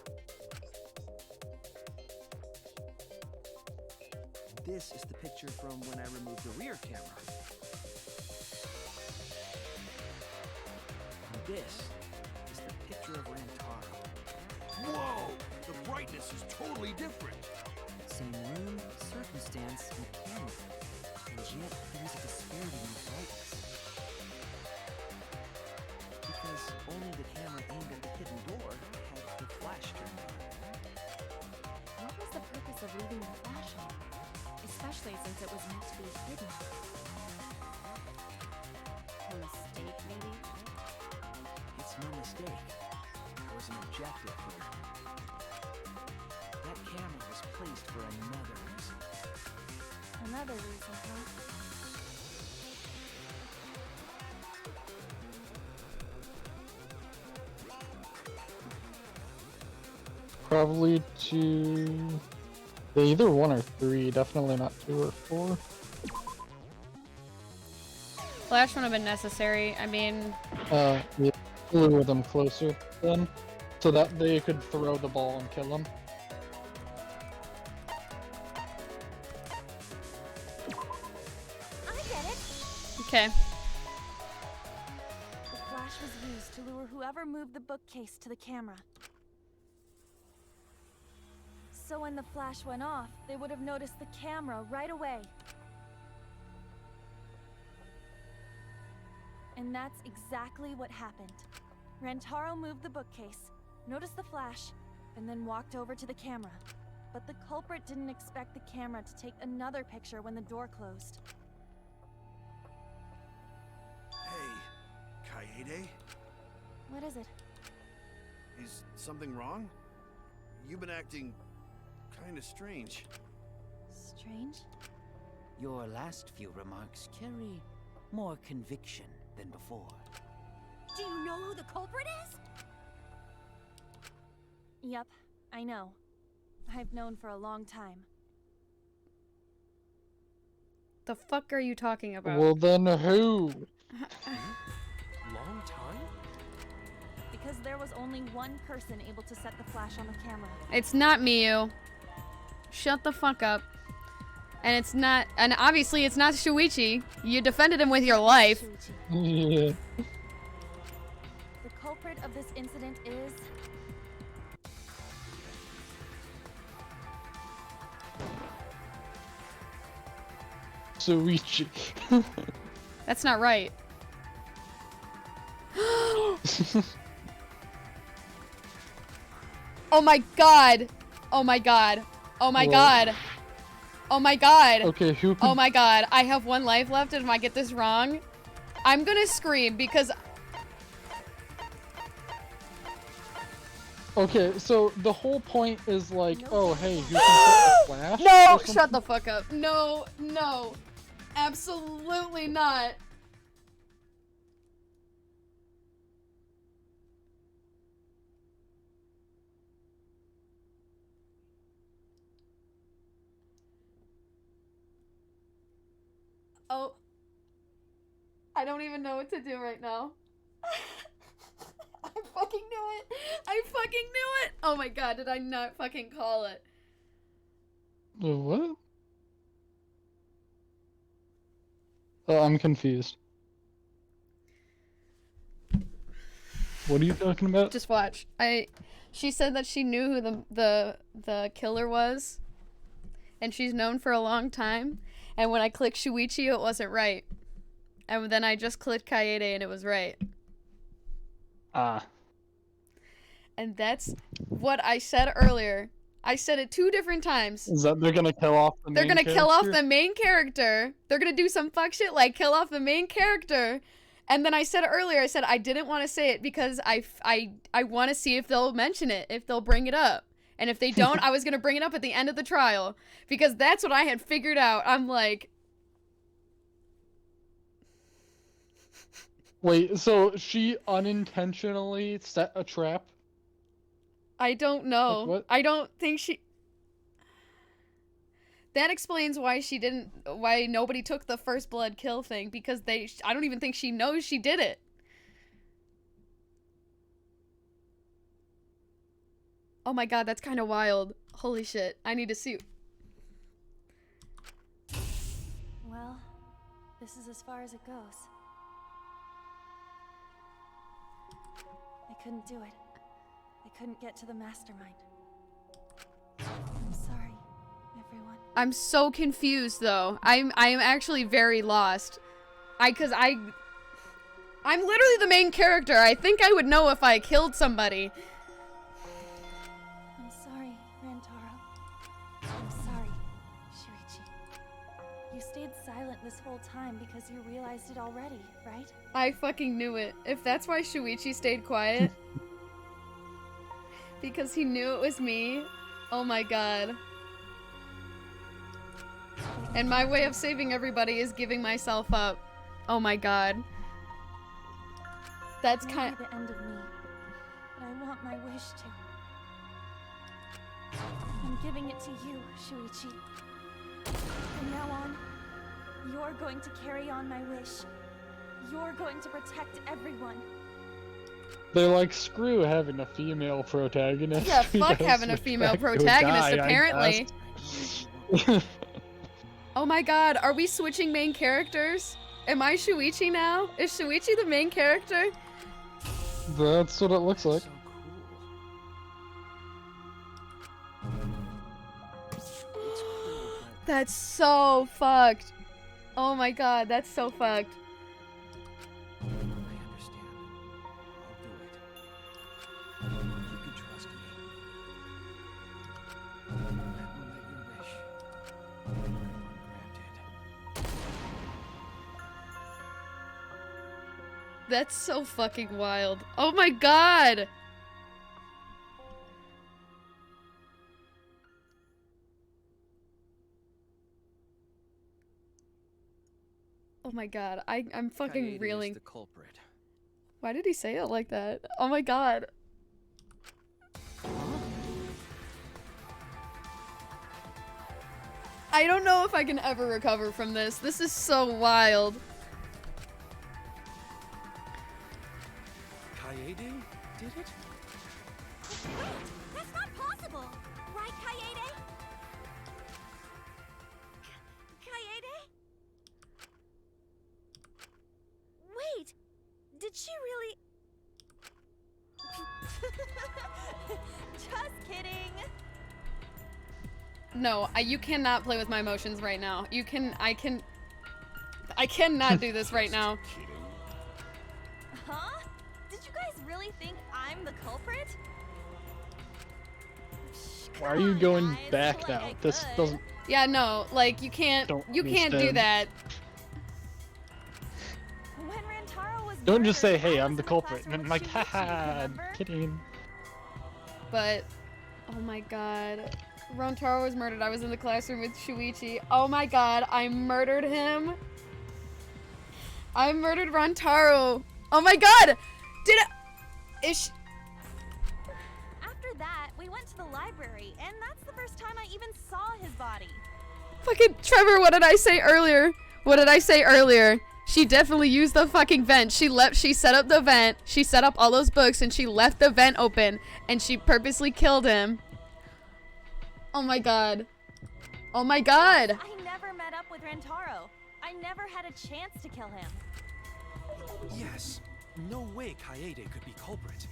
This is the picture from when I removed the rear camera. And this is the picture of Rantaro. Whoa! The brightness is totally different. Same room, circumstance, and camera. And yet, there is a disparity in brightness. Because only the camera aimed at the hidden door had the flash turned on. What was the purpose of leaving the flash on? Especially since it was meant to be hidden. A mistake, maybe? It's no mistake. There was an objective here. That camera was placed for another reason. Another reason, huh? Probably two. Yeah, either 1 or 3, definitely not 2 or 4. Flash would have been necessary. I mean, Yeah, lure them closer then, so that they could throw the ball and kill him. I get it. okay. The flash was used to lure whoever moved the bookcase to the camera. So when the flash went off, they would have noticed the camera right away. And that's exactly what happened. Rantaro moved the bookcase, noticed the flash, and then walked over to the camera. But the culprit didn't expect the camera to take another picture when the door closed. Hey, Kaede? What is it? Is something wrong? You've been acting kind of strange. Strange? Your last few remarks carry more conviction than before. Do you know who the culprit is? Yep, I know. I've known for a long time. The fuck are you talking about? Well, then who? Long time? Because there was only one person able to set the flash on the camera. It's not Miyu. Shut the fuck up. And it's not, and obviously it's not Shuichi. You defended him with your life. Yeah. The culprit of this incident is... Shuichi. That's not right. Oh my god. Oh my god. Oh my god. Oh my god. Okay, who can... Oh my god. I have 1 life left, and if I get this wrong, I'm gonna scream because... Okay, so the whole point is like, oh hey, who can set the flash? No! Shut the fuck up. No, no. Absolutely not. Oh. I don't even know what to do right now. I fucking knew it. I fucking knew it. Oh my god, did I not fucking call it? What? I'm confused. What are you talking about? Just watch. She said that she knew who the killer was, and she's known for a long time. And when I clicked Shuichi, it wasn't right. And then I just clicked Kaede, and it was right. Ah. And that's what I said earlier. I said it 2 different times. Is that they're gonna kill off the main They're gonna character? kill off the main character. They're gonna do some fuck shit like kill off the main character. And then I said earlier, I said I didn't want to say it because I want to see if they'll mention it, if they'll bring it up. And if they don't, I was gonna bring it up at the end of the trial. Because that's what I had figured out. I'm like... Wait, so she unintentionally set a trap? I don't know. Like what? I don't think she... That explains why why nobody took the first blood kill thing, because I don't even think she knows she did it. Oh my god, that's kind of wild. Holy shit, I need to see... Well, this is as far as it goes. I couldn't do it. I couldn't get to the mastermind. I'm sorry, everyone. I'm so confused though. I'm actually very lost. I'm literally the main character. I think I would know if I killed somebody. I'm sorry, Rantaro. I'm sorry, Shuichi. You stayed silent this whole time because you realized it already, right? I fucking knew it. If that's why Shuichi stayed quiet. Because he knew it was me. Oh my god. And my way of saving everybody is giving myself up. Oh my god. That's kind of the end of me, but I want my wish to. I'm giving it to you, Shuichi. From now on, you're going to carry on my wish. You're going to protect everyone. They're like, screw having a female protagonist. Yeah, fuck having a female protagonist, apparently. Oh my god, are we switching main characters? Am I Shuichi now? Is Shuichi the main character? That's what it looks like. That's so fucked. Oh my god, that's so fucked. I understand. I'll do it. You can trust me. I will let your wish go ungranted. That's so fucking wild. Oh my god! my god, I'm fucking Kaede is reeling. the culprit. Why did he say it like that? Oh my god. I don't know if I can ever recover from this. This is so wild. Kaede did it? Wait, that's not possible. Right, Kaede? Kaede? Wait, did she really? Just kidding. No, you cannot play with my emotions right now. I cannot do this right now. Huh? Did you guys really think I'm the culprit? Why are you going back now? This doesn't. Yeah, no, like you can't do understand. that. When Rantaro was Don't just say, murdered, "Hey, I I'm was the in culprit," classroom and with like, Shuichi, haha, remember? kidding. But oh my god. Rantaro was murdered. I was in the classroom with Shuichi. Oh my god, I murdered him. I murdered Rantaro. Oh my god! After that, we went to the library, and that's the first time I even saw his body. Fucking Trevor, what did I say earlier? What did I say earlier? She definitely used the fucking vent. She set up the vent, she set up all those books, and she left the vent open, and she purposely killed him. Oh my god. Oh my god! I never met up with Rantaro. I never had a chance to kill him. Yes. No way Kaede could be culprit.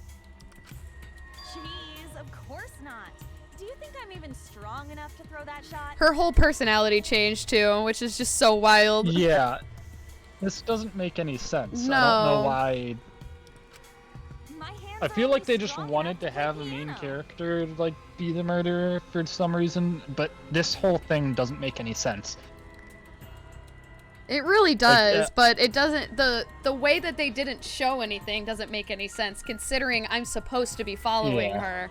Jeez, of course not. Do you think I'm even strong enough to throw that shot? Her whole personality changed too, which is just so wild. Yeah. This doesn't make any sense. No. I don't know why. I feel like they just wanted to have a main character like be the murderer for some reason, but this whole thing doesn't make any sense. It really does, Like, but it doesn't. The way that they didn't show anything doesn't make any sense, considering I'm supposed to be following Yeah. her.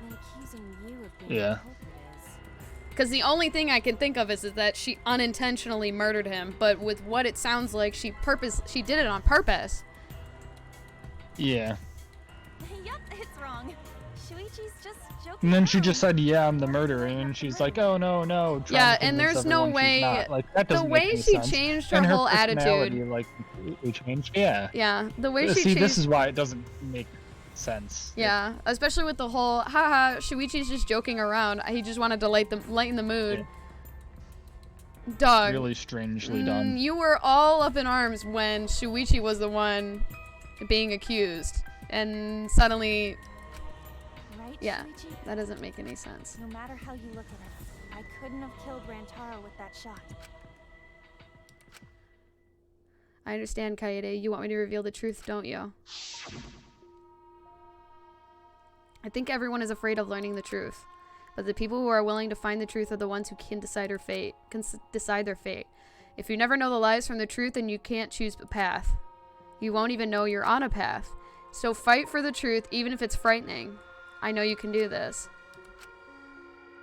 And accusing you of being Yeah. the culprit is... Because the only thing I can think of is that she unintentionally murdered him, but with what it sounds like, she did it on purpose. Yeah. Yup, it's wrong. Shuichi's just joking. And then she just said, "Yeah, I'm the murderer," and she's like, "Oh no, no." trying Yeah, to and convince there's no everyone she's way. not. Like, that The doesn't way make any she sense. changed her And whole attitude. personality, like, completely changed. Yeah. Yeah, the way she See, changed. this is why it doesn't make sense. Yeah, especially with the whole haha, Shuichi's just joking around. He just wanted to lighten the mood. Dog. Really strangely done. You were all up in arms when Shuichi was the one being accused, and suddenly, Right, yeah, Shuichi? that doesn't make any sense. No matter how you look at it, I couldn't have killed Rantaro with that shot. I understand, Kaede. You want me to reveal the truth, don't you? I think everyone is afraid of learning the truth, but the people who are willing to find the truth are the ones who can decide their fate. If you never know the lies from the truth, then you can't choose a path. You won't even know you're on a path. So fight for the truth, even if it's frightening. I know you can do this.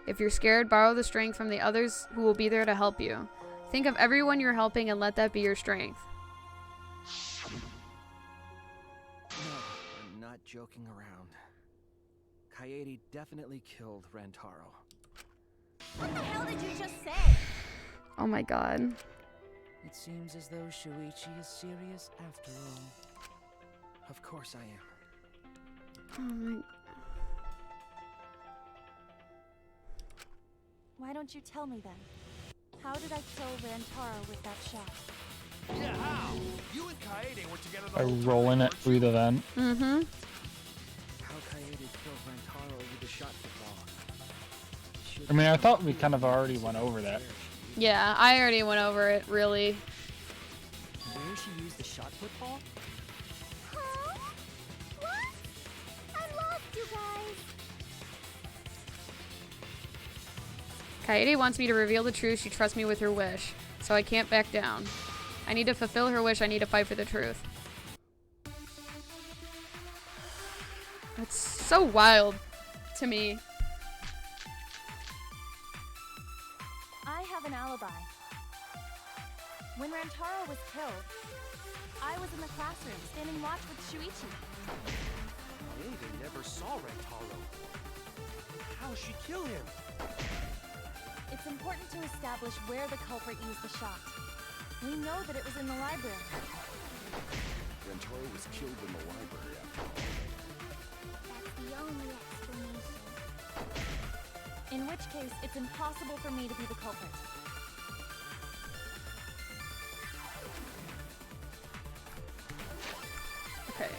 If you're scared, borrow the strength from the others who will be there to help you. Think of everyone you're helping and let that be your strength. No, I'm not joking around. Kaede definitely killed Rantaro. What the hell did you just say? Oh my god. It seems as though Shuichi is serious after all. Of course I am. Oh my... Why don't you tell me then? How did I kill Rantaro with that shot? Yeah, how? You and Kaede were together the By whole time. rolling it through the vent. Mm-hmm. How Kaede killed Rantaro with the shot football. I mean, I thought we kind of already went over that. Yeah, I already went over it, really. Where she used the shot football? Huh? What? I'm lost, you guys. Kaede wants me to reveal the truth. She trusts me with her wish, so I can't back down. I need to fulfill her wish. I need to fight for the truth. That's so wild to me. I have an alibi. When Rantaro was killed, I was in the classroom standing watch with Shuichi. They never saw Rantaro. How'd she kill him? It's important to establish where the culprit used the shot. We know that it was in the library. Rantaro was killed in the library after all. That's the only explanation. In which case, it's impossible for me to be the culprit. Okay,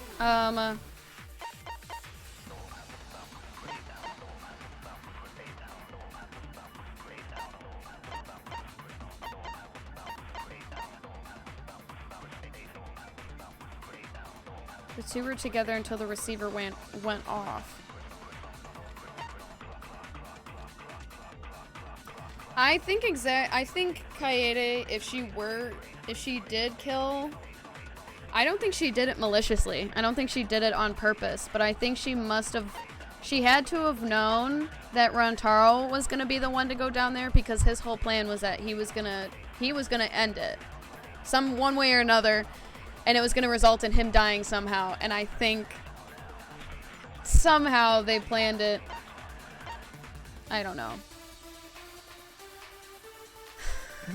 the two were together until the receiver went off. I think Kaede, if she did kill, I don't think she did it maliciously. I don't think she did it on purpose, but I think she had to have known that Rantaro was gonna be the one to go down there, because his whole plan was that he was gonna end it, one way or another, and it was gonna result in him dying somehow. And I think somehow they planned it. I don't know.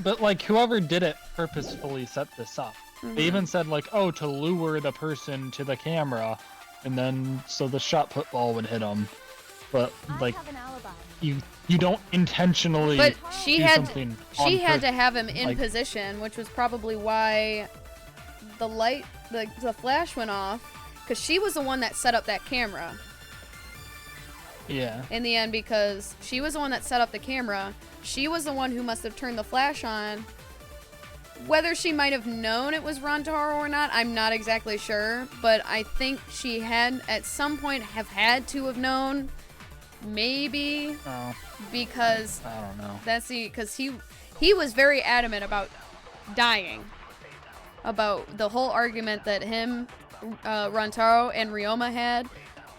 But like, whoever did it purposefully set this up. They even said like, oh, to lure the person to the camera, and then so the shot put ball would hit them. But like, you don't intentionally. But she had to have him in like, position, which was probably why the flash went off, because she was the one that set up that camera. Yeah. In the end, because she was the one that set up the camera, she was the one who must have turned the flash on. Whether she might have known it was Rantaro or not, I'm not exactly sure, but I think she had at some point had to have known, maybe, because I don't know. Because he was very adamant about dying, about the whole argument that him, Rantaro, and Ryoma had.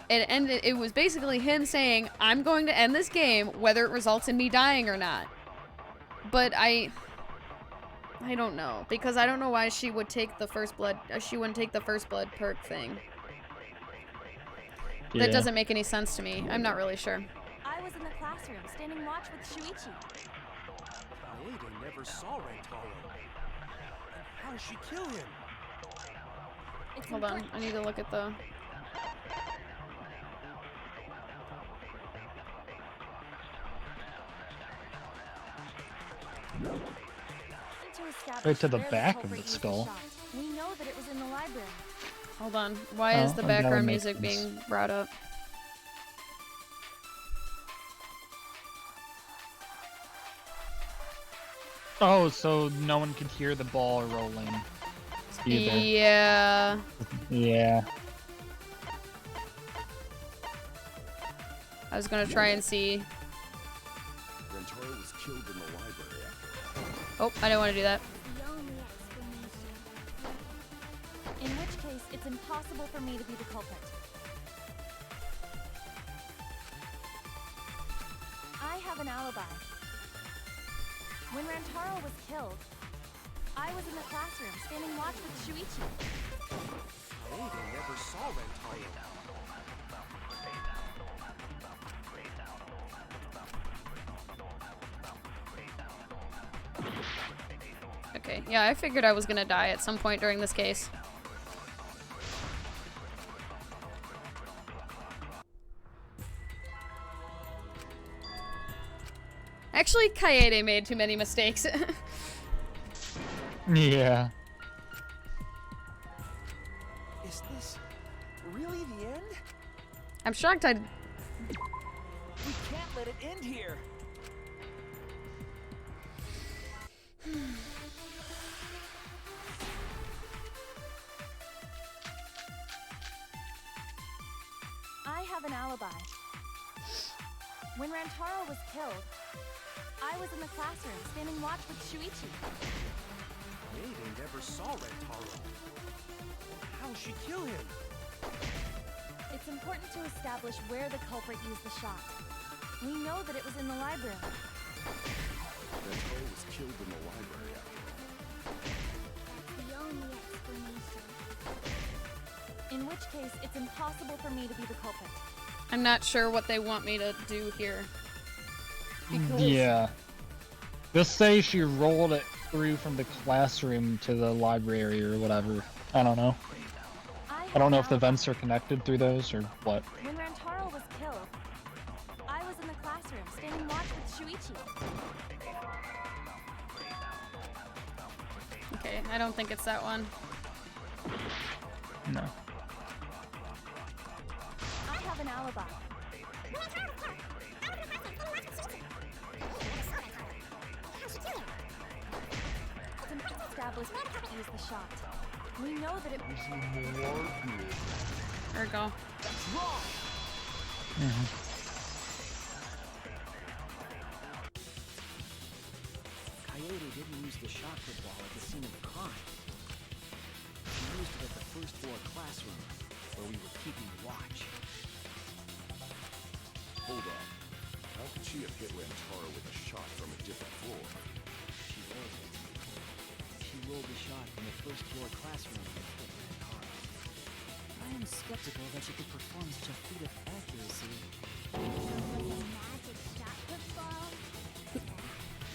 It was basically him saying, I'm going to end this game whether it results in me dying or not. But I don't know, because I don't know why she would take the first blood. She wouldn't take the first blood perk thing. Yeah. That doesn't make any sense to me. I'm not really sure. I was in the classroom standing watch with Shuichi. Kaede never saw Rantaro. How did she kill him? Hold on, I need to look at the... Right to the back of the skull. We know that it was in the library. Hold on. Why is the background music being brought up? Oh, so no one could hear the ball rolling either. Yeah. Yeah. I was gonna try and see. Rantaro was killed in the library after all. Oh, I didn't want to do that. In which case, it's impossible for me to be the culprit. I have an alibi. When Rantaro was killed, I was in the classroom standing watch with Shuichi. Kaede never saw Rantaro. Okay, yeah, I figured I was gonna die at some point during this case. Actually, Kaede made too many mistakes. Yeah. Is this really the end? I'm shocked I... We can't let it end here. I have an alibi. When Rantaro was killed, I was in the classroom standing watch with Shuichi. Kaede never saw Rantaro. How did she kill him? It's important to establish where the culprit used the shot. We know that it was in the library. Rantaro was killed in the library after all. which case it's impossible for me to be the culprit. I'm not sure what they want me to do here. Because Yeah. Just say she rolled it through from the classroom to the library or whatever. I don't know. I don't know if the vents are connected through those or what. When Rantaro was killed, I was in the classroom, standing watch with Shuichi. Okay, I don't think it's that one. No. I have an alibi. It's important to establish who used the shot. We know that it was There we go. Coyote didn't use the shot put ball at the scene of the crime. She used it at the first floor classroom, where we were keeping watch. Hold on. How could she have hit Rantaro with a shot from a different floor? She rolled it. She rolled the shot from the first floor classroom and hit Rantaro. I am skeptical that she could perform such a feat of accuracy. Magic shot football.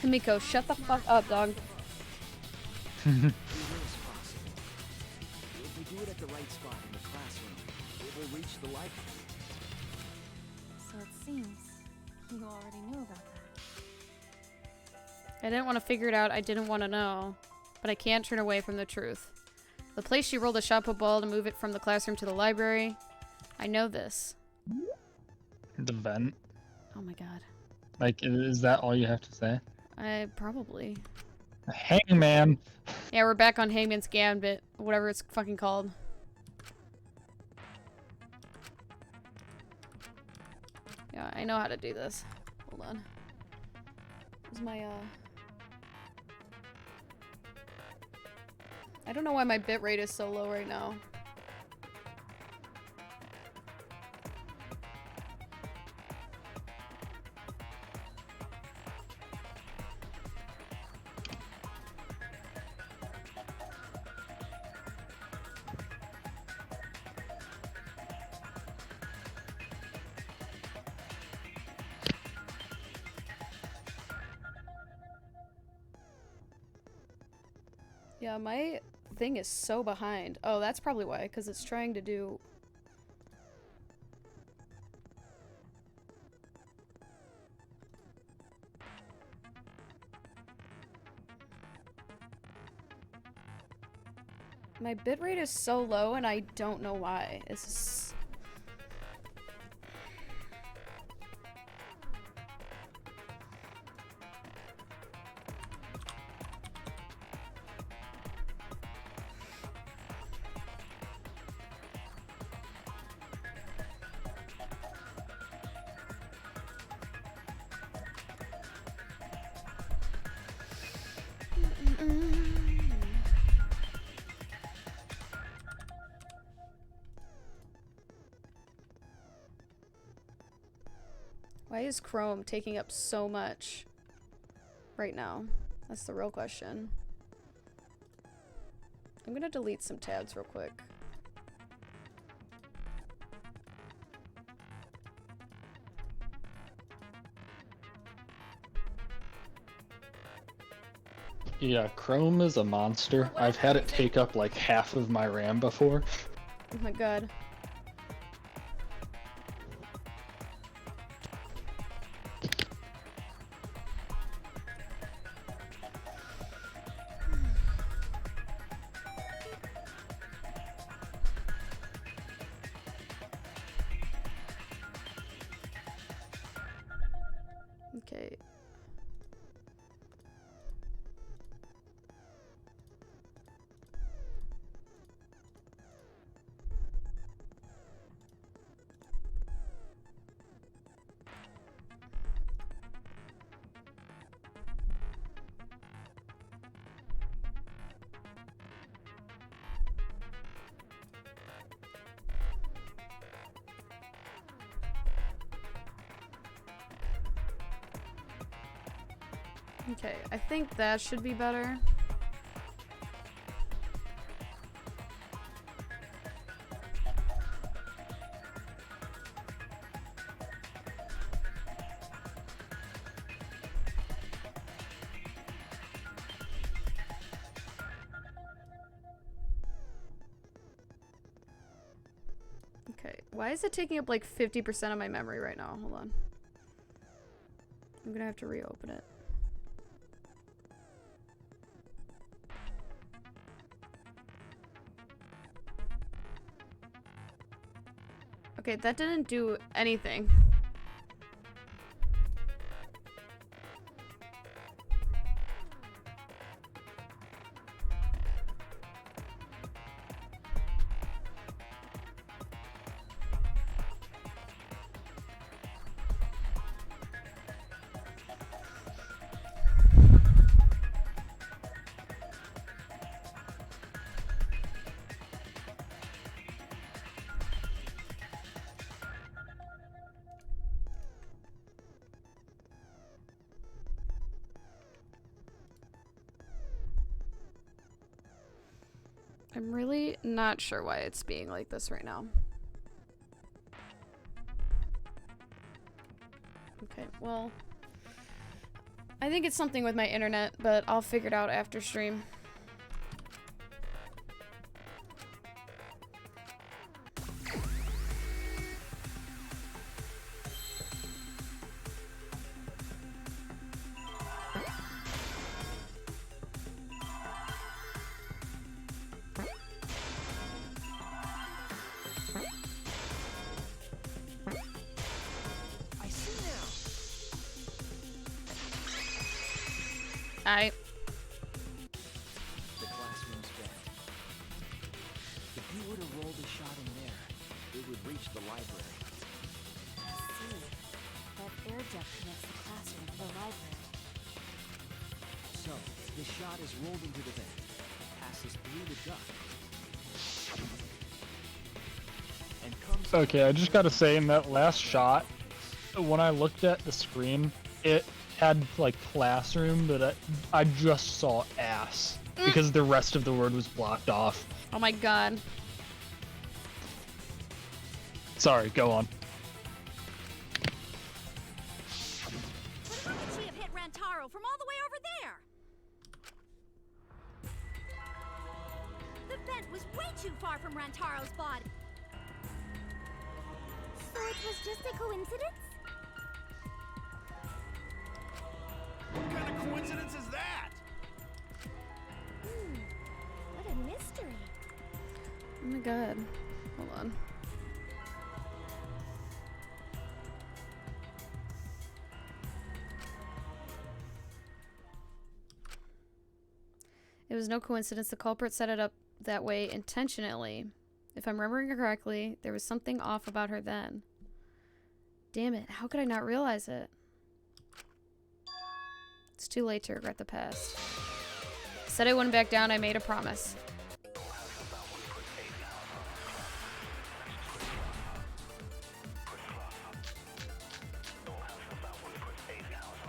Himiko, shut the fuck up, dog. It is possible. If we do it at the right spot in the classroom, it will reach the library. So it seems you already knew about that. I didn't want to figure it out. I didn't want to know. But I can't turn away from the truth. The place she rolled a shot put ball to move it from the classroom to the library. I know this. The vent? Oh my god. Like, is that all you have to say? Probably. Hangman! Yeah, we're back on Hangman's Gambit. Whatever it's fucking called. Yeah, I know how to do this. Hold on. Where's my, I don't know why my bitrate is so low right now. Yeah, my thing is so behind. Oh, that's probably why, because it's trying to do... My bitrate is so low and I don't know why. It's just... Why is Chrome taking up so much right now? That's the real question. I'm gonna delete some tabs real quick. Yeah, Chrome is a monster. I've had it take up like half of my RAM before. Oh my god. Okay. Okay, I think that should be better. Okay, why is it taking up like 50% of my memory right now? Hold on. I'm gonna have to reopen it. Okay, that didn't do anything. I'm really not sure why it's being like this right now. Okay, well, I think it's something with my internet, but I'll figure it out after stream. The classroom's vent. If you were to roll the shot in there, it would reach the library. I see. That air duct connects the classroom to the library. So, the shot is rolled into the vent, passes through the duct, and comes... Okay, I just gotta say, in that last shot, when I looked at the screen, it had, like, classroom, but I just saw ass. Because the rest of the word was blocked off. Oh my god. Sorry, go on. But how could she have hit Rantaro from all the way over there? The vent was way too far from Rantaro's body. So it was just a coincidence? What kind of coincidence is that? What a mystery. Oh my god. Hold on. It was no coincidence. The culprit set it up that way intentionally. If I'm remembering correctly, there was something off about her then. Damn it. How could I not realize it? It's too late to regret the past. Said I wouldn't back down. I made a promise.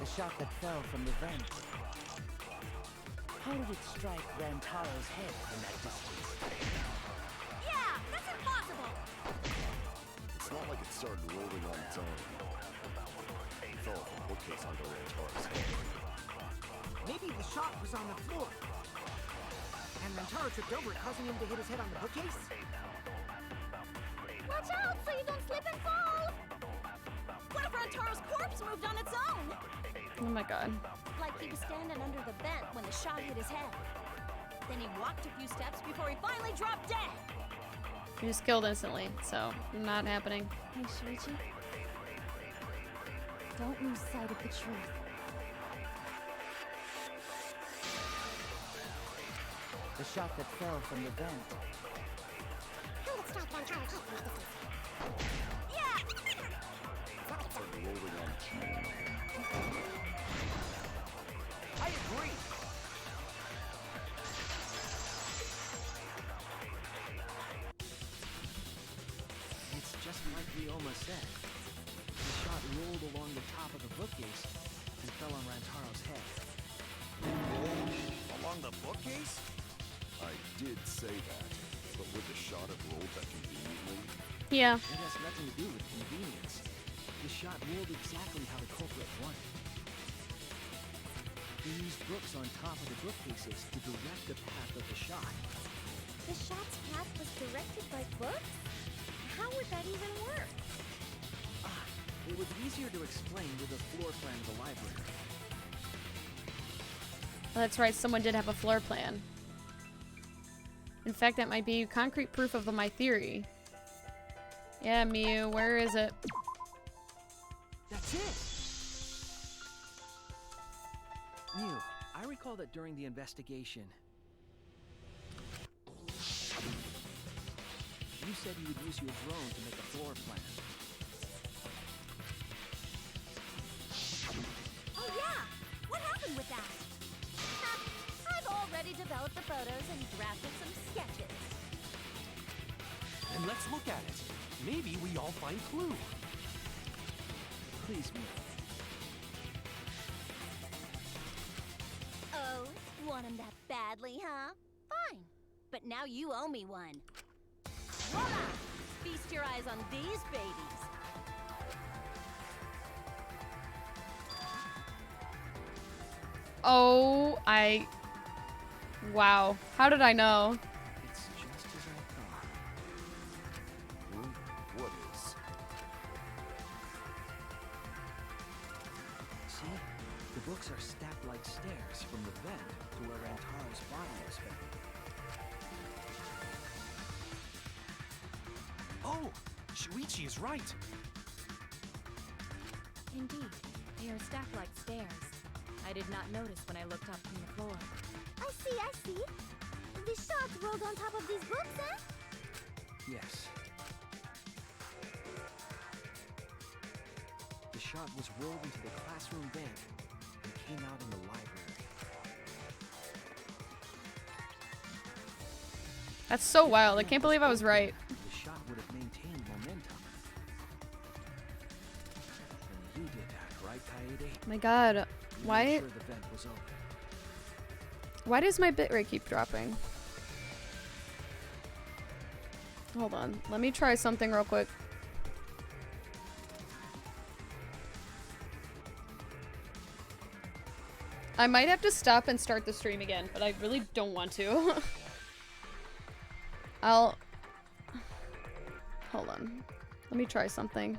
The shot that fell from the vent. How did it strike Rantaro's head from that distance? Yeah, that's impossible! It's not like it started rolling on its own. It fell off a bookcase onto Rantaro's head. Maybe the shot was on the floor. And Rantaro tripped over it, causing him to hit his head on the bookcase? Watch out so you don't slip and fall! What if Rantaro's corpse moved on its own? Oh my god. Like he was standing under the vent when the shot hit his head. Then he walked a few steps before he finally dropped dead. He was killed instantly, so not happening. Hey, Shuichi. Don't lose sight of the truth. The shot that fell from the vent. How would stop Rantaro from this distance? Rolling on its own. I agree. It's just like Ryoma said. The shot rolled along the top of the bookcase and fell on Rantaro's head. Along the bookcase? I did say that, but would the shot have rolled that conveniently? Yeah. It has nothing to do with convenience. The shot rolled exactly how the culprit wanted. They used books on top of the bookcases to direct the path of the shot. The shot's path was directed by books? how would that even work? It would be easier to explain with a floor plan of the library. Oh, that's right, someone did have a floor plan. In fact, that might be concrete proof of my theory. Yeah, Mew, where is it? That's it! Mew, I recall that during the investigation, you said you would use your drone to make a floor plan. Oh yeah! What happened with that? I've already developed the photos and drafted some sketches. Then let's look at it. Maybe we all find clue. Please, Mew. Oh, want him that badly, huh? Fine. But now you owe me one. Voila! Feast your eyes on these babies. Oh, wow. How did I know? It's just as I thought. What is? See? The books are stacked like stairs from the vent to where Rantaro's body was found. Oh, Shuichi is right. Indeed, they are stacked like stairs. I did not notice when I looked up from the floor. I see. The shots rolled on top of these books, eh? Yes. The shot was rolled into the classroom vent and came out in the library. That's so wild. I can't believe I was right. The shot would have maintained momentum. And you did that, right, Kaede? Oh my god. You Why? made sure the vent was open. Why does my bitrate keep dropping? Hold on. Let me try something real quick. I might have to stop and start the stream again, but I really don't want to. Hold on. Let me try something.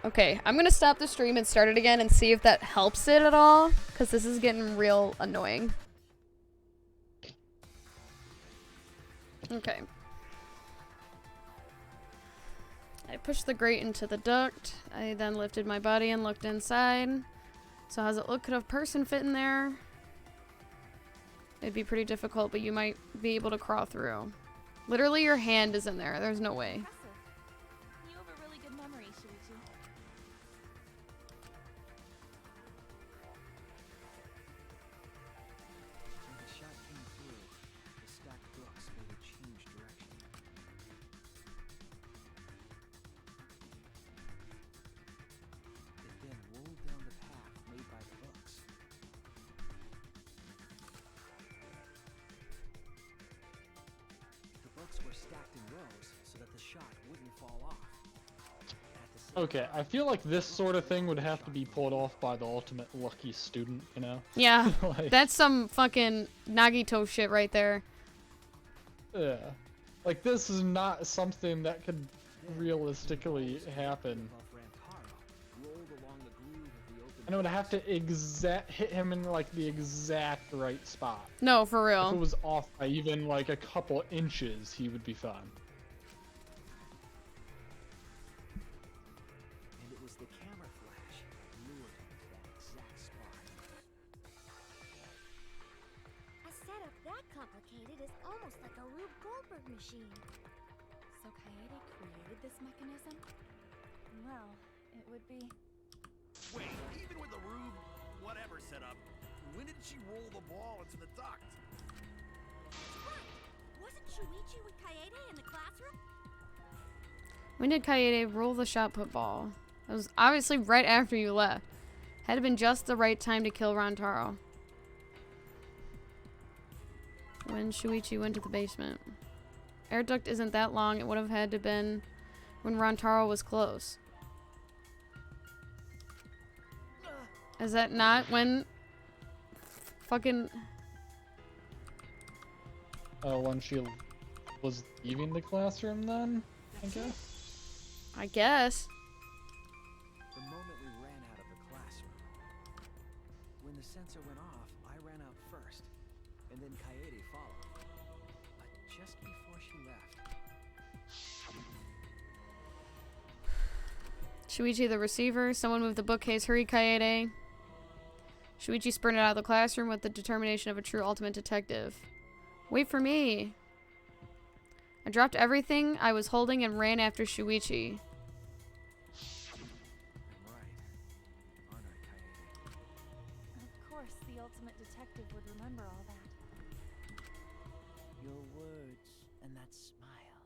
Okay, I'm gonna stop the stream and start it again and see if that helps it at all, because this is getting real annoying. Okay. I pushed the grate into the duct. I then lifted my body and looked inside. So how's it look? Could a person fit in there? It'd be pretty difficult, but you might be able to crawl through. Literally your hand is in there. There's no way. Impressive. You have a really good memory, Shuichi. When the shot came through, the stacked books made it change direction. It then rolled down the path made by the books. The books were stacked in rows so that the shot wouldn't fall off. Okay, I feel like this sort of thing would have to be pulled off by the ultimate lucky student, you know? Yeah, Like, that's some fucking Nagito shit right there. yeah. Like, this is not something that could realistically happen. And it would have to hit him in, like, the exact right spot. No, for real. If it was off by even, like, a couple inches, he would be fine. And it was the camera flash that lured him to that exact spot. A setup that complicated is almost like a Rube Goldberg machine. So Kaede created this mechanism? Well, it would be... Wait, even with the Rube whatever setup, when did she roll the ball into the duct? Wasn't Shuichi with Kaede in the classroom? When did Kaede roll the shot put ball? It was obviously right after you left. Had been just the right time to kill Rantaro. When Shuichi went to the basement. Air duct isn't that long. It would have had to been when Rantaro was close. Is that not when fucking... when she was leaving the classroom then, I guess? I guess. The moment we ran out of the classroom. When the sensor went off, I ran out first, and then Kaede followed. But just before she left... Shuichi the receiver. Someone move the bookcase. Hurry, Kaede. Shuichi sprinted out of the classroom with the determination of a true ultimate detective. Wait for me. I dropped everything I was holding and ran after Shuichi. I'm right. Aren't I, Kaede? Of course, the ultimate detective would remember all that. Your words and that smile.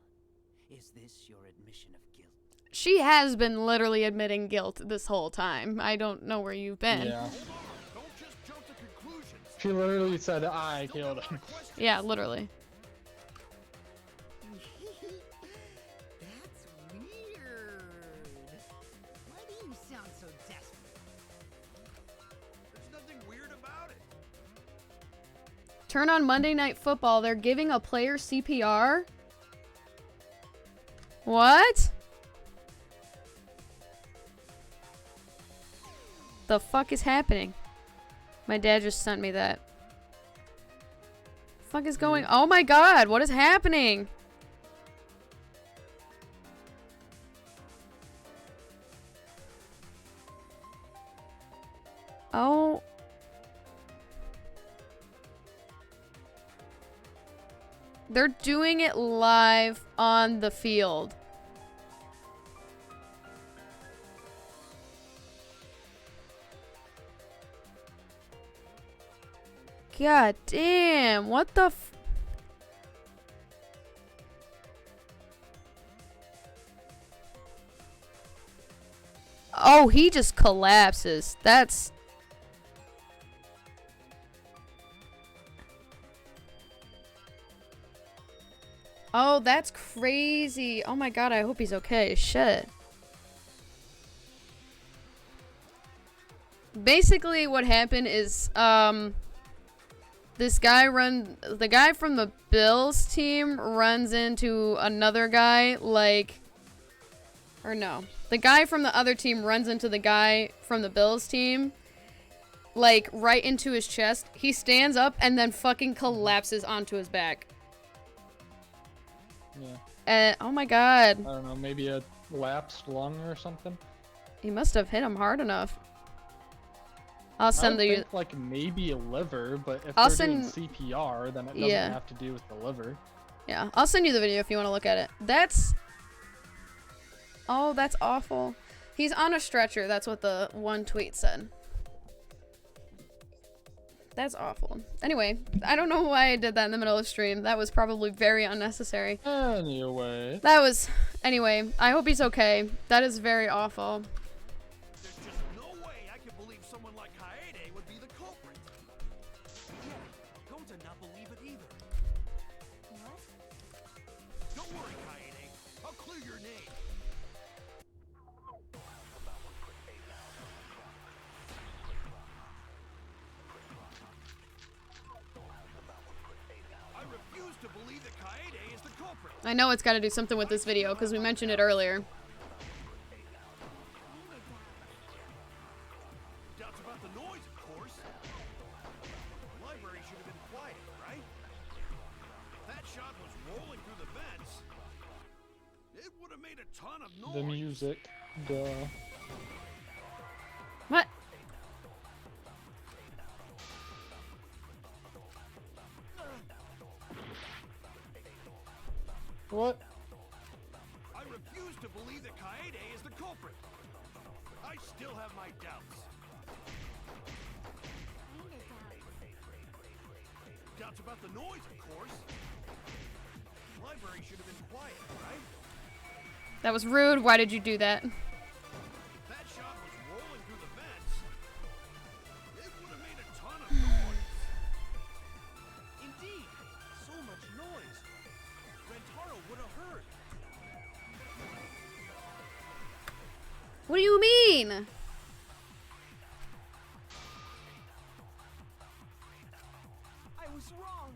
Is this your admission of guilt? She has been literally admitting guilt this whole time. I don't know where you've been. Yeah. She literally said, I killed him. Yeah, literally. That's weird. Why do you sound so desperate? There's nothing weird about it. Turn on Monday Night Football. They're giving a player CPR? What? The fuck is happening? My dad just sent me that. Fuck is going? Oh my god, what is happening? Oh. They're doing it live on the field. God damn, what the f- Oh, he just collapses. That's... Oh, that's crazy. Oh my god, I hope he's okay. Shit. Basically, what happened is, the guy from the Bills team runs into another guy, like, or no. The guy from the other team runs into the guy from the Bills team, like, right into his chest. He stands up and then fucking collapses onto his back. Yeah. Oh my god. I don't know, maybe a lapsed lung or something? He must have hit him hard enough. I'll send I would the... think, like, maybe a liver, but if I'll they're send... doing CPR, then it doesn't Yeah. have to do with the liver. Yeah, I'll send you the video if you want to look at it. That's... Oh, that's awful. He's on a stretcher. That's what the one tweet said. That's awful. Anyway, I don't know why I did that in the middle of the stream. That was probably very unnecessary. Anyway. That was... Anyway, I hope he's okay. That is very awful. There's just no way I can believe someone like Kaede would be the culprit. Yeah, don't not believe it either. What? Don't worry, Kaede. I'll clear your name. I refuse to believe that Kaede is the culprit. I know it's got to do something with this video because we mentioned it earlier. Doubts about the noise, of course. The library should have been quiet, right? That shot was rolling through the vents. It would have made a ton of noise. The music. Duh. What? What? I refuse to believe that Kaede is the culprit. I still have my doubts. Doubts about the noise, of course. The library should have been quiet, right? That was rude. Why did you do that? That shot was rolling through the vents. It would have made a ton of noise. Indeed, so much noise. Rentaro would have heard. What do you mean? I was wrong.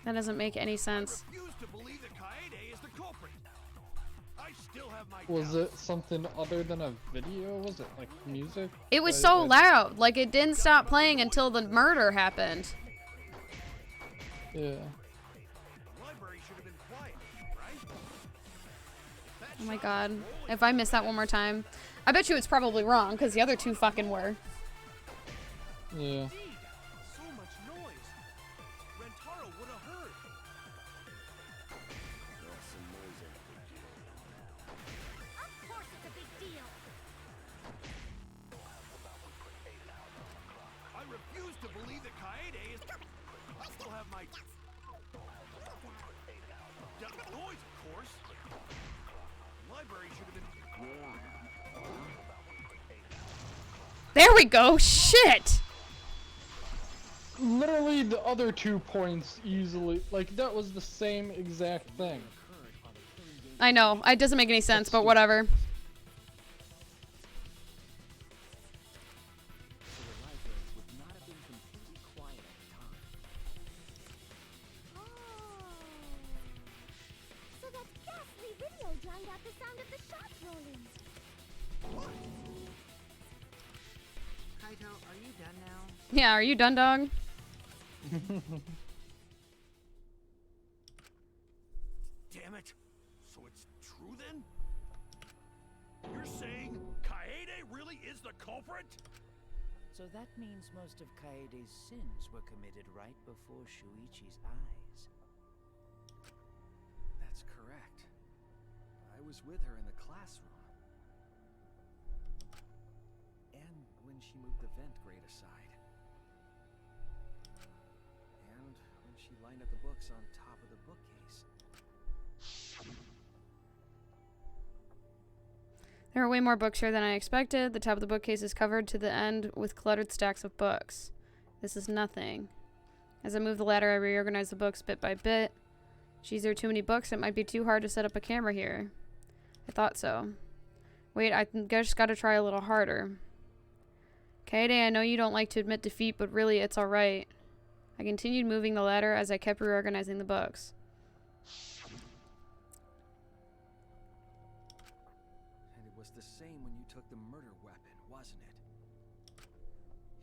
That doesn't make any sense. I refuse to believe that Kaede is the culprit. I still have my Was it something other than a video? Was it like music? It was so loud. Like, it didn't stop playing until the murder happened. Yeah. Library should have been quiet, right? Oh my god. If I miss that one more time. I bet you it's probably wrong, because the other two fucking were. Yeah. So much noise. Rentaro would have heard. Well, some noise ain't a big deal. Of course it's a big deal. I refuse to believe that Kaede is. I still have my. Noise, of course. Library should have been. There we go! Shit! Literally the other 2 points easily, like that was the same exact thing. I know. It doesn't make any sense, but whatever. So that ghastly video drowned out the sound of the shots rolling. Kaito, are you done now? Yeah, are you done, dog? Damn it! So it's true then? You're saying Kaede really is the culprit? So that means most of Kaede's sins were committed right before Shuichi's eyes. That's correct. I was with her in the classroom. And when she moved the vent grate aside. And when she lined up the books on top of the bookcase. There are way more books here than I expected. The top of the bookcase is covered to the end with cluttered stacks of books. This is nothing. As I move the ladder, I reorganize the books bit by bit. Geez, there are too many books. It might be too hard to set up a camera here. I thought so. Wait, I just gotta try a little harder. Kaede, I know you don't like to admit defeat, but really, it's alright. I continued moving the ladder as I kept reorganizing the books. And it was the same when you took the murder weapon, wasn't it?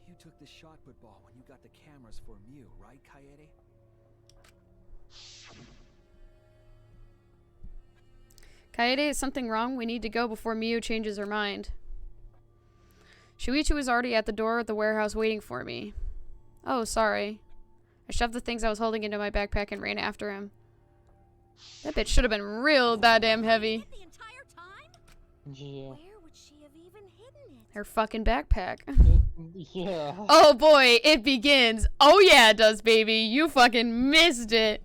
You took the shot put ball when you got the cameras for Mew, right, Kaede? Kaede, is something wrong? We need to go before Miu changes her mind. Shuichi was already at the door of the warehouse waiting for me. Oh, sorry. I shoved the things I was holding into my backpack and ran after him. That bitch should have been real goddamn heavy. Yeah. Where would she have even hidden it? Her fucking backpack. Yeah. Oh boy, it begins. Oh yeah, it does, baby. You fucking missed it.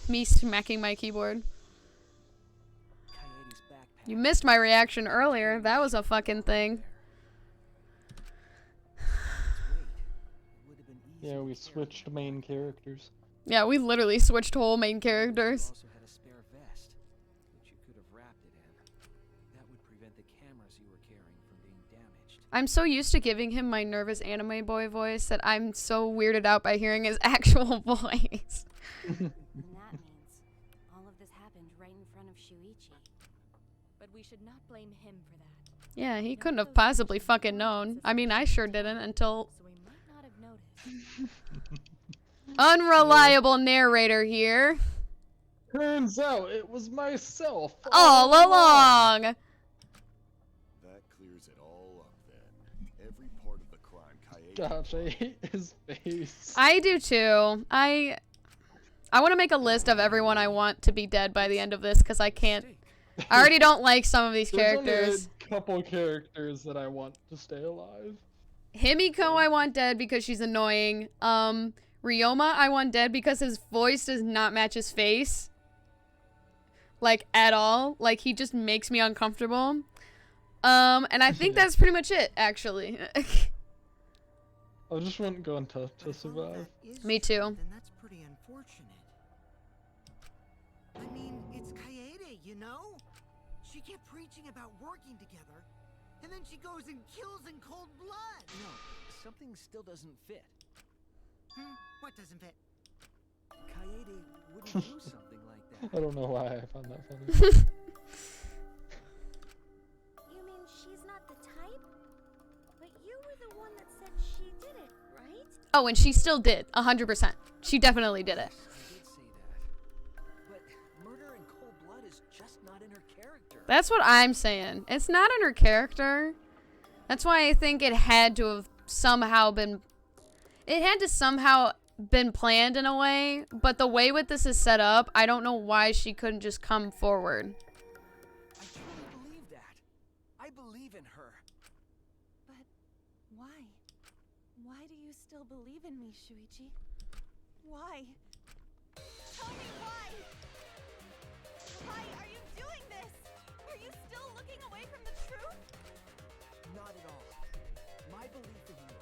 Me smacking my keyboard. You missed my reaction earlier. That was a fucking thing. Yeah, we switched main characters. Yeah, we literally switched whole main characters. Also had a spare vest, which you could have wrapped it in. That would prevent the cameras you were carrying from being damaged. I'm so used to giving him my nervous anime boy voice that I'm so weirded out by hearing his actual voice. And that means all of this happened right in front of Shuichi. But we should not blame him for that. Yeah, he couldn't have possibly fucking known. I mean, I sure didn't until... So we might not have noticed. Unreliable narrator here. Turns out it was myself all along. That clears it all up then. Every part of the crime Kaede. Gosh, I hate his face. I do too. I want to make a list of everyone I want to be dead by the end of this because I can't. I already don't like some of these characters. There's only a couple characters that I want to stay alive. Himiko I want dead because she's annoying. Ryoma I want dead because his voice does not match his face. Like, at all. Like, he just makes me uncomfortable. And I think that's pretty much it, actually. I just want Gonta to survive. Me too. Then that's pretty unfortunate. I mean, it's Kaede, you know? She kept preaching about working together, and And then she goes and kills in cold blood. No, something still doesn't fit. What doesn't fit? Kaede wouldn't do something like that. I don't know why I found that funny. You mean she's not the type? But you were the one that said she did it, right? Oh, and she still did. 100%. She definitely did it. I did say that. But murder in cold blood is just not in her character. That's what I'm saying. It's not in her character. That's why I think it had to have somehow been... It had to somehow been planned in a way, but the way with this is set up, I don't know why she couldn't just come forward. I truly believe that. I believe in her. But why? Why do you still believe in me, Shuichi? Why? Tell me why! Why are you doing this? Are you still looking away from the truth? Not at all. My belief in you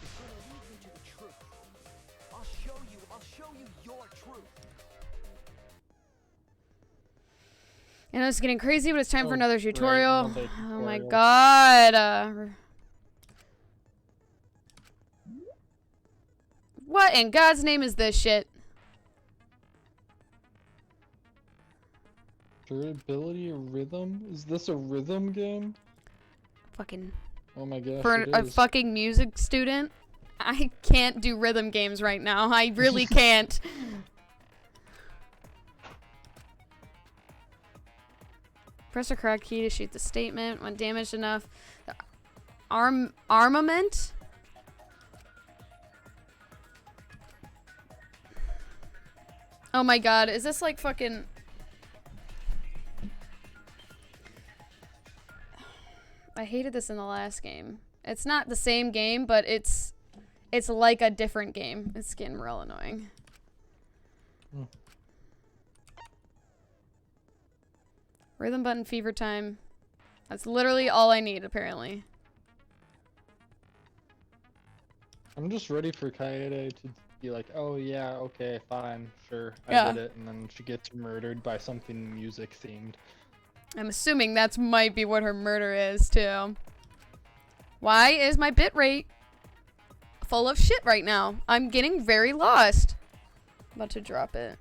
is going to lead me to the truth. I'll show you your truth. I know it's getting crazy, but it's time for another Right, tutorial. another Oh my tutorial. god. What in God's name is this shit? Durability rhythm? Is this a rhythm game? Fucking... Oh my gosh, For it a is. fucking music student, I can't do rhythm games right now. I really can't. Press the correct key to shoot the statement when damaged enough. The armament? Oh my god, is this like fucking... I hated this in the last game. It's not the same game, but it's like a different game. It's getting real annoying. Rhythm button fever time. That's literally all I need, apparently. I'm just ready for Kaede to be like, oh yeah, okay, fine, sure, Yeah. I did it, and then she gets murdered by something music themed. I'm assuming that's might be what her murder is, too. Why is my bitrate full of shit right now? I'm getting very lost. I'm about to drop it.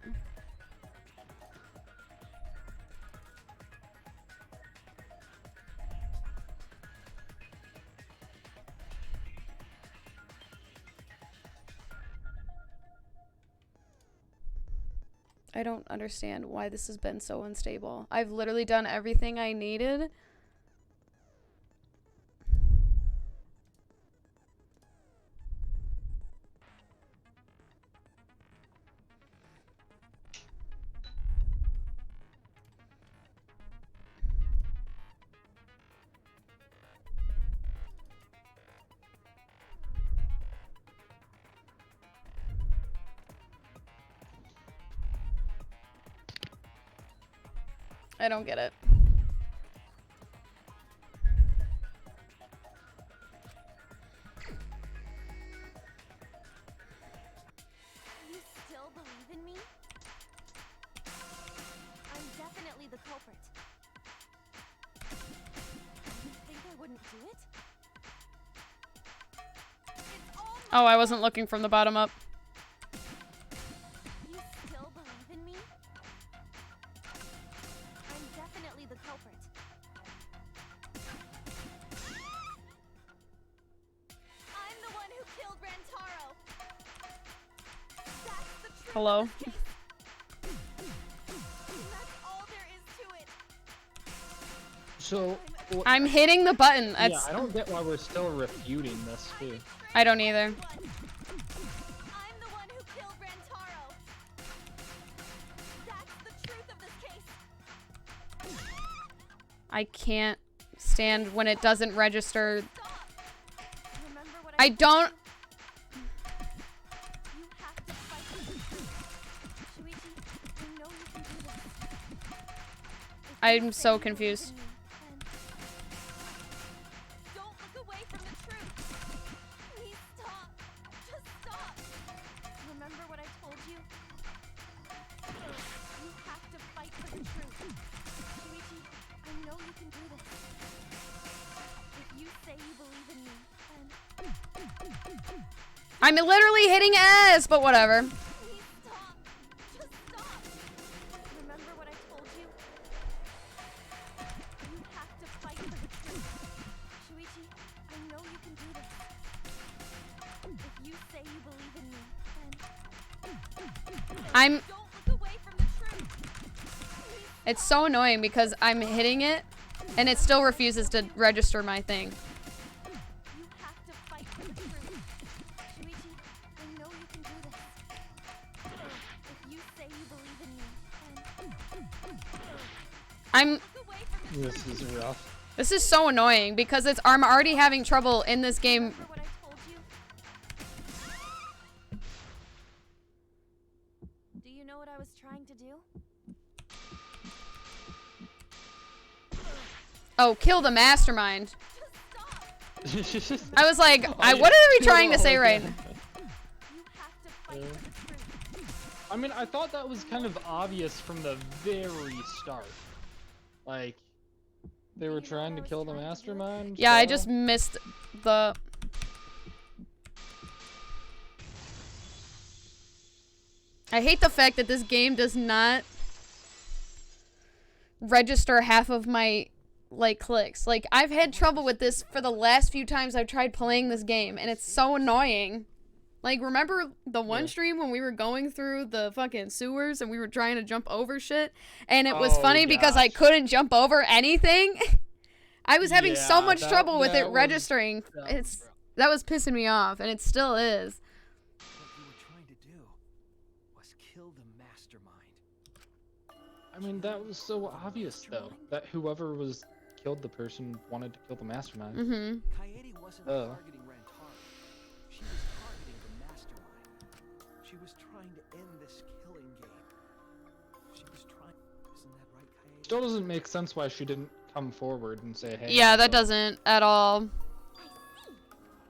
I don't understand why this has been so unstable. I've literally done everything I needed. I don't get it. You still believe in me? I'm definitely the culprit. You think I wouldn't do it? Oh, I wasn't looking from the bottom up. You still believe in me? I'm definitely the culprit. I'm the one who killed Rantaro. That's the truth. Hello? That's all there is to it. So... I'm hitting the button. Yeah, That's... I don't get why we're still refuting this, too. I don't either. I'm the one who killed Rantaro. That's the truth of this case. I can't stand when it doesn't register. Remember what I don't... You have to fight me. Shuichi, I know you can do this. I'm so confused. Don't look away from the truth. Please stop. Just stop. Remember what I told you? You have to fight for the truth. Shuichi, I know you can do this. I'm literally hitting S, but whatever. Remember what I told you? You have to fight for the truth. Shuichi, I know you can do this. If you say you believe in me, then I'm... don't look away from the truth. It's so annoying because I'm hitting it, and it still refuses to register my thing. You have to fight for the truth. Shuichi, I know you can do this. If you say you believe in me, then This is rough. This is so annoying because I'm already having trouble in this game. what I told you. Do you know what I was trying to do? Oh, kill the mastermind. I was like, what are we trying to say right now? I mean, I thought that was kind of obvious from the very start. Like, they were trying to kill the mastermind. Yeah, I so- just missed the... I hate the fact that this game does not register half of my, like, clicks. Like, I've had trouble with this for the last few times I've tried playing this game, and it's so annoying. Like, remember the one stream when we were going through the fucking sewers and we were trying to jump over shit? And it was funny because I couldn't jump over anything? I was having so Yeah, much trouble with it was- registering. That was pissing me off, and it still is. What you were trying to do was kill the mastermind. I mean, that was so obvious, though, that whoever killed the person wanted to kill the mastermind. Mm-hmm. Kaede wasn't targeting Rantaro. She was targeting the mastermind. She was trying to end this killing game. She was trying... Isn't that right, Kaede? Still doesn't make sense why she didn't come forward and say, hey. Yeah, that doesn't at all.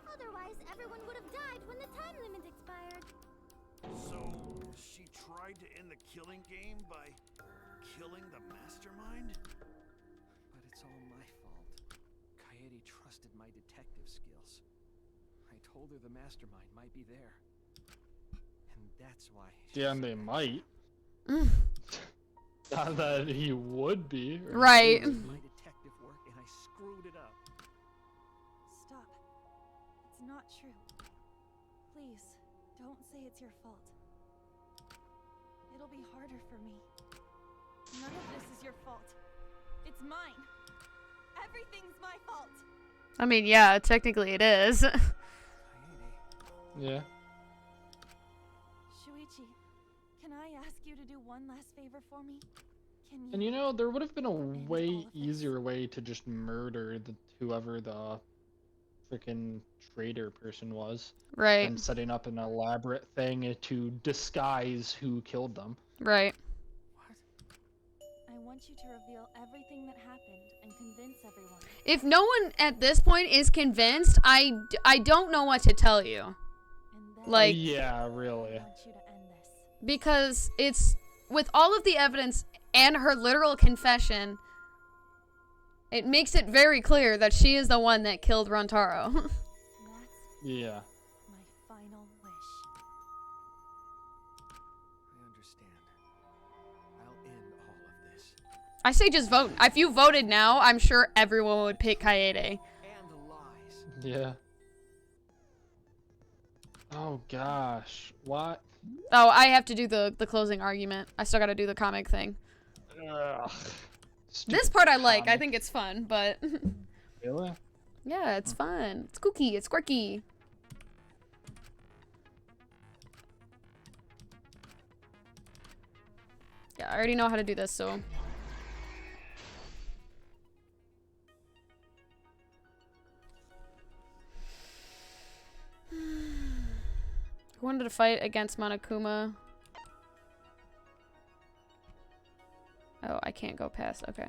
Otherwise, everyone would have died when the time limit expired. So, she tried to end the killing game by killing the mastermind? But it's all my fault. Kaede trusted my detective skills. I told her the mastermind might be there. And that's why... Yeah, and they might. Not that he would be. or Right. she would be. My detective work and I screwed it up. Stop. It's not true. Please, don't say it's your fault. It'll be harder for me. None of this is your fault. It's mine. Everything's my fault. I mean, yeah, technically it is. Yeah. Shuichi, can I ask you to do one last favor for me? Can you... And you know, there would have been a way easier way to just murder whoever the freaking traitor person was. Right. And setting up an elaborate thing to disguise who killed them. Right. I want you to reveal everything that happened and convince everyone. If no one at this point is convinced, I don't know what to tell you. Like, yeah, really. because it's with all of the evidence and her literal confession, it makes it very clear that she is the one that killed Rantaro. Yeah. My final wish. I understand. I'll end all of this. I say just vote. If you voted now, I'm sure everyone would pick Kaede. And the lies. Yeah. Oh gosh. What? Oh, I have to do the closing argument. I still gotta do the comic thing. Ugh. This part I like. I think it's fun, but... Really? yeah, it's fun. It's kooky. It's quirky. Yeah, I already know how to do this, so... Who wanted to fight against Monokuma? Oh, I can't go past. Okay.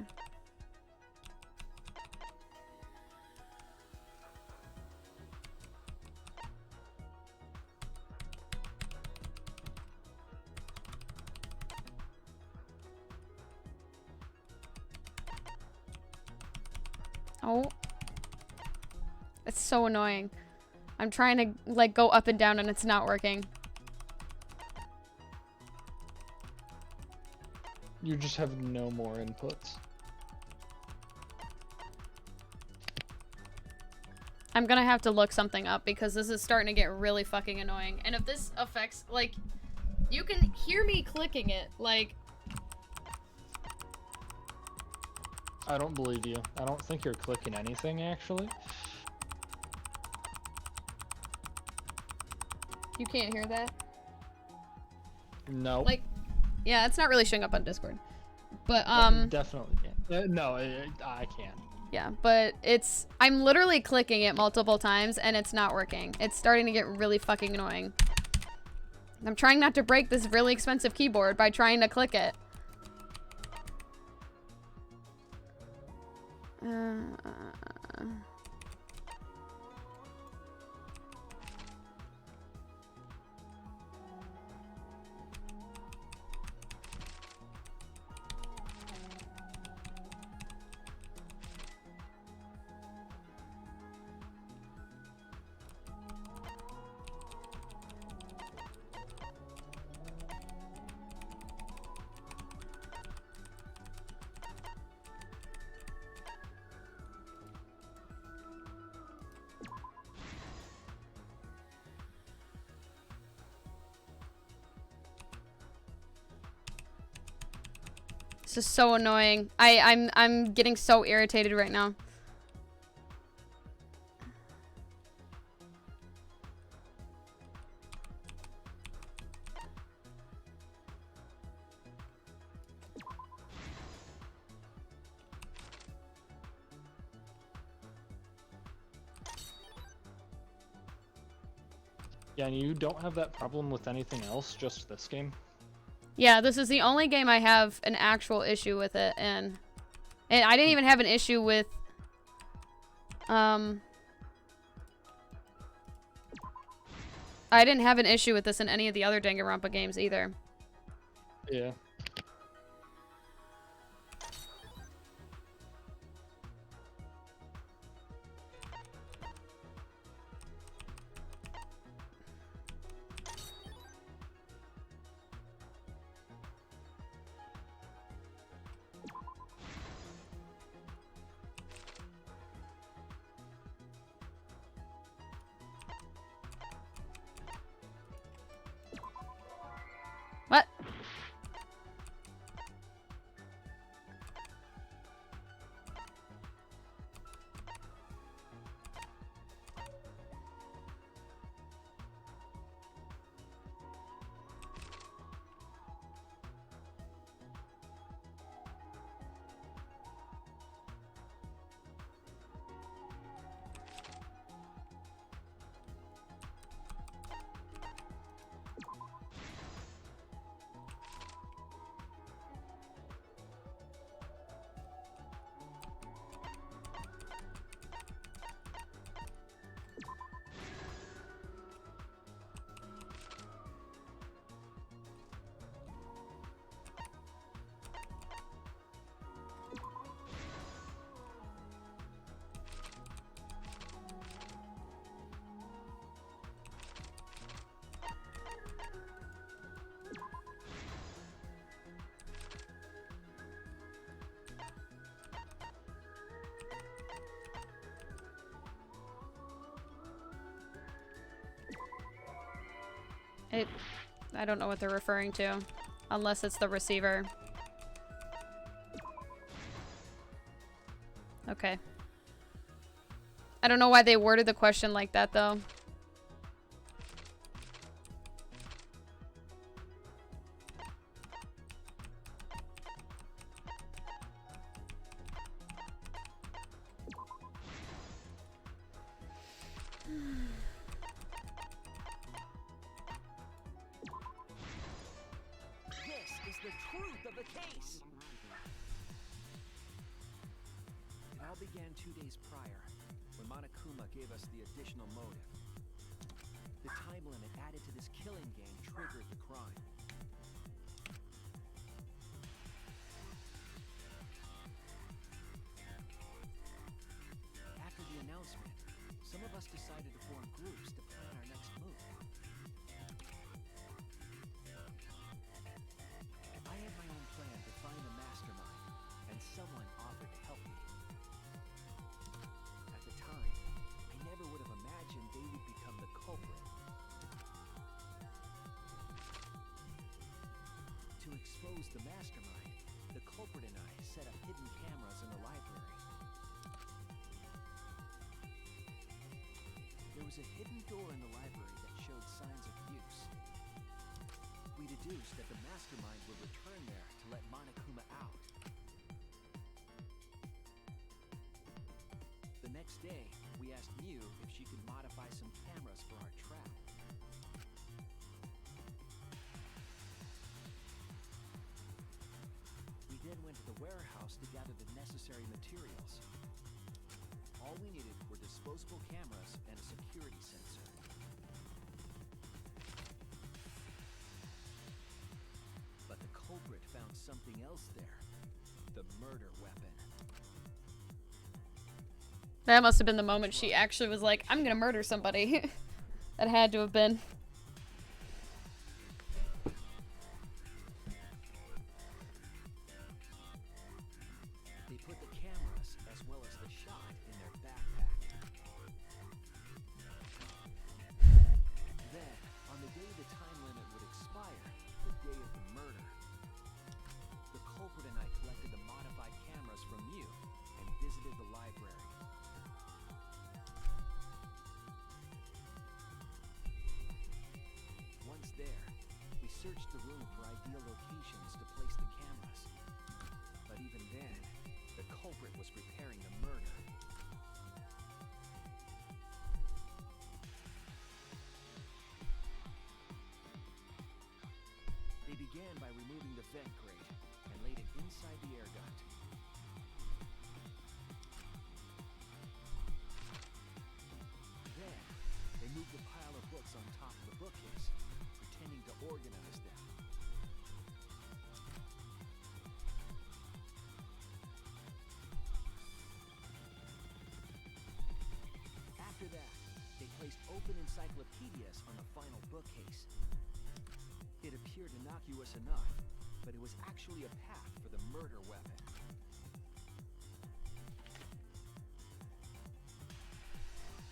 Oh. It's so annoying. I'm trying to, like, go up and down and it's not working. You just have no more inputs. I'm gonna have to look something up because this is starting to get really fucking annoying. And if this affects, like, you can hear me clicking it, like... I don't believe you. I don't think you're clicking anything, actually. You can't hear that? No. Like, yeah, it's not really showing up on Discord. But, Definitely can't. No, I can't. Yeah, but it's... I'm literally clicking it multiple times and it's not working. It's starting to get really fucking annoying. I'm trying not to break this really expensive keyboard by trying to click it. This is so annoying. I'm getting so irritated right now. Yeah, and you don't have that problem with anything else, just this game? Yeah, this is the only game I have an actual issue with it, and I didn't even have an issue with, I didn't have an issue with this in any of the other Danganronpa games either. Yeah. What? I don't know what they're referring to, unless it's the receiver. Okay. I don't know why they worded the question like that, though. The truth of the case. It all began 2 days prior, when Monokuma gave us the additional motive. The time limit added to this killing game triggered the crime. After the announcement, some of us decided to form groups to plan our next move. I had my own plan to find a mastermind, and someone offered to help me. At the time, I never would have imagined they would become the culprit. To expose the mastermind, the culprit and I set up hidden cameras in the library. There was a hidden door in the library that showed signs of use. We deduced that the mastermind would return there to let Monokuma out. The next day, we asked Mew if she could modify some cameras for our trap. We then went to the warehouse to gather the necessary materials. All we needed were disposable cameras and a security sensor. But the culprit found something else there. The murder weapon. That must have been the moment she actually was like, I'm gonna murder somebody. That had to have been. They put the cameras as well as the shot in their backpack. Then, on the day the time limit would expire, the day of the murder, the culprit and I collected the modified cameras from you and visited the library. Once there, we searched the room for ideal locations to place the cameras. But even then, the culprit was preparing the murder. They began by removing the vent grate and laid it inside the air duct. Then, they moved a pile of books on top of the bookcase, pretending to organize them. After that, they placed open encyclopedias on the final bookcase. It appeared innocuous enough, but it was actually a path for the murder weapon.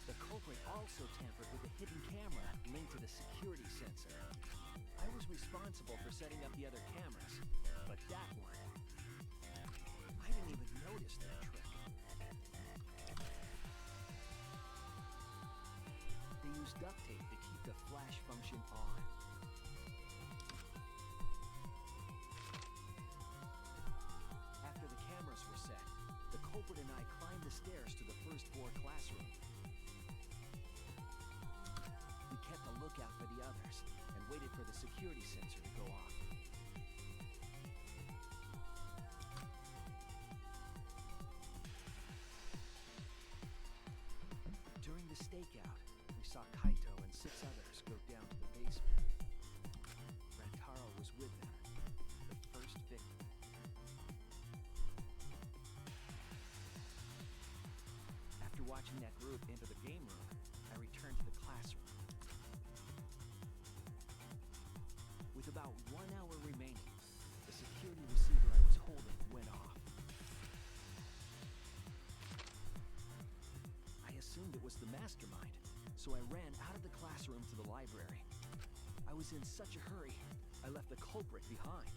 The culprit also tampered with a hidden camera linked to the security sensor. I was responsible for setting up the other cameras, but that one, I didn't even notice their trick. They used duct tape to keep the flash function on. After the cameras were set, the culprit and I climbed the stairs to the first floor classroom. We kept a lookout for the others and waited for the security sensor to go off. During the stakeout, we saw Kaito and 6 others go down to the basement. Rantaro was with them, the first victim. After watching that group enter the game room, I returned to the classroom. With about 1 hour remaining, the security receiver I was holding went off. I assumed it was the mastermind, so I ran out of the classroom to the library. I was in such a hurry, I left the culprit behind.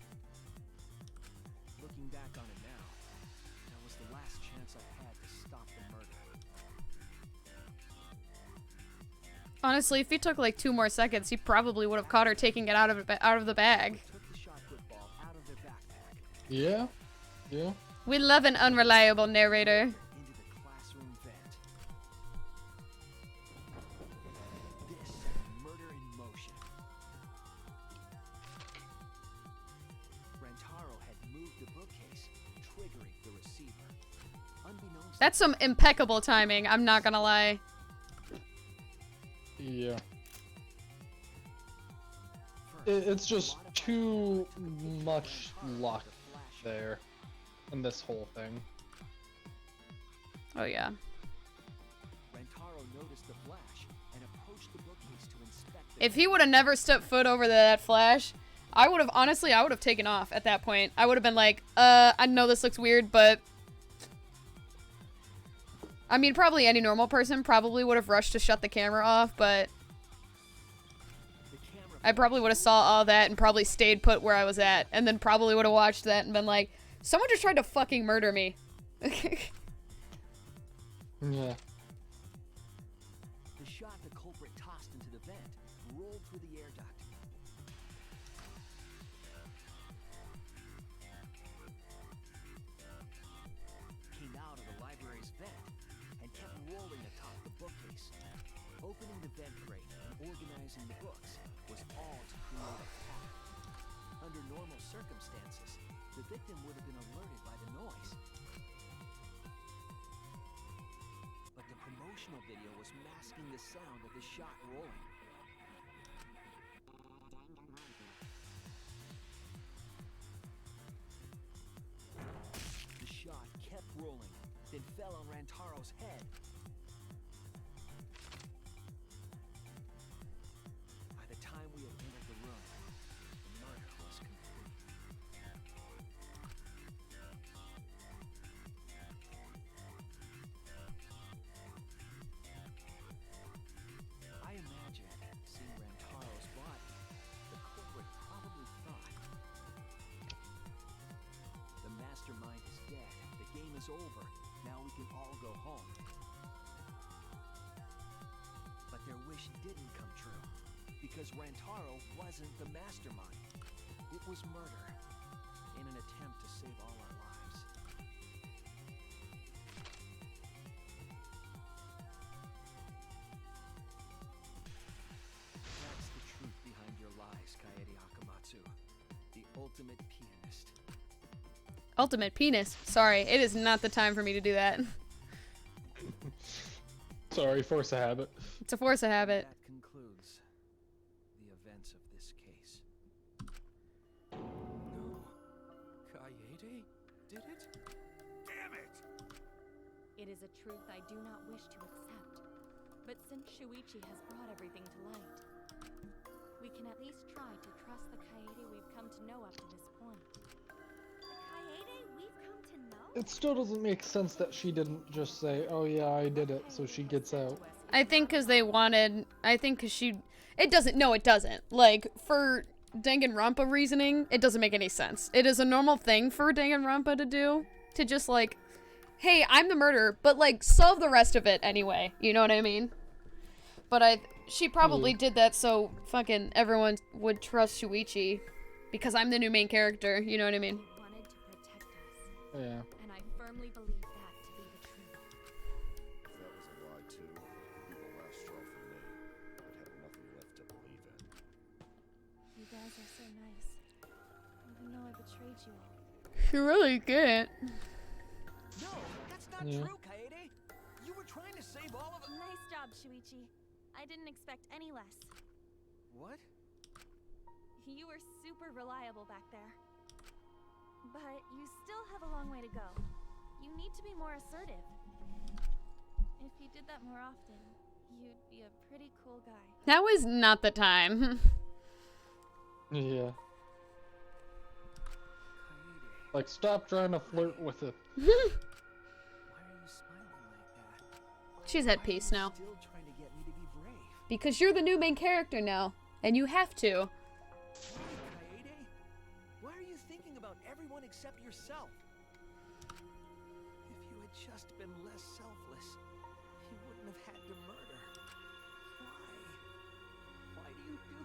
Looking back on it now, that was the last chance I had to stop the murder. Honestly, if he took like 2 more seconds, he probably would have caught her taking it out of the bag. Yeah, yeah. We love an unreliable narrator. Into the classroom vent. This set murder in motion. Rantaro had moved the bookcase, triggering the receiver. Unbeknownst, That's some impeccable timing, I'm not gonna lie. Yeah. It's just too much luck there in this whole thing. Oh yeah. Rantaro noticed noticed the flash and approached the bookcase to inspect it. If he would have never stepped foot over that flash, I would have, honestly, I would have taken off at that point. I would have been like, I know this looks weird, but... I mean, probably any normal person probably would have rushed to shut the camera off, but... I probably would have saw all that and probably stayed put where I was at, and then probably would have watched that and been like, someone just tried to fucking murder me. Yeah. The shot the culprit tossed into the vent rolled through the air duct. Came out of the library's vent and kept rolling atop the bookcase. Opening the vent grate and organizing the books was all to create a path. Under normal circumstances, the victim would have been alerted by the noise. But the promotional video was masking the sound of the shot rolling. The shot kept rolling, then fell on Rantaro's head. By the time we had entered the room, the murder was complete. I imagine, seeing Rantaro's body, the culprit probably thought, the mastermind is dead, the game is over, now we can all go home. But their wish didn't come true, because Rantaro wasn't the mastermind. It was murder, in an attempt to save all our lives. That's the truth behind your lies, Kaede Akamatsu. The ultimate pianist. Ultimate penis. Sorry, it is not the time for me to do that. Sorry, force of habit. It's a force of habit. That concludes the events of this case. No. Kaede did it? Damn it! It is a truth I do not wish to accept. But since Shuichi has brought everything to light, we can at least try to trust the Kaede we've come to know up to this point. The Kaede we've come to know? It still doesn't make sense that she didn't just say, oh yeah, I did it, so she gets out. I think because they wanted... I think because she... It doesn't... No, it doesn't. Like, for Danganronpa reasoning, it doesn't make any sense. It is a normal thing for Danganronpa to do. To just, like... Hey, I'm the murderer, but, like, solve the rest of it anyway. You know what I mean? But she probably did that so fucking everyone would trust Shuichi. Because I'm the new main character, you know what I mean? They wanted to protect us. Yeah. And I firmly believe that to be the truth. If that was a lie too, it'd be the last straw for me. I'd have nothing left to believe in. You guys are so nice. Even though I betrayed you all. You really can't. No, that's not true, Kaede. You were trying to save all of us. Nice job, Shuichi. I didn't expect any less. What? You were super reliable back there. But you still have a long way to go. You need to be more assertive. If you did that more often, you'd be a pretty cool guy. That was not the time. Yeah. Like, stop trying to flirt with it. Why are you smiling like that? She's at peace now. Still trying to get me to be brave. Because you're the new main character now. And you have to. Kaede? Why are you thinking about everyone except yourself? If you had just been less selfless, you wouldn't have had to murder. Why? Why do you do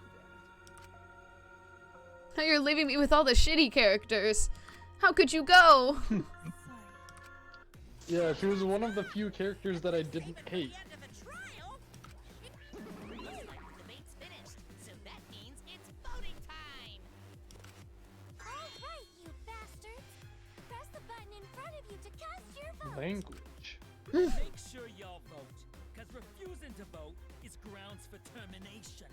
that? Now you're leaving me with all the shitty characters. How could you go? Yeah, she was one of the few characters that I didn't hate. Looks like the debate's finished, so that means it's voting time! All right, you bastards! Press the button in front of you to cast your vote! Language. Make sure y'all vote, because refusing to vote is grounds for termination.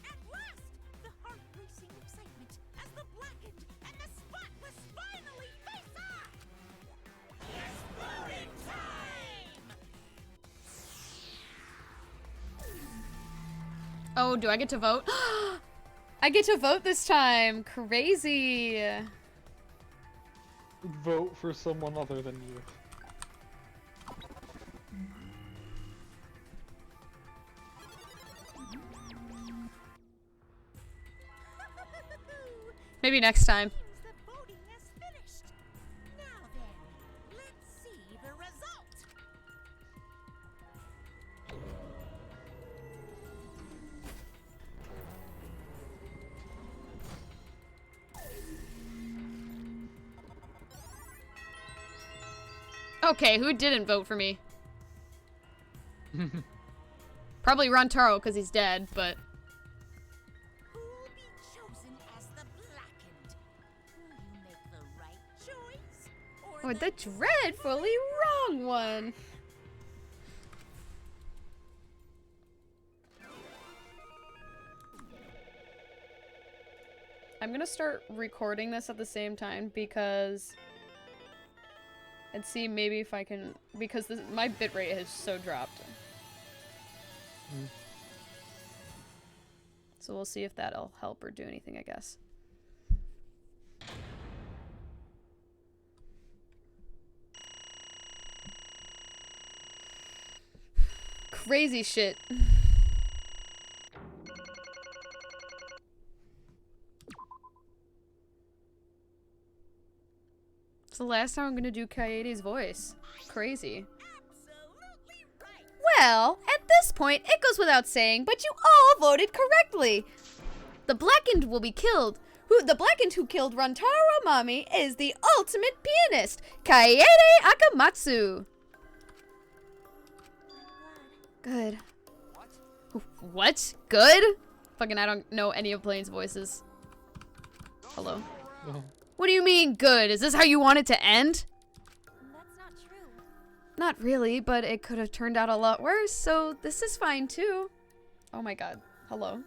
At last, the heart-racing excitement as the blackened and the spotless finally face off! It's voting time! Oh, do I get to vote? I get to vote this time. Crazy. Vote for someone other than you. Maybe next time. The voting has finished. Now then, let's see the result. Okay, who didn't vote for me? Probably Rontaro because he's dead, but... Who will be chosen as the blackened? Will you make the right choice? Or the dreadfully wrong one. I'm gonna start recording this at the same time because... And see maybe if I can... Because this, my bitrate has so dropped. So we'll see if that'll help or do anything, I guess. Crazy shit. It's the last time I'm gonna do Kaede's voice. Crazy. Well, at this point, it goes without saying, but you all voted correctly. The blackened will be killed. The blackened who killed Rontaro Mami is the ultimate pianist, Kaede Akamatsu. Good. What? Good? Fucking I don't know any of Blaine's voices. Hello? Oh. What do you mean, good? Is this how you want it to end? That's not true. Not really, but it could have turned out a lot worse, so this is fine too. Oh my god. Hello?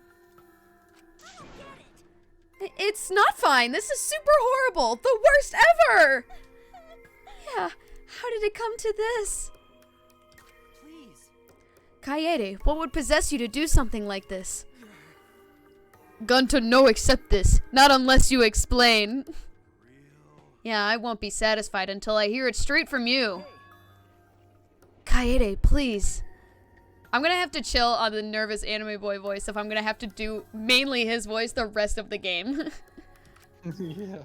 It's not fine. This is super horrible. The worst ever. Yeah, how did it come to this? Please. Kaede, what would possess you to do something like this? Gunta no accept this. Not unless you explain. Yeah, I won't be satisfied until I hear it straight from you. Kaede, please. I'm gonna have to chill on the nervous anime boy voice if I'm gonna have to do mainly his voice the rest of the game. Yeah.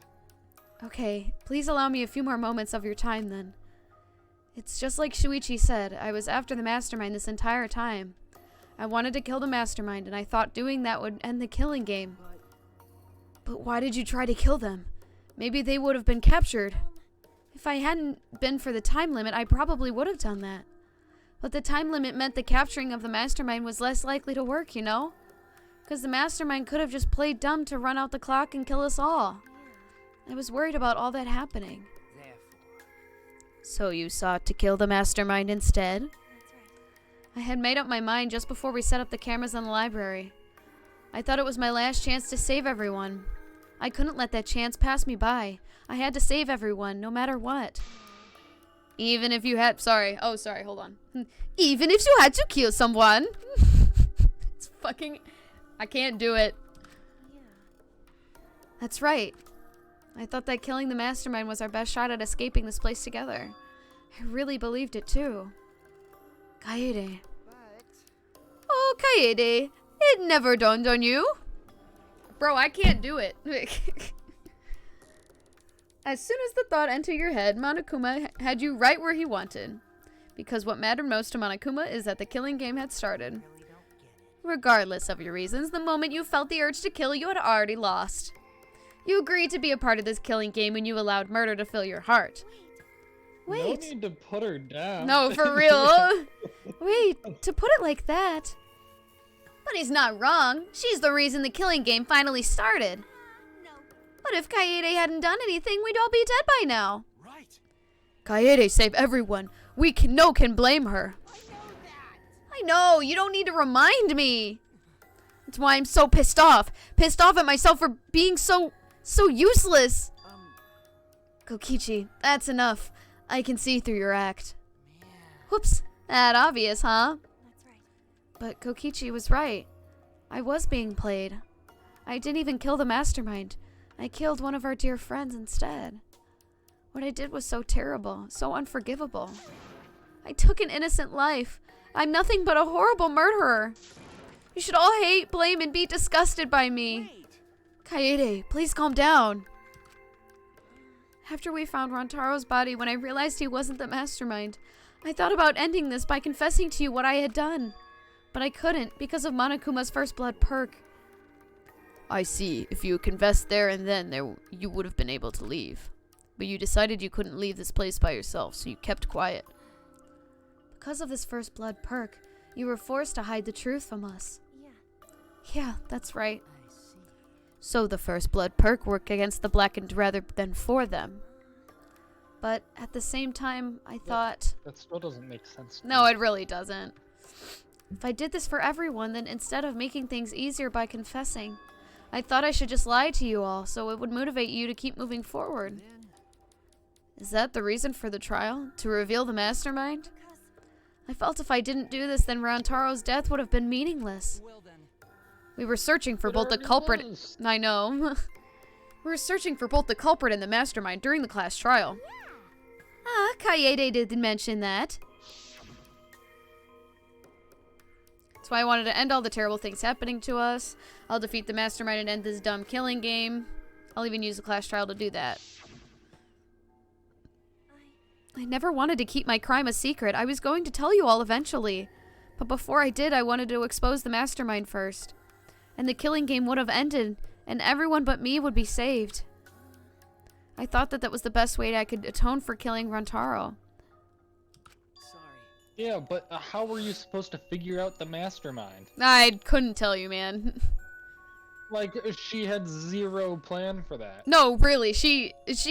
Okay, please allow me a few more moments of your time then. It's just like Shuichi said, I was after the mastermind this entire time. I wanted to kill the mastermind and I thought doing that would end the killing game. But why did you try to kill them? Maybe they would have been captured. If I hadn't been for the time limit, I probably would have done that. But the time limit meant the capturing of the mastermind was less likely to work, you know? Because the mastermind could have just played dumb to run out the clock and kill us all. I was worried about all that happening. So you sought to kill the mastermind instead? That's right. I had made up my mind just before we set up the cameras in the library. I thought it was my last chance to save everyone. I couldn't let that chance pass me by. I had to save everyone, no matter what. Even if you had... Sorry. Oh, sorry. Hold on. Even if you had to kill someone. It's fucking... I can't do it. Yeah. That's right. I thought that killing the mastermind was our best shot at escaping this place together. I really believed it, too. Kaede. Oh, Kaede. It never dawned on you. Bro, I can't do it. As soon as the thought entered your head, Monokuma had you right where he wanted. Because what mattered most to Monokuma is that the killing game had started. Regardless of your reasons, the moment you felt the urge to kill, you had already lost. You agreed to be a part of this killing game when you allowed murder to fill your heart. Wait. No need to put her down. No, for real. Wait, to put it like that. But he's not wrong. She's the reason the killing game finally started. But if Kaede hadn't done anything, we'd all be dead by now. Right. Kaede saved everyone. No can blame her. I know, you don't need to remind me. That's why I'm so pissed off. Pissed off at myself for being so useless. Kokichi, that's enough. I can see through your act. Whoops, that obvious, huh? That's right. But Kokichi was right. I was being played. I didn't even kill the mastermind. I killed one of our dear friends instead. What I did was so terrible, so unforgivable. I took an innocent life. I'm nothing but a horrible murderer. You should all hate, blame, and be disgusted by me. Kaede, please calm down. After we found Rantaro's body, when I realized he wasn't the mastermind, I thought about ending this by confessing to you what I had done. But I couldn't, because of Monokuma's first blood perk. I see. If you had confessed there and then, you would have been able to leave. But you decided you couldn't leave this place by yourself, so you kept quiet. Because of this first blood perk, you were forced to hide the truth from us. Yeah, that's right. So the first blood perk worked against the blackened rather than for them. But at the same time, I thought... That still doesn't make sense. No, it really doesn't. If I did this for everyone, then instead of making things easier by confessing, I thought I should just lie to you all, so it would motivate you to keep moving forward. Is that the reason for the trial? To reveal the mastermind? I felt if I didn't do this, then Rantaro's death would have been meaningless. We were searching for both the culprit... I know. We were searching for both the culprit and the mastermind during the class trial. Ah, Kaede did mention that. That's why I wanted to end all the terrible things happening to us. I'll defeat the mastermind and end this dumb killing game. I'll even use the class trial to do that. I never wanted to keep my crime a secret. I was going to tell you all eventually. But before I did, I wanted to expose the mastermind first. And the killing game would have ended, and everyone but me would be saved. I thought that was the best way I could atone for killing Rantaro. Yeah, but how were you supposed to figure out the mastermind? I couldn't tell you, man. Like, she had zero plan for that. No, really,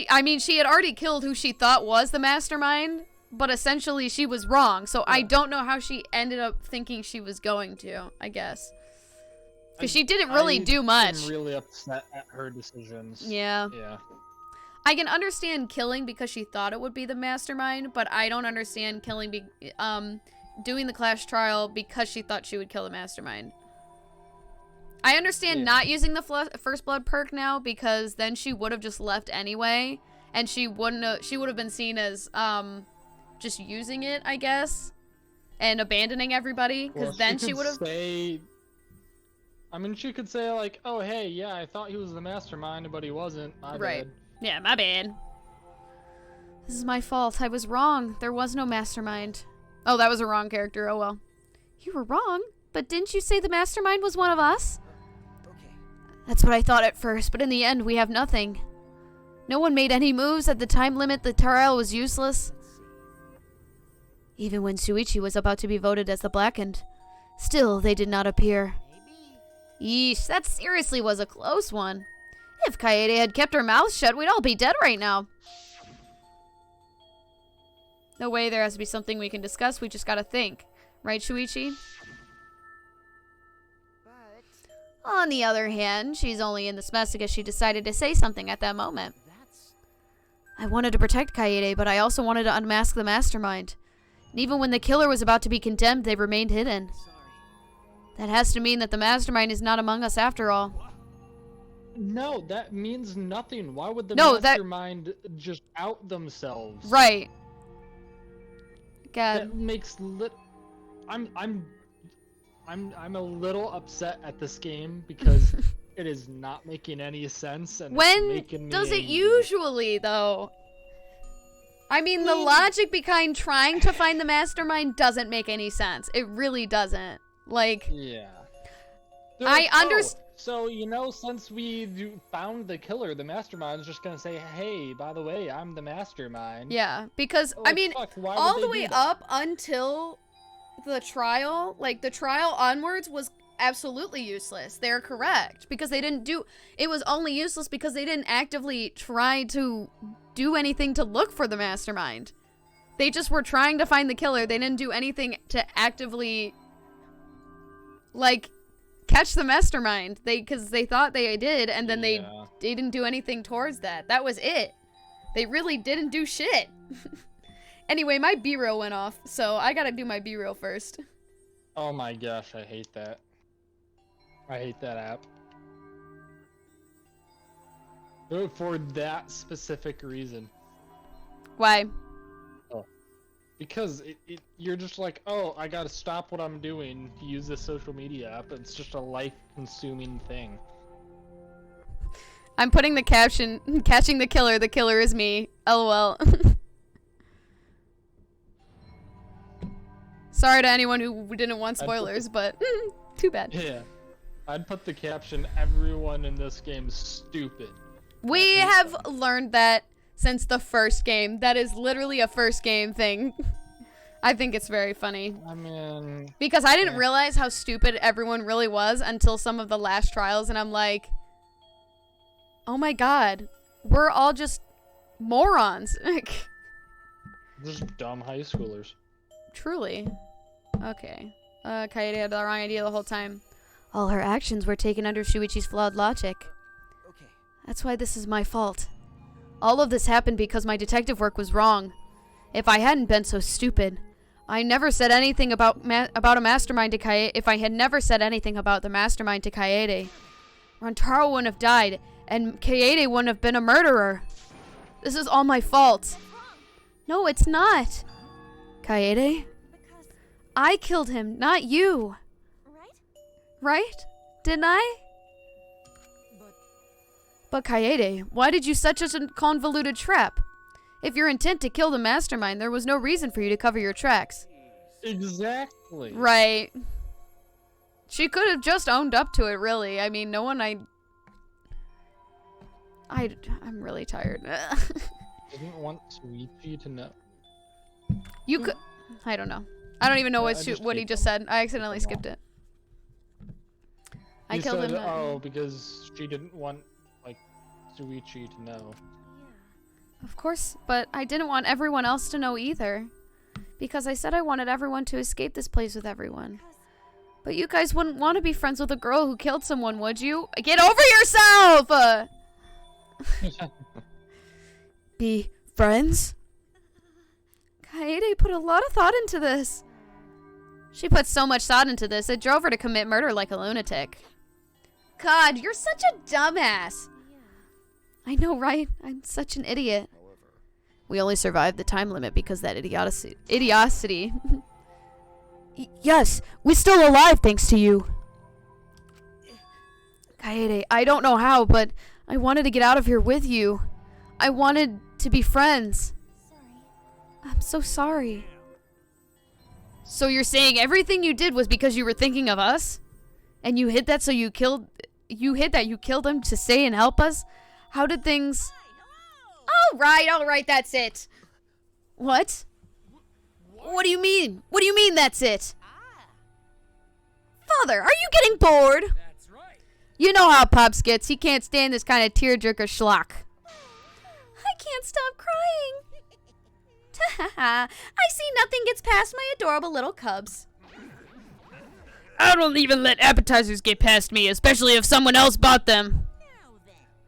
I mean, she had already killed who she thought was the mastermind, but essentially she was wrong, so yeah. I don't know how she ended up thinking she was going to, I guess. Because she didn't really do much. I'm really upset at her decisions. Yeah. Yeah. I can understand killing because she thought it would be the mastermind, but I don't understand killing doing the class trial because she thought she would kill the mastermind. I understand not using the first blood perk now because then she would have just left anyway, and she would have been seen as just using it, I guess, and abandoning everybody because then she would have. I mean, she could say like, "Oh, hey, yeah, I thought he was the mastermind, but he wasn't. My bad." Yeah, my bad. This is my fault. I was wrong. There was no mastermind. Oh, that was a wrong character. Oh, well. You were wrong? But didn't you say the mastermind was one of us? Okay. That's what I thought at first, but in the end, we have nothing. No one made any moves at the time limit. The trial was useless. Even when Shuichi was about to be voted as the Blackened. Still, they did not appear. Yeesh, that seriously was a close one. If Kaede had kept her mouth shut, we'd all be dead right now. No way, there has to be something we can discuss. We just gotta think. Right, Shuichi? But... On the other hand, she's only in this mess because she decided to say something at that moment. I wanted to protect Kaede, but I also wanted to unmask the mastermind. And even when the killer was about to be condemned, they remained hidden. That has to mean that the mastermind is not among us after all. No, that means nothing. Why would the mastermind just out themselves? Right. God. That makes I'm a little upset at this game because it is not making any sense and when it's making me does it angry. Usually though? I mean, the logic behind trying to find the mastermind doesn't make any sense. It really doesn't. Like, yeah. I understand. So, you know, since we found the killer, the mastermind's just gonna say, hey, by the way, I'm the mastermind. Yeah, because, I mean, all the way up until the trial, like, the trial onwards was absolutely useless. They're correct. Because they didn't do, it was only useless because they didn't actively try to do anything to look for the mastermind. They just were trying to find the killer. They didn't do anything to actively, like, catch the mastermind. Because they thought they did, and then they didn't do anything towards that. That was it. They really didn't do shit. Anyway, my B-reel went off, so I gotta do my B-reel first. Oh my gosh, I hate that. I hate that app. For that specific reason. Why? Oh. Because you're just like, oh, I gotta stop what I'm doing to use this social media app. It's just a life-consuming thing. I'm putting the caption, catching the killer is me. LOL. Sorry to anyone who didn't want spoilers, but too bad. Yeah. I'd put the caption, everyone in this game is stupid. We have learned that since the first game. That is literally a first game thing. I think it's very funny. I mean... Because I didn't realize how stupid everyone really was until some of the last trials, and I'm like, oh my god, we're all just morons. Just dumb high schoolers. Truly. Okay. Kaede had the wrong idea the whole time. All her actions were taken under Shuichi's flawed logic. Okay. That's why this is my fault. All of this happened because my detective work was wrong. If I hadn't been so stupid, I never said anything about a mastermind to Kaede. If I had never said anything about the mastermind to Kaede, Rantaro wouldn't have died, and Kaede wouldn't have been a murderer. This is all my fault. No, it's not. Kaede? I killed him, not you. Right? Didn't I? But Kaede, why did you set such a convoluted trap? If your intent to kill the mastermind, there was no reason for you to cover your tracks. Exactly. Right. She could have just owned up to it, really. I mean, no one I'm really tired. Didn't want Shuichi to know. You could... I don't know. I don't even know what he just said. I accidentally skipped it. I killed him. Oh, because she didn't want, like, Shuichi to know. Of course, but I didn't want everyone else to know either. Because I said I wanted everyone to escape this place with everyone. But you guys wouldn't want to be friends with a girl who killed someone, would you? Get over yourself! Be friends? Kaede put a lot of thought into this. She put so much thought into this, it drove her to commit murder like a lunatic. God, you're such a dumbass. I know, right? I'm such an idiot. We only survived the time limit because that idiocy. Yes, we're still alive thanks to you. Kaede, I don't know how, but I wanted to get out of here with you. I wanted to be friends. I'm so sorry. So you're saying everything you did was because you were thinking of us? And you hid that so you killed him to stay and help us? How did things... All right, that's it. What? What do you mean? What do you mean that's it? Father, are you getting bored? That's right. You know how Pops gets. He can't stand this kind of tearjerker schlock. I can't stop crying. I see nothing gets past my adorable little cubs. I don't even let appetizers get past me, especially if someone else bought them.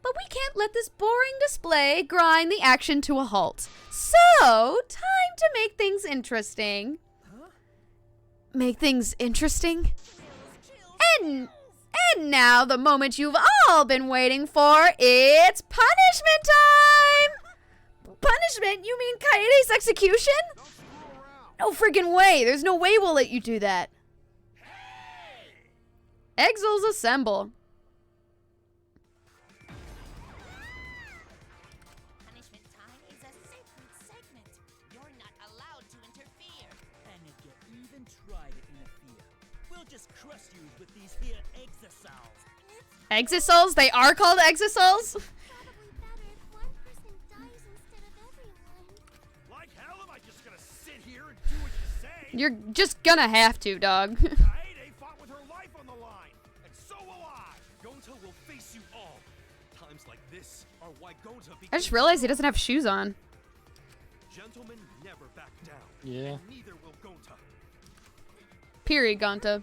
But we can't let this boring display grind the action to a halt. So, time to make things interesting. Make things interesting? And now the moment you've all been waiting for, it's punishment time! Punishment? You mean Kaede's execution? No friggin' way. There's no way we'll let you do that. Exiles assemble. Punishment time is a sacred segment. You're not allowed to interfere. And if you even try to interfere, we'll just crush you with these here exosols. Exosols? They are called exosols? Like hell am I just gonna sit here and do what you say? You're just gonna have to, dog. Kaede fought with her life on the line, and so will I. Gonta will face you all. Times like this are why Gonta I just realized he doesn't have shoes on. Gentlemen never back down. Yeah. Neither will Gonta. Period, Gonta.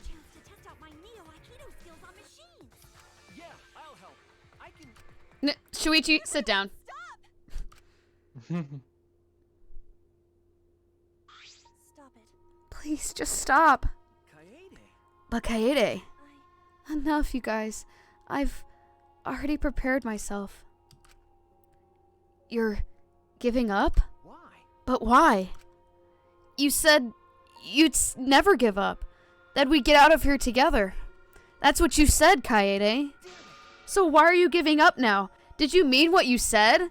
Yeah, I'll help. I can... Shuichi, sit down. Stop it. Please, just stop. Kaede. But Kaede, Enough, you guys. I've already prepared myself. You're giving up? Why? But why? You said you'd never give up. That we'd get out of here together. That's what you said, Kaede. So why are you giving up now? Did you mean what you said?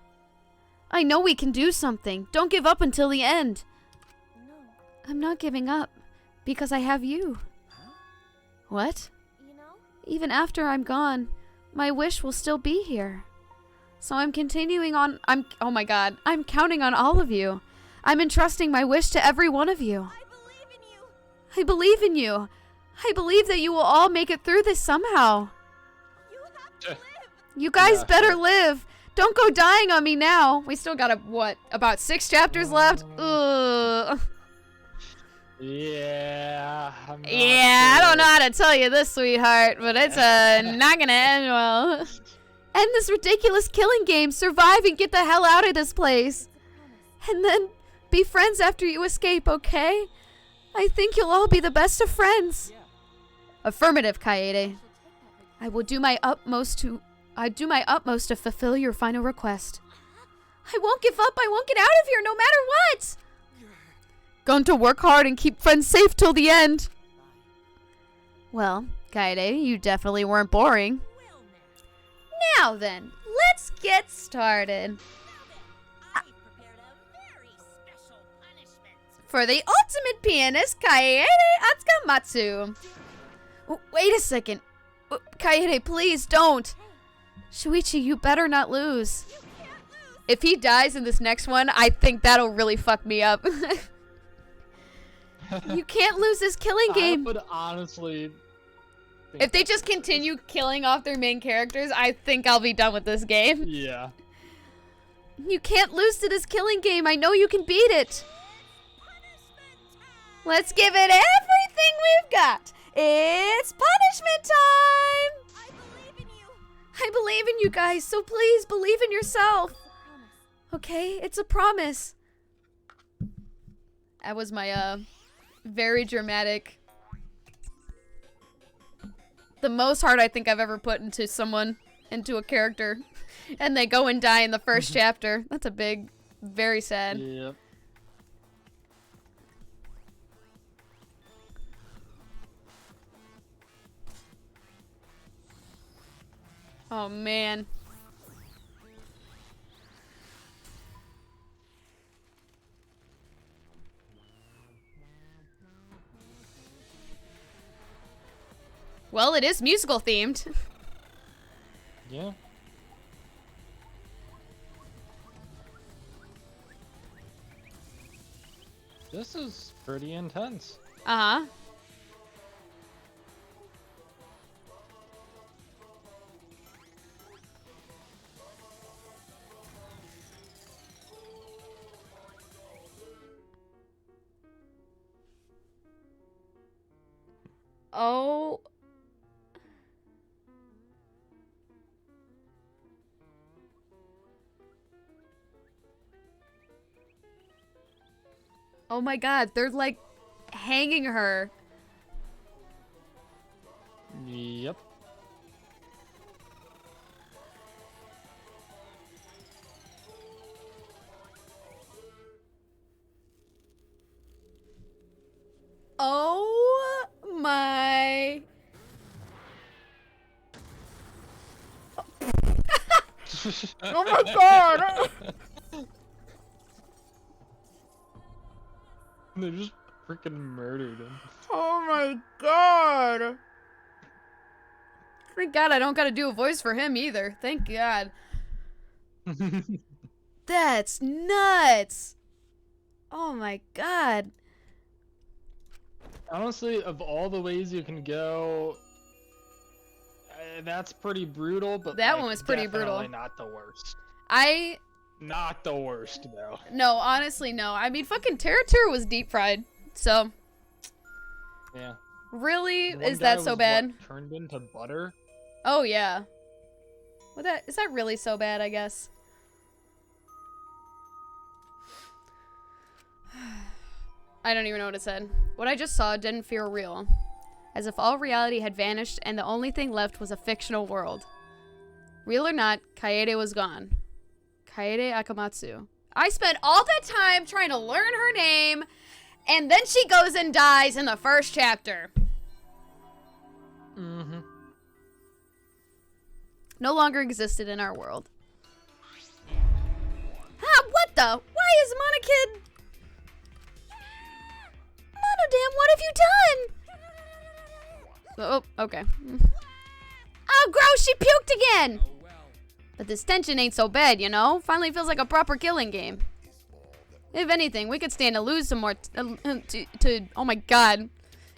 I know we can do something. Don't give up until the end. No. I'm not giving up because I have you. Huh? What? You know? Even after I'm gone, my wish will still be here. So I'm continuing on. Oh my god. I'm counting on all of you. I'm entrusting my wish to every one of you. I believe in you. I believe in you. I believe that you will all make it through this somehow. You have to live. You guys Yeah, better sure. live. Don't go dying on me now. We still got about 6 chapters left? Ugh. Yeah. I'm not Yeah, I sure. don't know how to tell you this, sweetheart, but it's not gonna end well. End this ridiculous killing game, survive and get the hell out of this place. And then be friends after you escape, okay? I think you'll all be the best of friends. Affirmative, Kaede. I will do my utmost to fulfill your final request. I won't give up. I won't get out of here no matter what. Going to work hard and keep friends safe till the end. Well, Kaede, you definitely weren't boring. Now then, let's get started. I've prepared a very special punishment. For the ultimate pianist, Kaede Atsukamatsu. Oh, wait a second. Oh, Kaede, please don't. Shuichi, you better not lose. If he dies in this next one, I think that'll really fuck me up. You can't lose this killing game. I would honestly. If they just continue killing off their main characters, I think I'll be done with this game. Yeah. You can't lose to this killing game. I know you can beat it. Let's give it everything we've got. It's punishment time. I believe in you. I believe in you guys, so please believe in yourself. Okay, it's a promise. That was my very dramatic. The most heart I think I've ever put into someone, into a character. And they go and die in the first chapter. That's a big, very sad. Yep. Oh man. Well, it is musical themed. Yeah. This is pretty intense. Uh-huh. Oh. Oh my god, they're like hanging her. Yep. Oh my. Oh my god. They just freaking murdered him. Oh my god. Thank god I don't gotta do a voice for him either. Thank god. That's nuts. Oh my god. Honestly, of all the ways you can go, that's pretty brutal, but That like, one was pretty brutal. definitely not the worst. Not the worst, though. No, honestly, no. I mean, fucking Terra was deep fried. So, Yeah. really? One Is guy that so was, bad? what, turned into butter? Oh, yeah. Is that really so bad, I guess? I don't even know what it said. What I just saw didn't feel real. as if all reality had vanished and the only thing left was a fictional world. Real or not, Kaede was gone. Kaede Akamatsu. I spent all that time trying to learn her name, and then she goes and dies in the first chapter. Mm-hmm. No longer existed in our world. Ah, what the? Why is Monokid? Monodam, what have you done? Oh, okay. Oh, gross, she puked again! But this tension ain't so bad, you know? Finally feels like a proper killing game. If anything, we could stand to lose some more oh my god.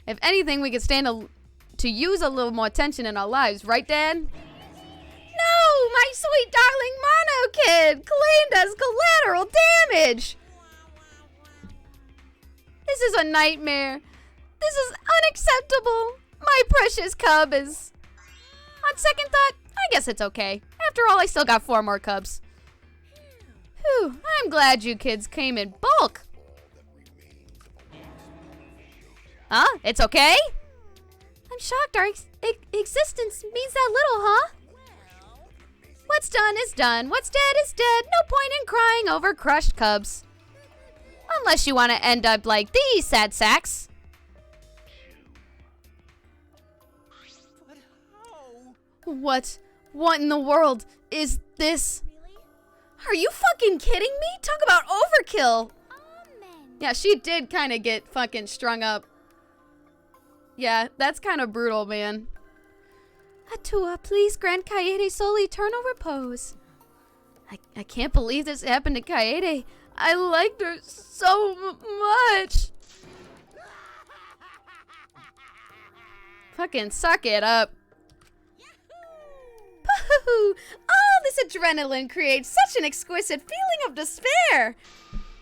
If anything, we could stand to use a little more tension in our lives, right, Dad? No, my sweet darling Mono Kid claimed as collateral damage. This is a nightmare. This is unacceptable. My precious cub is... On second thought, I guess it's okay. After all, I still got 4 more cubs. Whew, I'm glad you kids came in bulk. Huh? It's okay? I'm shocked our existence means that little, huh? What's done is done. What's dead is dead. No point in crying over crushed cubs. Unless you want to end up like these sad sacks. What in the world is this? Are you fucking kidding me? Talk about overkill. Yeah, she did kind of get fucking strung up. Yeah, that's kind of brutal, man. Atua, please grant Kaede Soul eternal repose. I can't believe this happened to Kaede. I liked her so much. Fucking suck it up. All this adrenaline creates such an exquisite feeling of despair.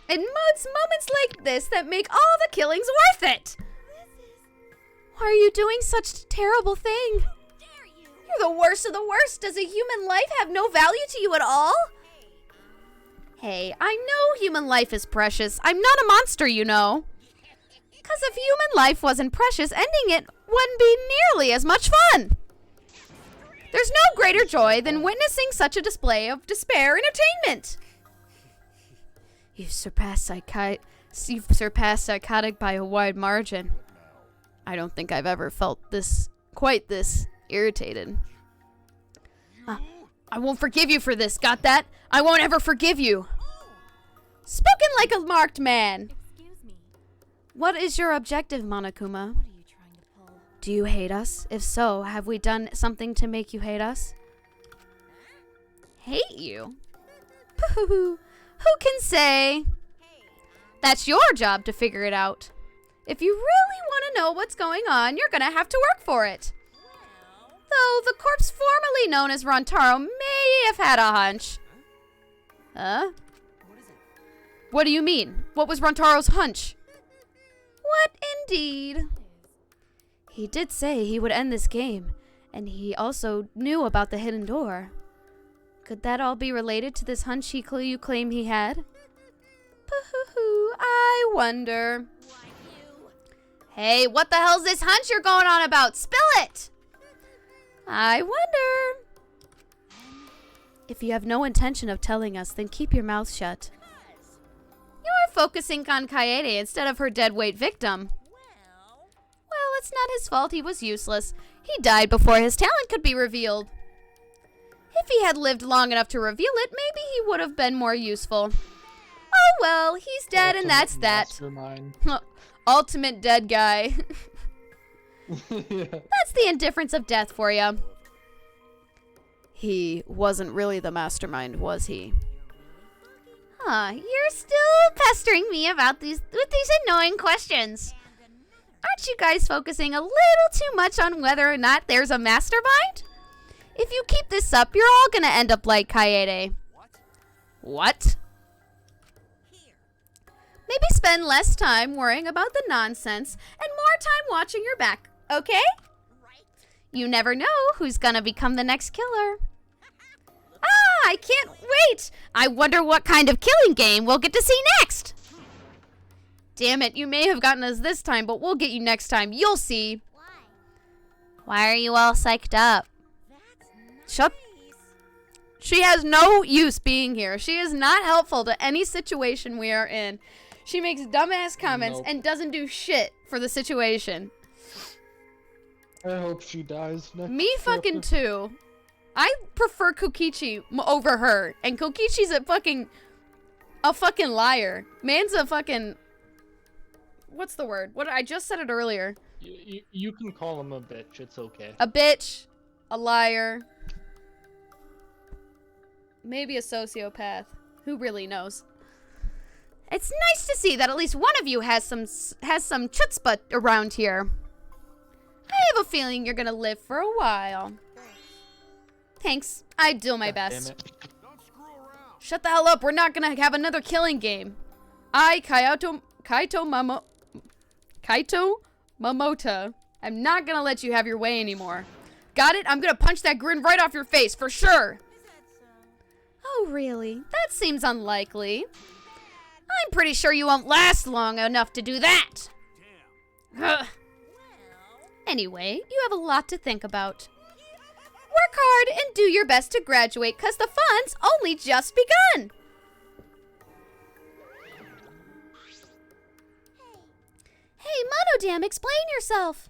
It modes moments like this that make all the killings worth it. Why are you doing such a terrible thing? You're the worst of the worst. Does a human life have no value to you at all? Hey, I know human life is precious. I'm not a monster, you know. Because if human life wasn't precious, ending it wouldn't be nearly as much fun. There's no greater joy than witnessing such a display of despair entertainment. You've surpassed psychotic by a wide margin. I don't think I've ever felt quite this irritated. I won't forgive you for this, got that? I won't ever forgive you. Spoken like a marked man. Excuse me. What is your objective, Monokuma? What are you trying to pull? Do you hate us? If so, have we done something to make you hate us? Hate you? Who can say? That's your job to figure it out. If you really want to know what's going on, you're gonna have to work for it. Though the corpse formerly known as Rontaro may have had a hunch. Huh? What do you mean? What was Rontaro's hunch? What indeed? He did say he would end this game, and he also knew about the hidden door. Could that all be related to this hunch you claim he had? I wonder. Hey, what the hell's this hunch you're going on about? Spill it! I wonder. If you have no intention of telling us, then keep your mouth shut. You're focusing on Kaede instead of her deadweight victim. Well, it's not his fault he was useless. He died before his talent could be revealed. If he had lived long enough to reveal it, maybe he would have been more useful. Oh well, he's dead and that's that. Ultimate dead guy. Yeah. That's the indifference of death for you. He wasn't really the mastermind, was he? You're still pestering me about these annoying questions. Aren't you guys focusing a little too much on whether or not there's a mastermind? If you keep this up, you're all gonna end up like Kaede. What? Maybe spend less time worrying about the nonsense and more time watching your back, okay? You never know who's gonna become the next killer. I can't wait! I wonder what kind of killing game we'll get to see next! Damn it, you may have gotten us this time, but we'll get you next time. You'll see. Why are you all psyched up? Shut. She has no use being here. She is not helpful to any situation we are in. She makes dumbass comments and doesn't do shit for the situation. I hope she dies next Me fucking too. I prefer Kokichi over her, and Kokichi's a fucking liar. Man's a fucking, what's the word? What I just said it earlier. You can call him a bitch. It's okay. A bitch, a liar, maybe a sociopath. Who really knows? It's nice to see that at least one of you has some chutzpah around here. I have a feeling you're gonna live for a while. Thanks. I do my best. Shut the hell up. We're not gonna have another killing game. Kaito Momota, I'm not gonna let you have your way anymore. Got it? I'm gonna punch that grin right off your face, for sure. Oh, really? That seems unlikely. I'm pretty sure you won't last long enough to do that. Ugh. Anyway, you have a lot to think about. Work hard and do your best to graduate, cause the fun's only just begun. Hey, Monodam, explain yourself.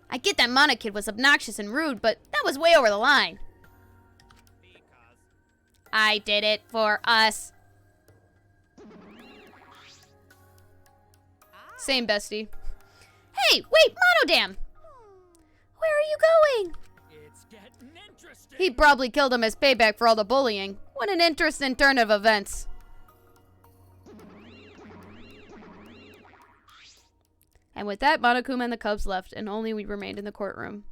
I get that Mono kid was obnoxious and rude, but that was way over the line. I did it for us. Same, bestie. Hey, wait, Monodam! Where are you going? It's getting interesting. He probably killed him as payback for all the bullying. What an interesting turn of events. And with that, Monokuma and the Cubs left, and only we remained in the courtroom.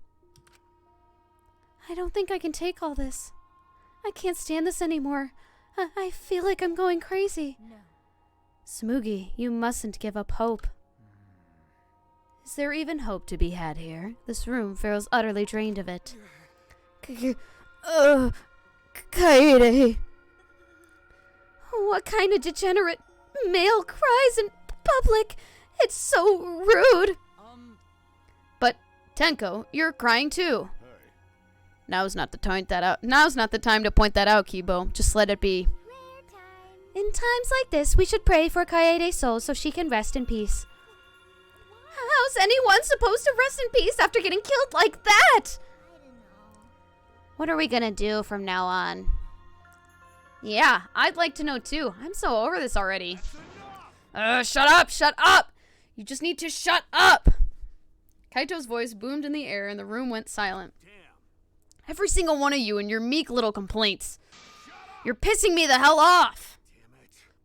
I don't think I can take all this. I can't stand this anymore. I feel like I'm going crazy. No. Smoogie, you mustn't give up hope. Is there even hope to be had here? This room feels utterly drained of it. Kaede. What kind of degenerate male cries in public? It's so rude. But Tenko, you're crying too. Now's not the time to point that out, Kibo. Just let it be. In times like this, we should pray for Kaede's soul so she can rest in peace. How's anyone supposed to rest in peace after getting killed like that? What are we gonna do from now on? Yeah, I'd like to know too. I'm so over this already. Shut up! Shut up! You just need to shut up! Kaito's voice boomed in the air and the room went silent. Every single one of you and your meek little complaints. You're pissing me the hell off!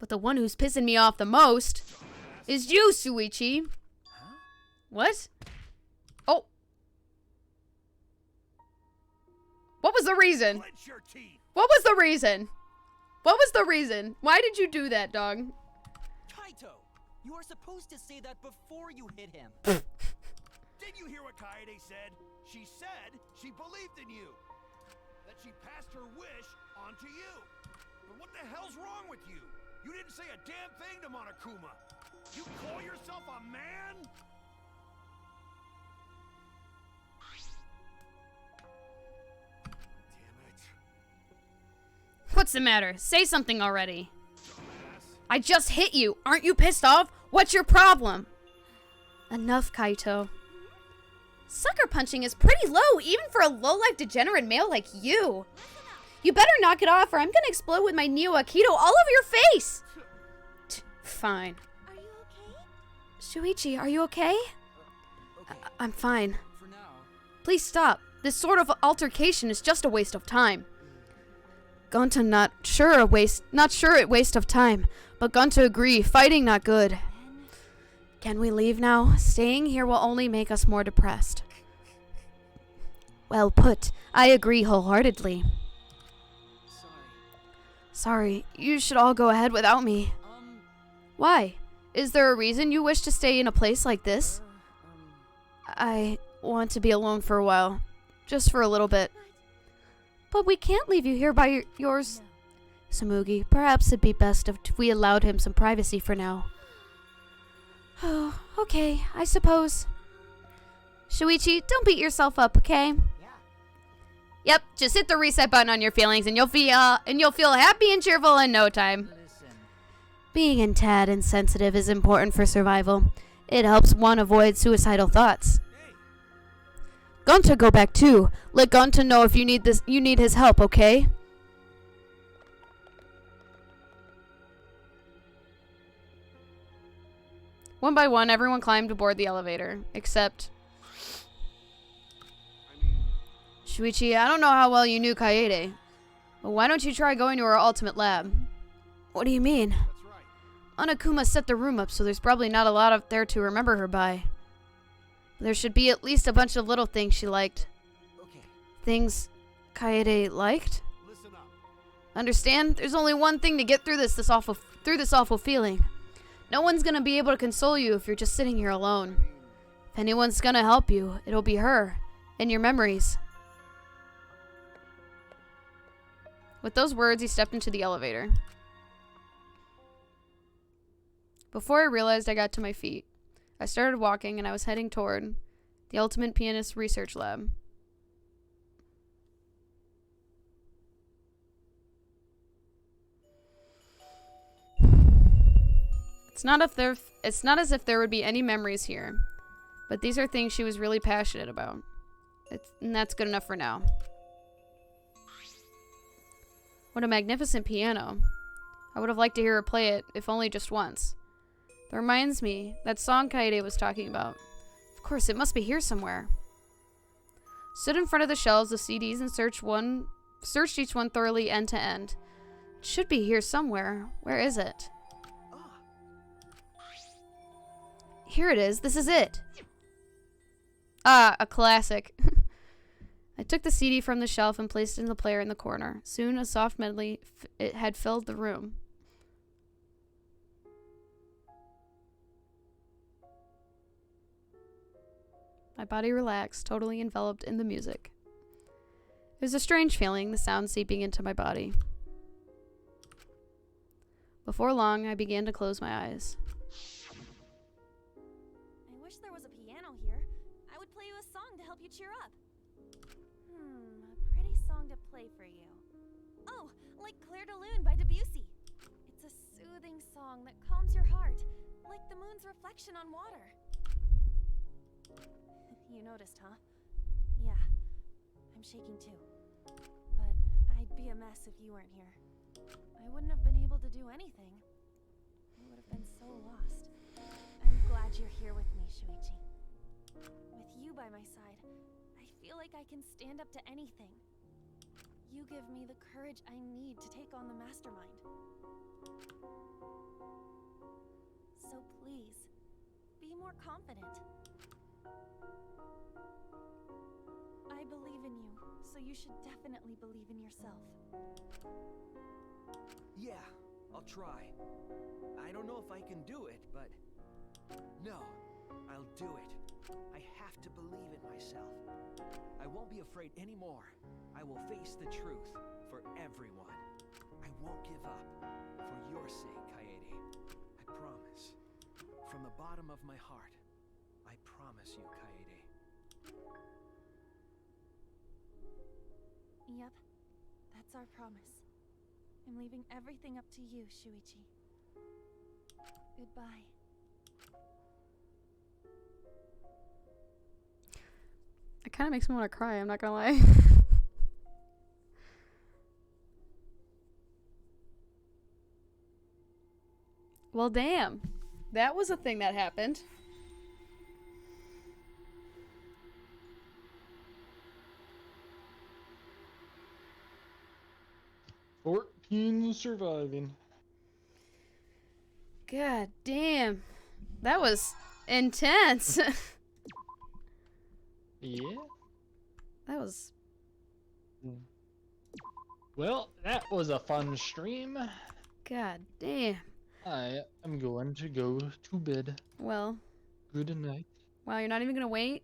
But the one who's pissing me off the most is you, Suichi. What? Oh. What was the reason? What was the reason? What was the reason? Why did you do that, dog? Kaito, you are supposed to say that before you hit him. Did you hear what Kaede said? She said she believed in you. That she passed her wish on to you. But what the hell's wrong with you? You didn't say a damn thing to Monokuma. You call yourself a man? What's the matter? Say something already. I just hit you. Aren't you pissed off? What's your problem? Enough, Kaito. Sucker punching is pretty low, even for a low-life degenerate male like you. You better knock it off or I'm gonna explode with my Neo Aikido all over your face. Fine. Are you okay? Shuichi, are you okay? I'm fine. For now. Please stop. This sort of altercation is just a waste of time. Gonta not sure it waste of time, but Gonta agree, fighting not good. Can we leave now? Staying here will only make us more depressed. Well put. I agree wholeheartedly. Sorry, you should all go ahead without me. Why? Is there a reason you wish to stay in a place like this? I want to be alone for a while. Just for a little bit. But we can't leave you here by yours. Samugi, perhaps it'd be best if we allowed him some privacy for now. Oh, okay, I suppose. Shuichi, don't beat yourself up, okay? Yep, just hit the reset button on your feelings and you'll feel happy and cheerful in no time. Being tad and sensitive is important for survival. It helps one avoid suicidal thoughts. Gonta go back too. Let Gonta know if you need his help, okay? One by one, everyone climbed aboard the elevator, except Shuichi. I don't know how well you knew Kaede, but why don't you try going to her ultimate lab? What do you mean? Monokuma set the room up, so there's probably not a lot up there to remember her by. There should be at least a bunch of little things she liked. Things Kaede liked? Understand? There's only one thing to get through this awful feeling. No one's gonna be able to console you if you're just sitting here alone. If anyone's gonna help you, it'll be her and your memories. With those words, he stepped into the elevator. Before I realized I got to my feet, I started walking and I was heading toward the Ultimate Pianist Research Lab. It's not as if there would be any memories here, but these are things she was really passionate about. And that's good enough for now. What a magnificent piano. I would have liked to hear her play it, if only just once. That reminds me, that song Kaede was talking about. Of course, it must be here somewhere. Stood in front of the shelves of CDs and searched each one thoroughly end to end. It should be here somewhere. Where is it? Here it is. This is it. Ah, a classic. I took the CD from the shelf and placed it in the player in the corner. Soon, a soft medley it had filled the room. My body relaxed, totally enveloped in the music. It was a strange feeling, the sound seeping into my body. Before long, I began to close my eyes. I wish there was a piano here. I would play you a song to help you cheer up. A pretty song to play for you. Oh, like Clair de Lune by Debussy. It's a soothing song that calms your heart, like the moon's reflection on water. You noticed, huh? Yeah, I'm shaking too. But I'd be a mess if you weren't here. I wouldn't have been able to do anything. I would have been so lost. I'm glad you're here with me, Shuichi. With you by my side, I feel like I can stand up to anything. You give me the courage I need to take on the mastermind. So please, be more confident. I believe in you, so you should definitely believe in yourself. Yeah, I'll try. I don't know if I can do it, but no, I'll do it. I have to believe in myself. I won't be afraid anymore. I will face the truth for everyone. I won't give up. For your sake, Kaede. I promise. From the bottom of my heart, I promise you, Kaede. Yep, that's our promise. I'm leaving everything up to you, Shuichi. Goodbye. It kind of makes me want to cry, I'm not gonna lie. Well, damn. That was a thing that happened. Surviving. God damn. That was intense. Yeah. That was... Well, that was a fun stream. God damn. I am going to go to bed. Well. Good night. Wow, you're not even gonna wait?